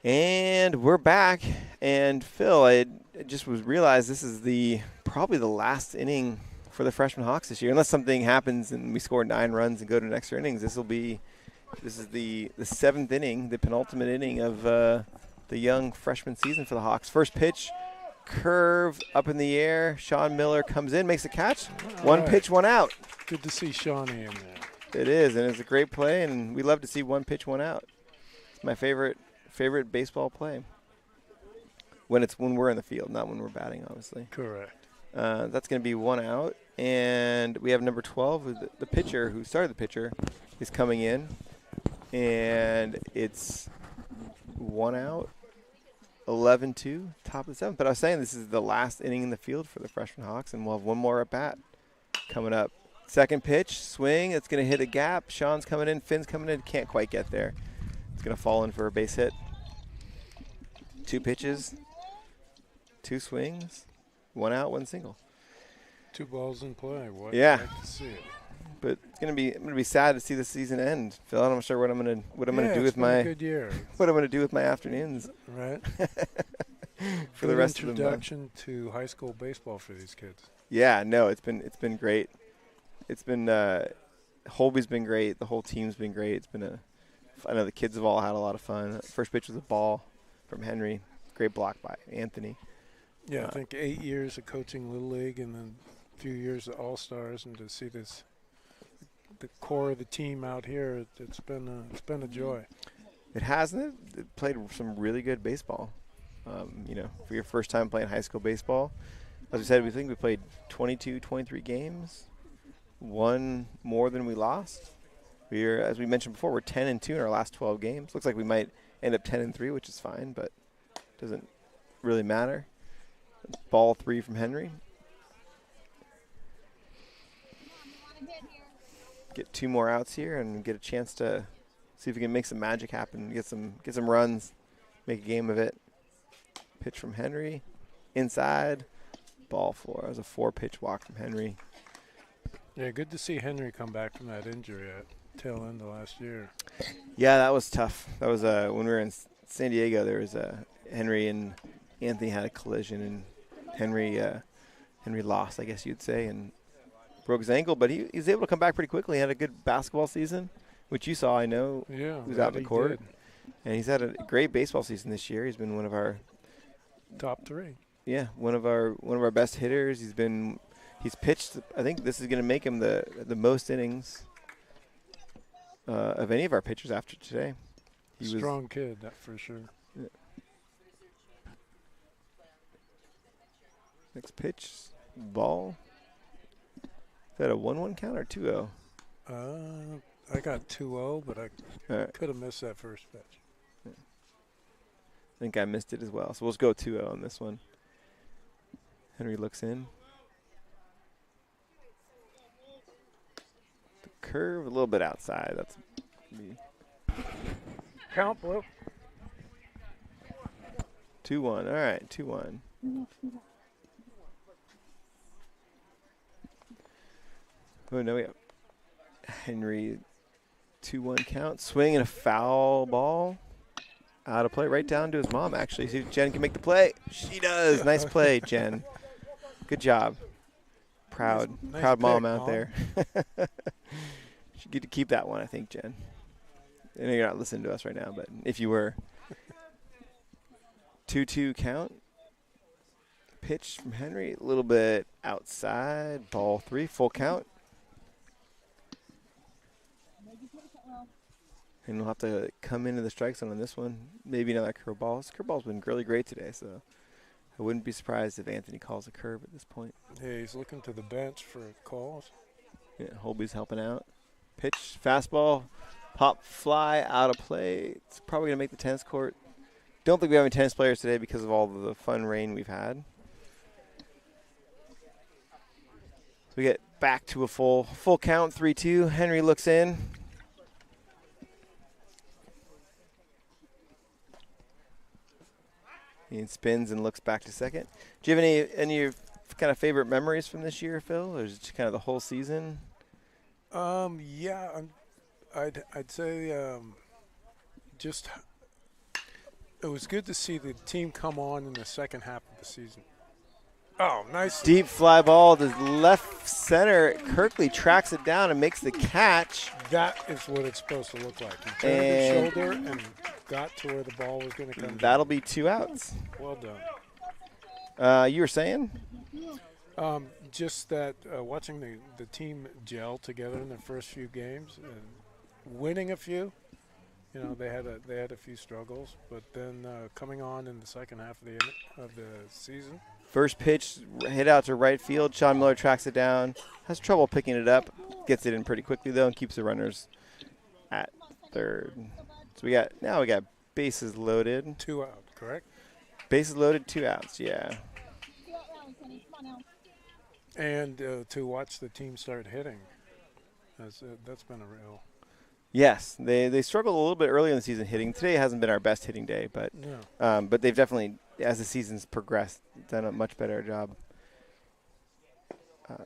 And we're back. And Phil, I just realized this is probably the last inning for the freshman Hawks this year. Unless something happens and we score 9 runs and go to extra innings, this is the 7th inning, the penultimate inning of the young freshman season for the Hawks. First pitch, curve up in the air. Sean Miller comes in, makes a catch. One pitch, 1 out. Good to see Shawnee in there. It is, and it's a great play, and we love to see 1 pitch, 1 out. It's my favorite baseball play. When we're in the field, not when we're batting, obviously. Correct. That's going to be 1 out, and we have number 12, the pitcher who started the pitcher, is coming in, and it's 1 out, 11-2, top of the 7th. But I was saying this is the last inning in the field for the freshman Hawks, and we'll have 1 more at bat coming up. Second pitch, swing. It's going to hit a gap. Sean's coming in. Finn's coming in. Can't quite get there. It's going to fall in for a base hit. 2 pitches, 2 swings, 1 out, 1 single. 2 balls in play. Yeah. Like to see it. But I'm gonna be sad to see the season end. Phil, I'm not sure what I'm gonna do with my good year. What I'm gonna do with my afternoons. Right. For the rest of the month. Introduction to high school baseball for these kids. Yeah, no, it's been great. It's been Holby's been great. The whole team's been great. I know the kids have all had a lot of fun. First pitch was a ball from Henry. Great block by Anthony. Yeah, I think 8 years of coaching Little League and then a few years of All-Stars, and to see the core of the team out here, it's been a joy. It hasn't it? It played some really good baseball. For your first time playing high school baseball. As we said, we think we played 22, 23 games. 1 more than we lost. As we mentioned before, we're 10-2 in our last 12 games. Looks like we might end up 10-3, which is fine, but doesn't really matter. Ball 3 from Henry. Get 2 more outs here and get a chance to see if we can make some magic happen. Get some runs, make a game of it. Pitch from Henry, inside, ball 4. That was a 4-pitch walk from Henry. Yeah, good to see Henry come back from that injury at tail end of last year. Yeah, that was tough. That was when we were in San Diego. There was Henry and Anthony had a collision, and Henry lost, I guess you'd say, and broke his ankle. But he was able to come back pretty quickly. He had a good basketball season, which you saw, I know. Yeah, he was out in the court, did. and he's had a great baseball season this year. He's been one of our top 3. Yeah, one of our best hitters. He's pitched. I think this is going to make him the most innings of any of our pitchers after today. Strong kid, that for sure. Yeah. Next pitch, ball. Is that a 1-1 count or 2-0? I got 2-0, but I could have missed that first pitch. Yeah. I think I missed it as well. So we'll just go 2-0 on this one. Henry looks in. The curve, a little bit outside. That's me. Count, Blue. 2-1. All right, 2-1. Oh, no, we have Henry, 2-1 count. Swing and a foul ball. Out of play, right down to his mom, actually. See if Jen can make the play. She does. Nice play, Jen. Good job. Proud Nice mom pick, out there. Should get to keep that one, I think, Jen. I know you're not listening to us right now, but if you were. 2-2 count. Pitch from Henry, a little bit outside. Ball 3, full count. And we'll have to come into the strike zone on this one. Maybe another curveball. This curveball's been really great today, so I wouldn't be surprised if Anthony calls a curve at this point. Yeah, he's looking to the bench for calls. Yeah, Holby's helping out. Pitch, fastball, pop, fly, out of play. It's probably going to make the tennis court. Don't think we have any tennis players today because of all the fun rain we've had. So we get back to a full count, 3-2. Henry looks in. He spins and looks back to second. Do you have any kind of favorite memories from this year, Phil, or is it just kind of the whole season? Yeah, I'd say just it was good to see the team come on in the second half of the season. Oh, nice. Deep fly ball to left center. Kirkley tracks it down and makes the catch. That is what it's supposed to look like. He turned his shoulder and got to where the ball was going to come That'll down. be 2 outs. Well done. You were saying? Just that watching the team gel together in their first few games and winning a few, they had a few struggles, but then coming on in the second half of the season. First pitch hit out to right field. Sean Miller tracks it down. Has trouble picking it up. Gets it in pretty quickly though and keeps the runners at third. So we got bases loaded. 2 out, correct? Bases loaded, 2 outs. Yeah. And to watch the team start hitting, that's been a real. Yes, they struggled a little bit early in the season hitting. Today hasn't been our best hitting day, but No. but they've definitely, as the season's progressed, done a much better job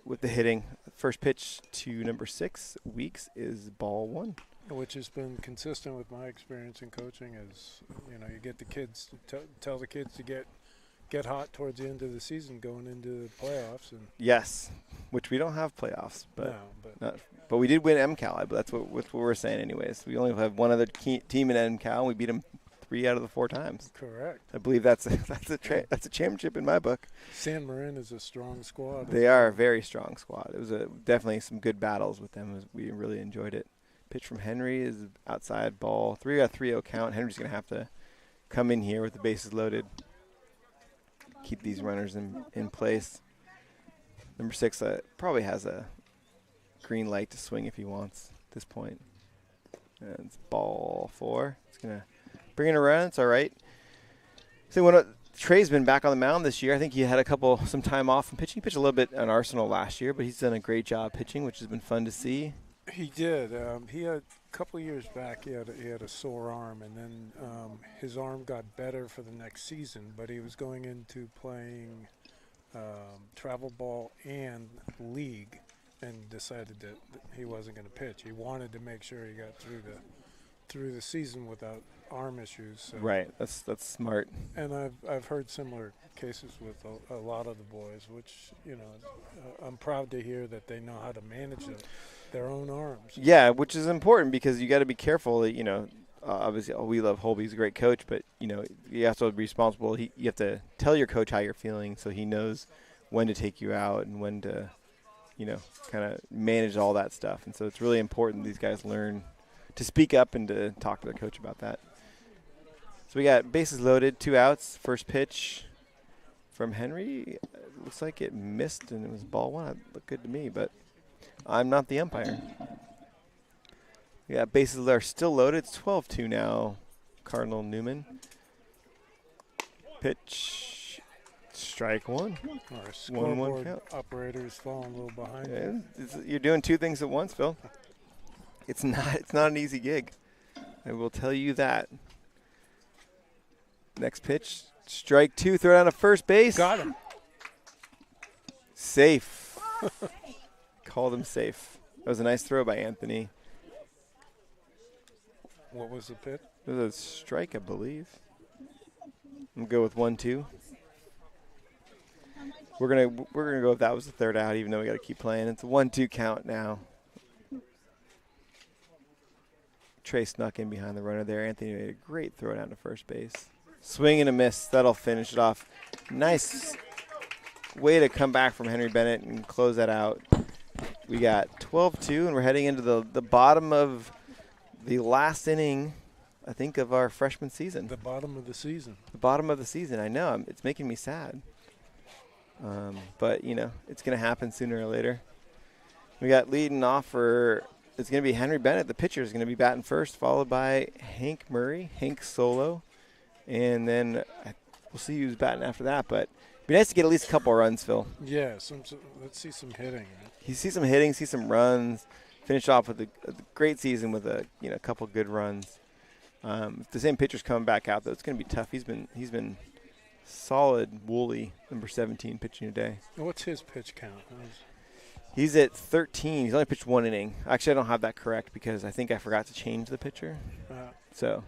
with the hitting. First pitch to number 6, Weeks, is ball 1. Which has been consistent with my experience in coaching. Is you get the kids tell the kids to get hot towards the end of the season, going into the playoffs, and Yes, which we don't have playoffs, but but we did win MCAL. But that's what we're saying, anyways. We only have one other team in MCAL. And we beat them 3 out of the 4 times. correct. I believe that's a championship in my book. San Marin is a strong squad. They are a very strong squad. It was definitely some good battles with them. We really enjoyed it. Pitch from Henry is outside ball. 3-0 count. Henry's going to have to come in here with the bases loaded. Keep these runners in place. Number 6 probably has a green light to swing if he wants at this point. And it's ball 4. It's going to bring in a run. It's all right. So Trey's been back on the mound this year. I think he had some time off from pitching. He pitched a little bit on Arsenal last year, but he's done a great job pitching, which has been fun to see. He did. He had a couple of years back. He had a sore arm, and then his arm got better for the next season. But he was going into playing travel ball and league, and decided that he wasn't going to pitch. He wanted to make sure he got through the season without arm issues. So. Right. That's smart. And I've heard similar cases with a lot of the boys, which I'm proud to hear that they know how to manage their own arms. Yeah, which is important because you got to be careful that obviously we love Holby. He's a great coach, but you have to be responsible. You have to tell your coach how you're feeling so he knows when to take you out and when to kind of manage all that stuff. And so it's really important these guys learn to speak up and to talk to their coach about that. So we got bases loaded, 2 outs. First pitch from Henry. It looks like it missed and it was ball 1. It looked good to me, but I'm not the umpire. Yeah, bases are still loaded. It's 12-2 now. Cardinal Newman. Pitch. Strike 1. Our scoreboard 1-1 count. operator is falling a little behind. Yeah, you're doing 2 things at once, Phil. It's not an easy gig. I will tell you that. Next pitch, strike 2, throw down to first base. Got him. Safe. Called him safe. That was a nice throw by Anthony. What was the pitch? It was a strike, I believe. I'm go with 1-2. We're gonna go if that was the 3rd out, even though we got to keep playing. It's a 1-2 count now. Trey snuck in behind the runner there. Anthony made a great throw down to first base. Swing and a miss. That'll finish it off. Nice way to come back from Henry Bennett and close that out. We got 12-2, and we're heading into the bottom of the last inning, I think, of our freshman season. The bottom of the season. The bottom of the season. I know. It's making me sad. But, it's going to happen sooner or later. We got leading off for – it's going to be Henry Bennett. The pitcher is going to be batting first, followed by Hank Murray, Hank Solo. And then we'll see who's batting after that. But it'd be nice to get at least a couple of runs, Phil. Yeah, let's see some hitting. You see some hitting, see some runs. Finish off with a great season with a couple good runs. If the same pitcher's coming back out, though, it's going to be tough. He's been solid, Woolley, number 17, pitching today. What's his pitch count? He's at 13. He's only pitched 1 inning. Actually, I don't have that correct because I think I forgot to change the pitcher. So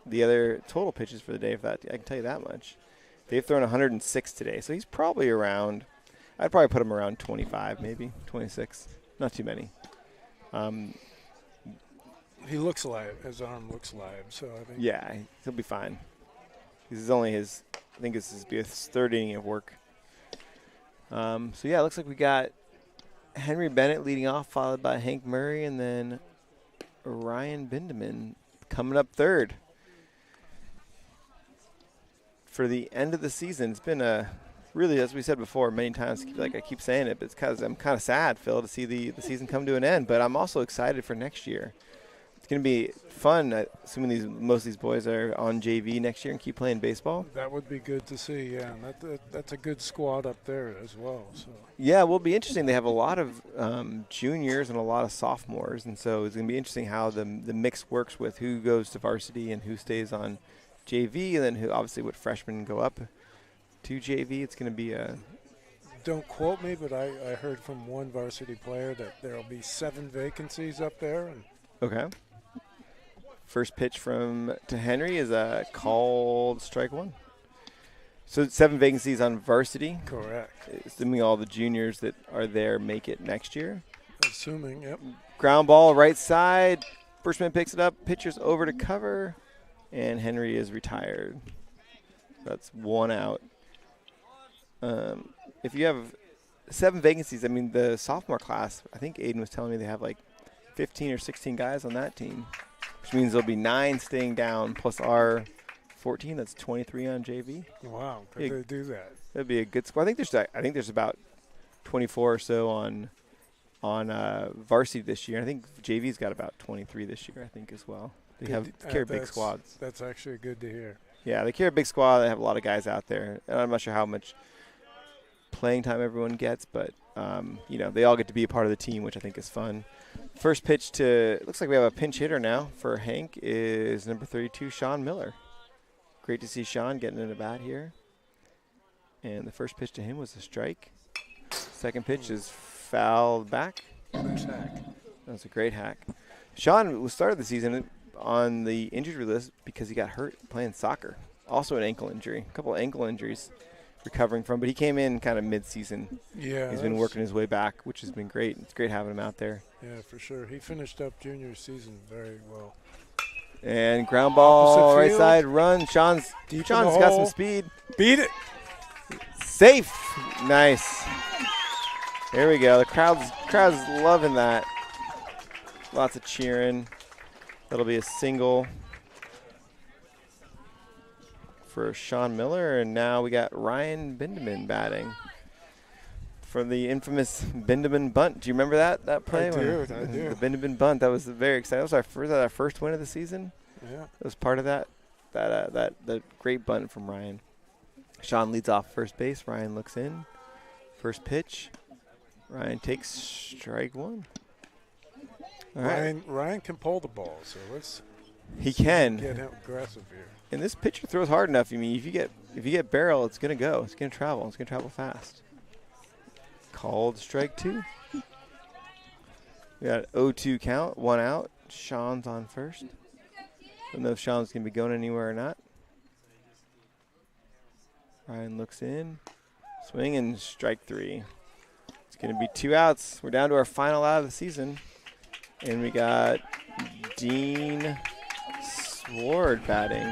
the other total pitches for the day, I can tell you that much. They've thrown 106 today, so he's probably around. I'd probably put him around 25, maybe 26. Not too many. He looks live. His arm looks live, so I think. Yeah, he'll be fine. This is only his. I think this is his third inning of work. So yeah, it looks like we got Henry Bennett leading off, followed by Hank Murray, and then Ryan Bindeman coming up third. For the end of the season, it's been a really, as we said before many times, like I keep saying it, but it's because I'm kind of sad, Phil, to see the season come to an end. But I'm also excited for next year. It's going to be fun, assuming most of these boys are on JV next year and keep playing baseball. That would be good to see, yeah. And that's a good squad up there as well. So. Yeah, it will be interesting. They have a lot of juniors and a lot of sophomores, and so it's going to be interesting how the mix works with who goes to varsity and who stays on JV, and then who obviously what freshmen go up to JV. It's going to be a. Don't quote me, but I heard from one varsity player that there will be 7 vacancies up there. And okay. First pitch to Henry is a called strike 1. So 7 vacancies on varsity. Correct. Assuming all the juniors that are there make it next year. Assuming, yep. Ground ball right side. First man picks it up. Pitcher's over to cover. And Henry is retired. That's 1 out. If you have 7 vacancies, I mean, the sophomore class, I think Aiden was telling me they have like 15 or 16 guys on that team, which means there'll be 9 staying down plus our 14. That's 23 on JV. Wow, could they do that? That'd be a good score. I think there's about 24 or so on varsity this year. I think JV's got about 23 this year, I think, as well. They carry big squads. That's actually good to hear. Yeah, they carry a big squad. They have a lot of guys out there. And I'm not sure how much playing time everyone gets, but, they all get to be a part of the team, which I think is fun. First pitch looks like we have a pinch hitter now for Hank is number 32, Sean Miller. Great to see Sean getting in a bat here. And the first pitch to him was a strike. Second pitch is fouled back. Nice hack. That was a great hack. Sean started the season on the injury list because he got hurt playing soccer. Also an ankle injury, a couple of ankle injuries recovering from, but he came in kind of mid-season. Yeah. He's been working his way back, which has been great. It's great having him out there. Yeah, for sure. He finished up junior season very well. And ground ball, right field. side, run. Sean's got some speed. Beat it. Safe. Nice. There we go. The crowd's loving that. Lots of cheering. That'll be a single for Sean Miller. And now we got Ryan Bindeman batting for the infamous Bindeman bunt. Do you remember that play? I do. The Bindeman bunt. That was very exciting. That was our first win of the season. Yeah. It was part of that great bunt from Ryan. Sean leads off first base. Ryan looks in. First pitch. Ryan takes strike 1. All right. Ryan can pull the ball, so let's get him aggressive here. And this pitcher throws hard enough. I mean, if you get barrel, it's gonna go. It's gonna travel. It's gonna travel fast. Called strike 2. We got 0-2 count, 1 out. Sean's on first. Don't know if Sean's gonna be going anywhere or not. Ryan looks in, swing and strike 3. It's gonna be 2 outs. We're down to our final out of the season. And we got Dean Sword batting.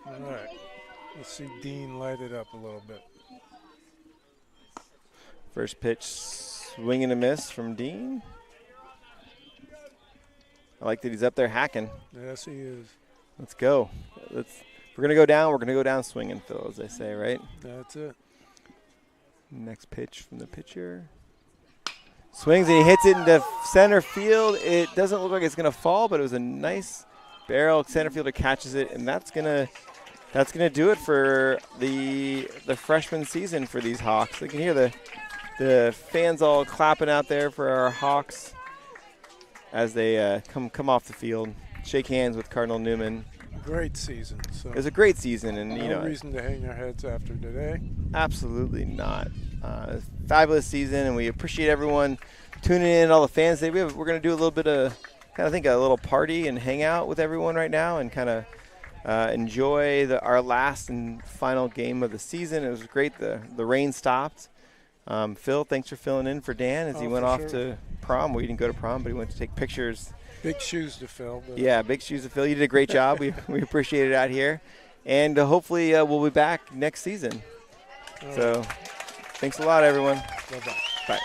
All right. Let's see Dean light it up a little bit. First pitch, swing and a miss from Dean. I like that he's up there hacking. Yes, he is. Let's go. We're going to go down. We're going to go down swinging, Phil, as they say, right? That's it. Next pitch from the pitcher. Swings and he hits it into center field. It doesn't look like it's going to fall, but it was a nice barrel. Center fielder catches it, and that's gonna do it for the freshman season for these Hawks. You can hear the fans all clapping out there for our Hawks as they come off the field. Shake hands with Cardinal Newman. Great season. So It was a great season, and no reason to hang our heads after today. Absolutely not. Fabulous season, and we appreciate everyone tuning in, all the fans. We're going to do a little bit of, a little party and hang out with everyone right now, and kind of enjoy our last and final game of the season. It was great. The rain stopped. Phil, thanks for filling in for Dan as he went off to prom. We didn't go to prom, but he went to take pictures. Big shoes to fill. Yeah, big shoes to fill. You did a great job. We appreciate it out here. And hopefully we'll be back next season. So thanks a lot, everyone. Bye-bye. Bye.